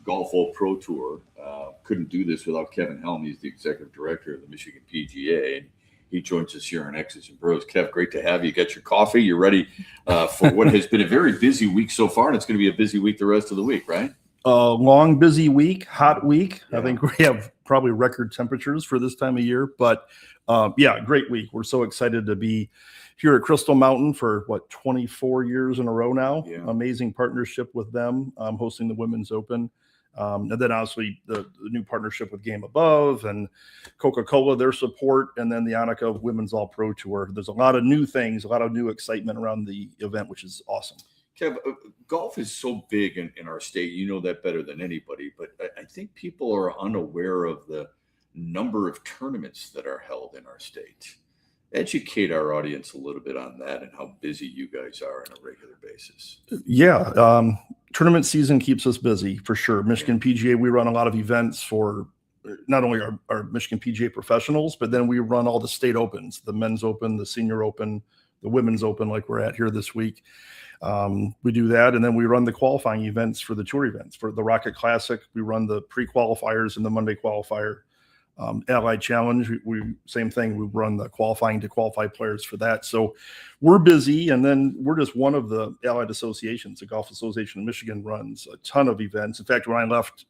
Golf All Pro Tour. Couldn't do this without Kevin Helm. He's the executive director of the Michigan PGA. He joins us here on X's and Bros. Kev, great to have you. Got your coffee. You're ready for what has been a very busy week so far, and it's going to be a busy week the rest of the week, right? Long, busy week, hot week. Yeah. I think we have probably record temperatures for this time of year, but great week. We're so excited to be here at Crystal Mountain for 24 years in a row now. Yeah. Amazing partnership with them, hosting the Women's Open. And then obviously the new partnership with Game Above and Coca-Cola, their support, and then the Annika Women's All Pro Tour. There's a lot of new things, a lot of new excitement around the event, which is awesome. Kev, golf is so big in our state. You know that better than anybody, but I think people are unaware of the number of tournaments that are held in our state. Educate our audience a little bit on that and how busy you guys are on a regular basis. Yeah. Tournament season keeps us busy for sure. Michigan PGA, we run a lot of events for not only our Michigan PGA professionals, but then we run all the state opens, the men's open, the senior open, the women's open, like we're at here this week. We do that. And then we run the qualifying events for the tour events. For the Rocket Classic, we run the pre-qualifiers and the Monday qualifier. Allied Challenge, same thing. We run the qualifying to qualify players for that. So we're busy, and then we're just one of the allied associations. The Golf Association of Michigan runs a ton of events. In fact, when I left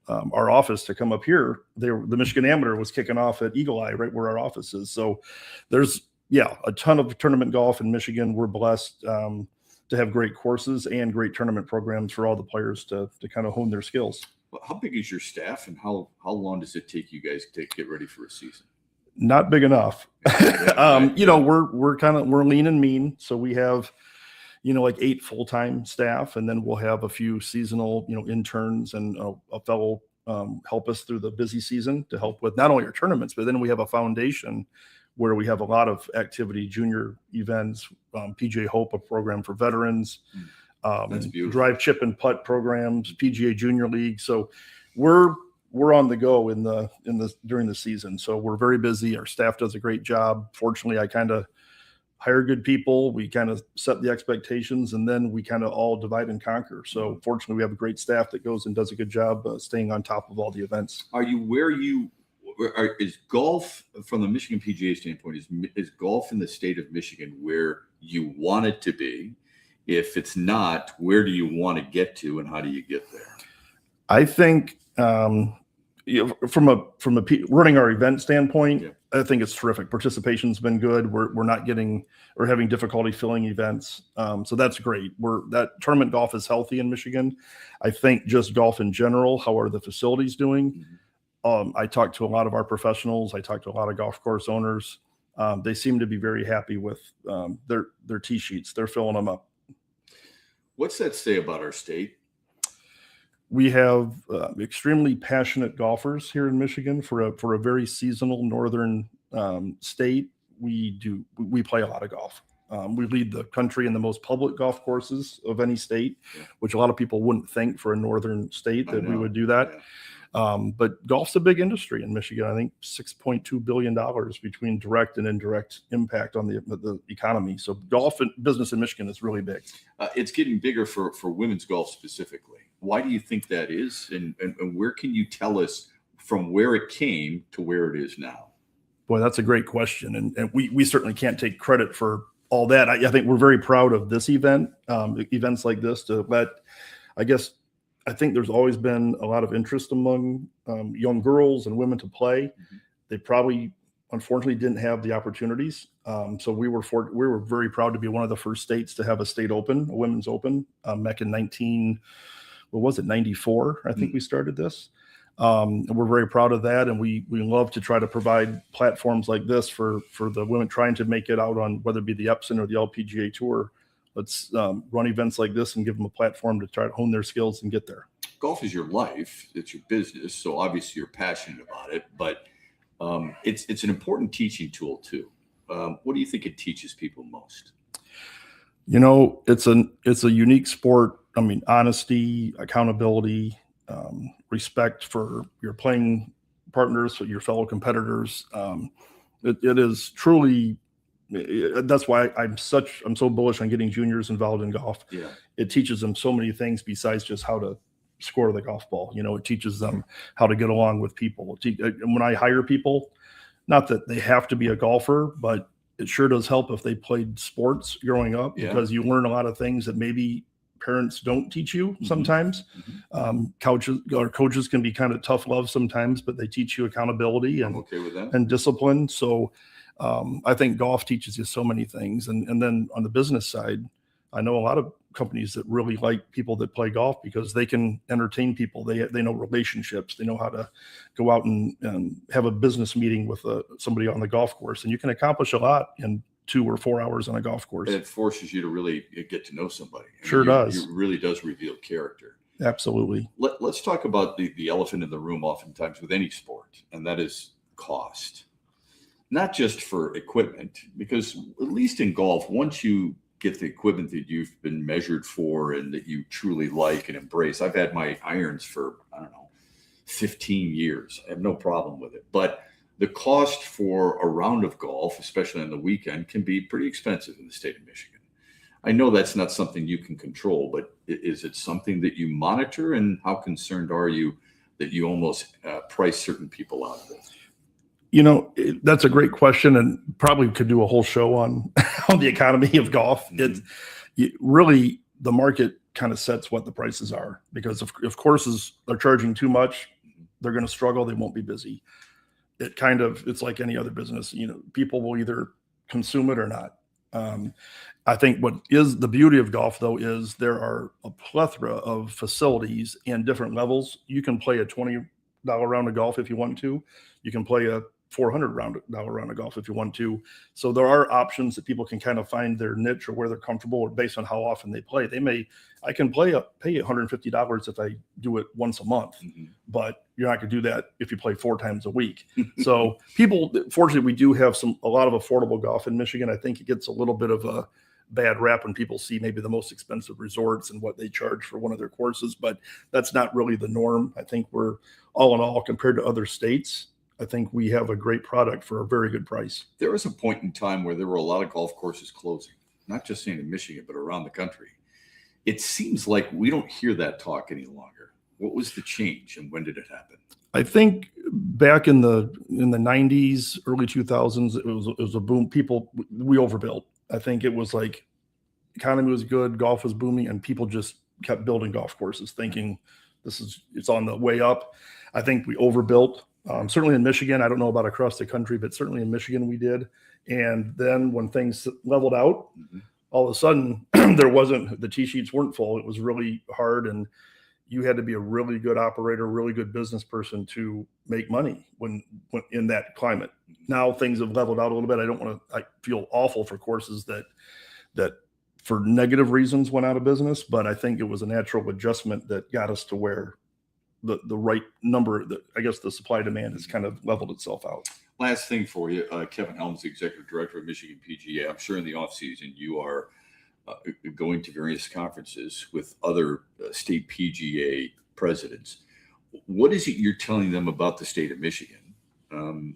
our office to come up here, the Michigan Amateur was kicking off at Eagle Eye, right where our office is. So there's a ton of tournament golf in Michigan. We're blessed to have great courses and great tournament programs for all the players to kind of hone their skills. How big is your staff, and how long does it take you guys to get ready for a season? Not big enough. We're lean and mean. So we have, like 8 full-time staff, and then we'll have a few seasonal, interns and a fellow help us through the busy season to help with not only our tournaments, but then we have a foundation where we have a lot of activity, junior events, PGA Hope, a program for veterans. Drive, chip, and putt programs, PGA Junior League. So we're on the go during the season. So we're very busy. Our staff does a great job. Fortunately, I kind of hire good people. We kind of set the expectations, and then we kind of all divide and conquer. So fortunately, we have a great staff that goes and does a good job staying on top of all the events. Is golf from the Michigan PGA standpoint? Is golf in the state of Michigan where you want it to be? If it's not, where do you want to get to, and how do you get there? I think from a running our event standpoint, I think it's terrific. Participation's been good. We're not having difficulty filling events, so that's great. That tournament golf is healthy in Michigan. I think just golf in general. How are the facilities doing? I talked to a lot of our professionals. I talked to a lot of golf course owners. They seem to be very happy with their tee sheets. They're filling them up. What's that say about our state? We have extremely passionate golfers here in Michigan for a very seasonal northern state. We play a lot of golf. We lead the country in the most public golf courses of any state, which a lot of people wouldn't think for a northern state that we would do that. But golf's a big industry in Michigan. I think $6.2 billion between direct and indirect impact on the economy. So golf business in Michigan is really big. It's getting bigger for women's golf specifically. Why do you think that is? And where can you tell us from where it came to where it is now? Boy, that's a great question. And we certainly can't take credit for all that. I think we're very proud of this event, events like this I think there's always been a lot of interest among young girls and women to play. Mm-hmm. They probably, unfortunately, didn't have the opportunities. So we were very proud to be one of the first states to have a state open, a women's open, back in 94? I think we started this. And we're very proud of that, and we love to try to provide platforms like this for the women trying to make it out on whether it be the Epson or the LPGA Tour. Let's run events like this and give them a platform to try to hone their skills and get there. Golf is your life. It's your business. So obviously you're passionate about it, but it's an important teaching tool too. What do you think it teaches people most? It's a unique sport. I mean, honesty, accountability, respect for your playing partners, your fellow competitors. It is truly. That's why I'm so bullish on getting juniors involved in golf. Yeah. It teaches them so many things besides just how to score the golf ball. It teaches them how to get along with people. When I hire people, not that they have to be a golfer, but it sure does help if they played sports growing up, because you learn a lot of things that maybe parents don't teach you sometimes. Coaches can be kind of tough love sometimes, but they teach you accountability and, okay with that. and discipline. So I think golf teaches you so many things. And then on the business side, I know a lot of companies that really like people that play golf because they can entertain people. They know relationships. They know how to go out and have a business meeting with somebody on the golf course. And you can accomplish a lot in 2 or 4 hours on a golf course. And it forces you to really get to know somebody. Does. It really does reveal character. Absolutely. Let's talk about the elephant in the room oftentimes with any sport, and that is cost. Not just for equipment, because at least in golf, once you get the equipment that you've been measured for and that you truly like and embrace. I've had my irons for, 15 years. I have no problem with it. But the cost for a round of golf, especially on the weekend, can be pretty expensive in the state of Michigan. I know that's not something you can control, but is it something that you monitor? And how concerned are you that you almost price certain people out of it? That's a great question, and probably could do a whole show on the economy of golf. Really, the market kind of sets what the prices are, because if courses are charging too much, they're going to struggle. They won't be busy. It's like any other business. People will either consume it or not. I think what is the beauty of golf, though, is there are a plethora of facilities and different levels. You can play a $20 round of golf if you want to. You can play a $400 round of golf if you want to. So there are options that people can kind of find their niche or where they're comfortable, or based on how often they play. I can pay $150 if I do it once a month, but you're not going to do that if you play 4 times a week. So fortunately, we do have a lot of affordable golf in Michigan. I think it gets a little bit of a bad rap when people see maybe the most expensive resorts and what they charge for one of their courses, but that's not really the norm. I think we're all in all, compared to other states, I think we have a great product for a very good price. There was a point in time where there were a lot of golf courses closing, not just in Michigan, but around the country. It seems like we don't hear that talk any longer. What was the change, and when did it happen? I think back in the 90s, early 2000s, it was a boom. We overbuilt. I think it was like economy was good, golf was booming, and people just kept building golf courses thinking it's on the way up. I think we overbuilt. Certainly in Michigan, I don't know about across the country, but certainly in Michigan we did. And then when things leveled out, all of a sudden the tee sheets weren't full. It was really hard, and you had to be a really good operator, really good business person to make money when in that climate. Now things have leveled out a little bit. I feel awful for courses that for negative reasons went out of business, but I think it was a natural adjustment that got us to where the right number, I guess the supply demand has kind of leveled itself out. Last thing for you, Kevin Helms, the executive director of Michigan PGA. I'm sure in the off season you are going to various conferences with other state PGA presidents. What is it you're telling them about the state of Michigan?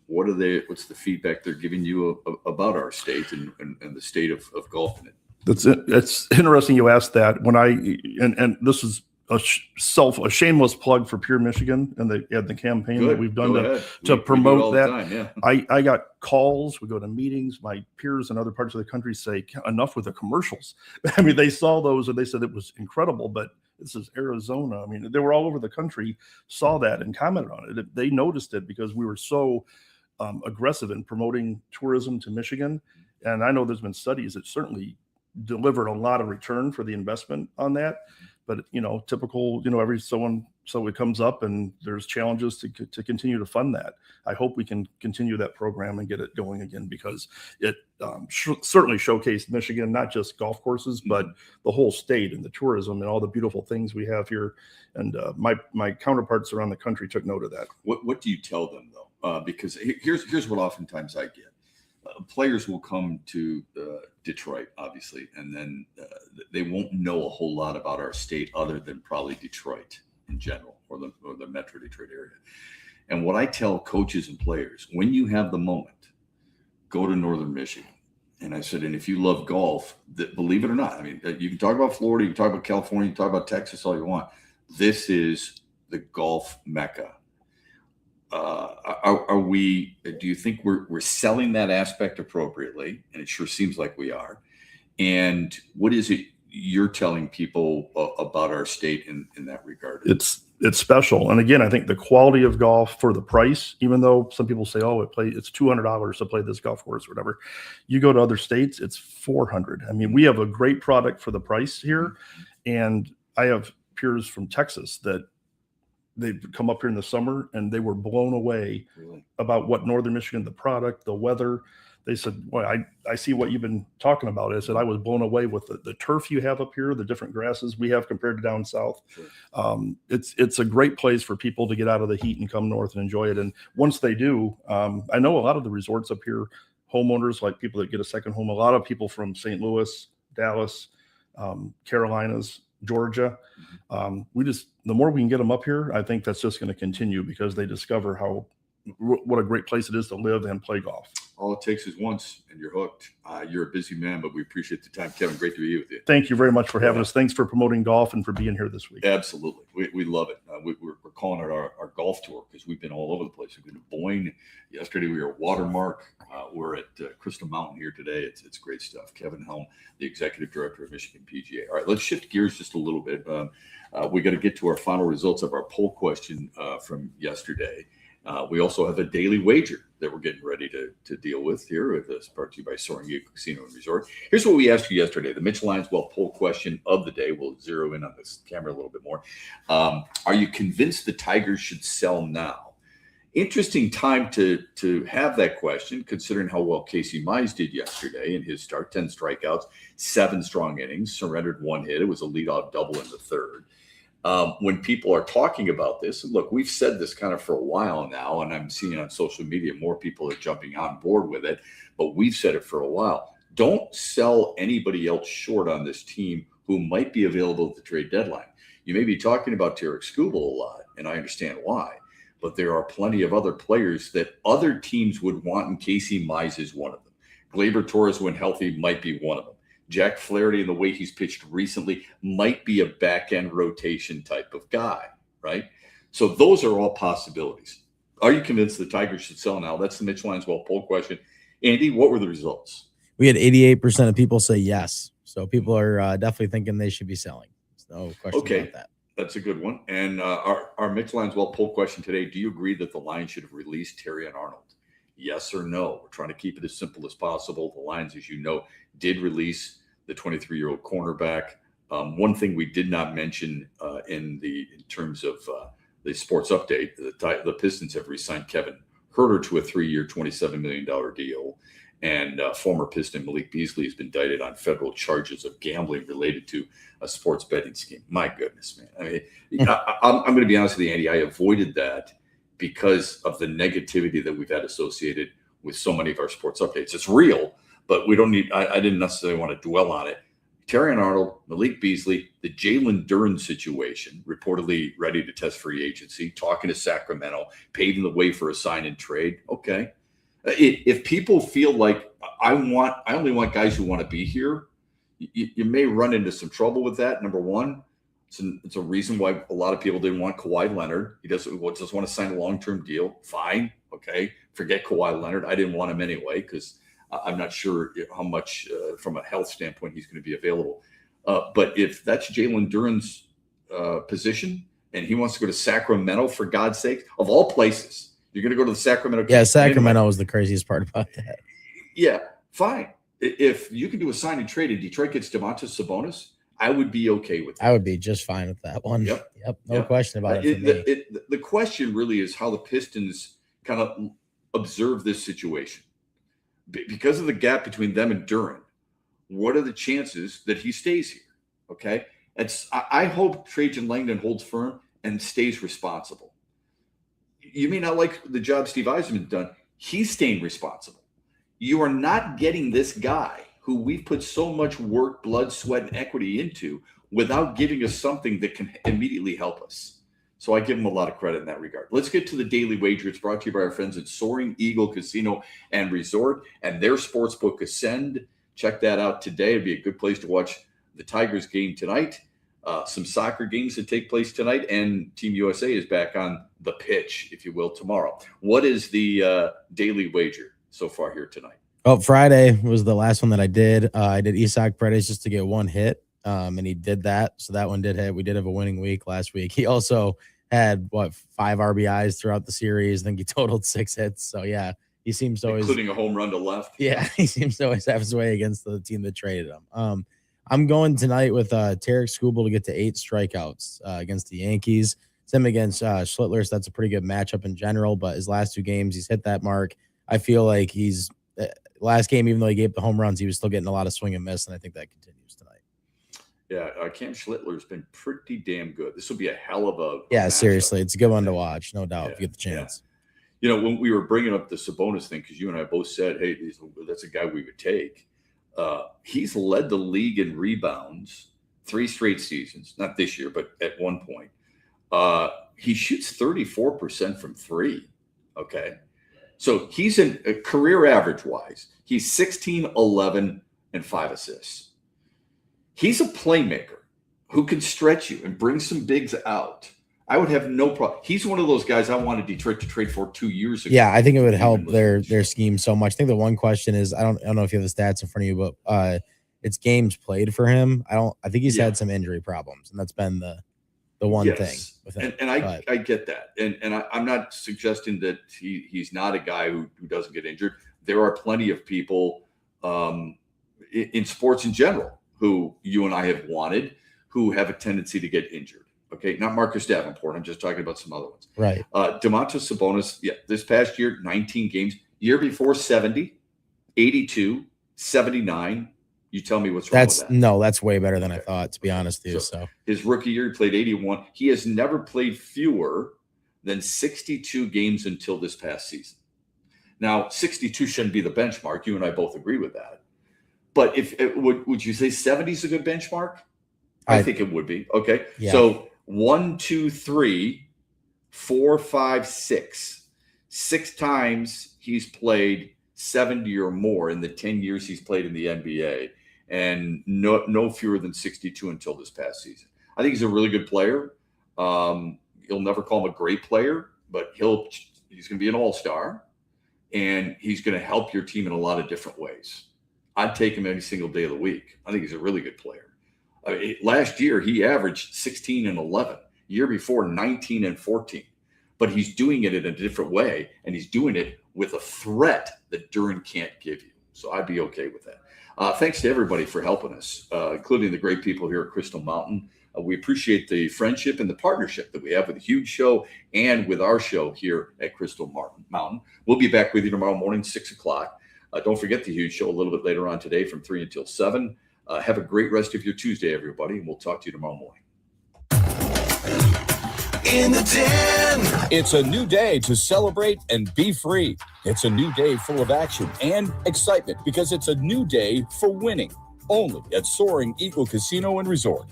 What's the feedback they're giving you about our state and the state of golf in it? It's interesting you asked that. And this is a shameless plug for Pure Michigan and the campaign that we've done to promote that. Time, yeah. I got calls. We go to meetings. My peers in other parts of the country say, enough with the commercials. I mean, they saw those and they said it was incredible, but this is Arizona. I mean, they were all over the country, saw that and commented on it. They noticed it because we were so aggressive in promoting tourism to Michigan. And I know there's been studies that certainly delivered a lot of return for the investment on that. But, typical, so it comes up and there's challenges to continue to fund that. I hope we can continue that program and get it going again, because it certainly showcased Michigan, not just golf courses, but the whole state and the tourism and all the beautiful things we have here. And my counterparts around the country took note of that. What do you tell them, though? Because here's what oftentimes I get. Players will come to Detroit, obviously, and then they won't know a whole lot about our state other than probably Detroit in general, or the Metro Detroit area. And what I tell coaches and players, when you have the moment, go to Northern Michigan. And I said, and if you love golf, believe it or not, I mean, you can talk about Florida, you can talk about California, you can talk about Texas all you want. This is the golf mecca. Do you think we're selling that aspect appropriately? And it sure seems like we are. And what is it you're telling people about our state in that regard? It's special. And again, I think the quality of golf for the price, even though some people say, oh, it's $200 to play this golf course or whatever. You go to other states, it's $400. I mean, we have a great product for the price here. And I have peers from Texas that they've come up here in the summer and they were blown away about what Northern Michigan, the product, the weather. They said, well, I see what you've been talking about. I said, I was blown away with the turf you have up here, the different grasses we have compared to down south. Sure. It's a great place for people to get out of the heat and come north and enjoy it. And once they do, I know a lot of the resorts up here, homeowners, like people that get a second home, a lot of people from St. Louis, Dallas, Carolinas, Georgia. The more we can get them up here, I think that's just going to continue because they discover what a great place it is to live and play golf. All it takes is once and you're hooked. You're a busy man, but we appreciate the time. Kevin, great to be with you. Thank you very much for having us. Thanks for promoting golf and for being here this week. Absolutely. We love it. We're calling it our golf tour because we've been all over the place. We've been to Boyne. Yesterday we were at Watermark. We're at Crystal Mountain here today. It's great stuff. Kevin Helm, the executive director of Michigan PGA. All right, let's shift gears just a little bit. We got to get to our final results of our poll question from yesterday. We also have a daily wager that we're getting ready to deal with here. It's brought to you by Soaring Eagle Casino and Resort. Here's what we asked you yesterday. The Mitch Lineswell poll question of the day. We'll zero in on this camera a little bit more. Are you convinced the Tigers should sell now? Interesting time to have that question, considering how well Casey Mize did yesterday in his start. 10 strikeouts, 7 strong innings, surrendered 1 hit. It was a leadoff double in the third. When people are talking about this, look, we've said this kind of for a while now, and I'm seeing on social media more people are jumping on board with it, but we've said it for a while. Don't sell anybody else short on this team who might be available at the trade deadline. You may be talking about Tarek Skubal a lot, and I understand why, but there are plenty of other players that other teams would want, and Casey Mize is one of them. Gleyber Torres, when healthy, might be one of them. Jack Flaherty and the way he's pitched recently might be a back-end rotation type of guy, right? So those are all possibilities. Are you convinced the Tigers should sell now? That's the Mitch Lineswell poll question. Andy, what were the results? We had 88% of people say yes. So people are definitely thinking they should be selling. There's no question about that. That's a good one. And our Mitch Lineswell poll question today, do you agree that the Lions should have released Terry and Arnold? Yes or no? We're trying to keep it as simple as possible. The Lions, as you know, did release the 23-year-old cornerback. One thing we did not mention in terms of the sports update, the Pistons have re-signed Kevin Huerter to a 3-year, $27 million deal. And former Piston Malik Beasley has been indicted on federal charges of gambling related to a sports betting scheme. My goodness, man. I mean, I'm going to be honest with you, Andy. I avoided that because of the negativity that we've had associated with so many of our sports updates. It's real, but we don't need, I didn't necessarily want to dwell on it. Terry and Arnold, Malik Beasley, the Jalen Duren situation, reportedly ready to test free agency, talking to Sacramento, paving the way for a sign and trade. Okay. If people feel like I only want guys who want to be here, you may run into some trouble with that. Number one, it's a reason why a lot of people didn't want Kawhi Leonard. He doesn't want to sign a long-term deal. Fine. Okay. Forget Kawhi Leonard. I didn't want him anyway because I'm not sure how much from a health standpoint he's going to be available. But if that's Jalen Duren's position and he wants to go to Sacramento, for God's sake, of all places, you're going to go to the Sacramento. Yeah, Sacramento was the craziest part about that. Yeah, fine. If you can do a sign and trade and Detroit gets Domantas Sabonis, I would be okay with that. I would be just fine with that one. Yep. No question about it. The question really is how the Pistons kind of observe this situation. Because of the gap between them and Duren, what are the chances that he stays here? Okay. I hope Trajan Langdon holds firm and stays responsible. You may not like the job Steve Eisenman's done. He's staying responsible. You are not getting this guy who we've put so much work, blood, sweat, and equity into without giving us something that can immediately help us. So I give them a lot of credit in that regard. Let's get to the Daily Wager. It's brought to you by our friends at Soaring Eagle Casino and Resort and their sportsbook Ascend. Check that out today. It'd be a good place to watch the Tigers game tonight. Some soccer games that take place tonight, and Team USA is back on the pitch, if you will, tomorrow. What is the Daily Wager so far here tonight? Oh, Friday was the last one that I did. I did Isak Paredes just to get one hit, and he did that. So that one did hit. We did have a winning week last week. He also had, 5 RBIs throughout the series. I think he totaled 6 hits. So, yeah, he seems to always – including a home run to left. Yeah, he seems to always have his way against the team that traded him. I'm going tonight with Tarek Skubal to get to 8 strikeouts against the Yankees. It's him against Schlittler, so that's a pretty good matchup in general. But his last 2 games, he's hit that mark. I feel like he's last game, even though he gave the home runs, he was still getting a lot of swing and miss, and I think that continues tonight. Yeah, Cam Schlittler's been pretty damn good. This will be a hell of a matchup. Seriously, it's a good one to watch, no doubt, if you get the chance. Yeah. When we were bringing up the Sabonis thing, because you and I both said, hey, that's a guy we would take. He's led the league in rebounds 3 straight seasons, not this year, but at one point. He shoots 34% from 3. Okay. So he's in career average wise, he's 16, 11, and 5 assists. He's a playmaker who can stretch you and bring some bigs out. I would have no problem. He's one of those guys I wanted Detroit to trade for 2 years ago. Yeah, I think it would help their scheme so much. I think the one question is, I don't know if you have the stats in front of you, but it's games played for him. I think he's had some injury problems, and that's been the one thing with him. And I get that. And I'm not suggesting that he's not a guy who doesn't get injured. There are plenty of people in sports in general who you and I have wanted who have a tendency to get injured. Okay, not Marcus Davenport. I'm just talking about some other ones. Right. Domantas Sabonis, this past year, 19 games. Year before, 70, 82, 79. You tell me what's wrong with that. No, that's way better than I thought, to be honest with you. So his rookie year, he played 81. He has never played fewer than 62 games until this past season. Now, 62 shouldn't be the benchmark. You and I both agree with that. But would you say 70 is a good benchmark? I think it would be. Okay. Yeah. So 1, 2, 3, 4, 5, 6. 6 times he's played 70 or more in the 10 years he's played in the NBA, and no fewer than 62 until this past season. I think he's a really good player. You'll never call him a great player, but he's going to be an all-star, and he's going to help your team in a lot of different ways. I'd take him every single day of the week. I think he's a really good player. Last year, he averaged 16 and 11. Year before, 19 and 14. But he's doing it in a different way, and he's doing it with a threat that Duren can't give you. So I'd be okay with that. Thanks to everybody for helping us, including the great people here at Crystal Mountain. We appreciate the friendship and the partnership that we have with the Huge Show and with our show here at Crystal Mountain. We'll be back with you tomorrow morning, 6 o'clock. Don't forget the Huge Show a little bit later on today from 3 until 7. Have a great rest of your Tuesday, everybody, and we'll talk to you tomorrow morning. In the Den. It's a new day to celebrate and be free. It's a new day full of action and excitement because it's a new day for winning. Only at Soaring Eagle Casino and Resort.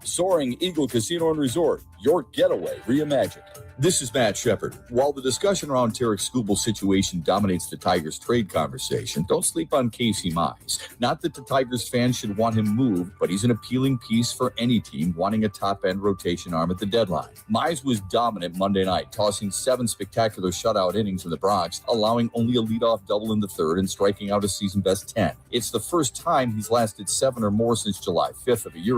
Soaring Eagle Casino and Resort, your getaway reimagined. This is Matt Shepard. While the discussion around Tarek Skubal's situation dominates the Tigers trade conversation, don't sleep on Casey Mize. Not that the Tigers fans should want him moved, but he's an appealing piece for any team wanting a top-end rotation arm at the deadline. Mize was dominant Monday night, tossing 7 spectacular shutout innings in the Bronx, allowing only a leadoff double in the third and striking out a season-best 10. It's the first time he's lasted 7 or more since July 5th of a year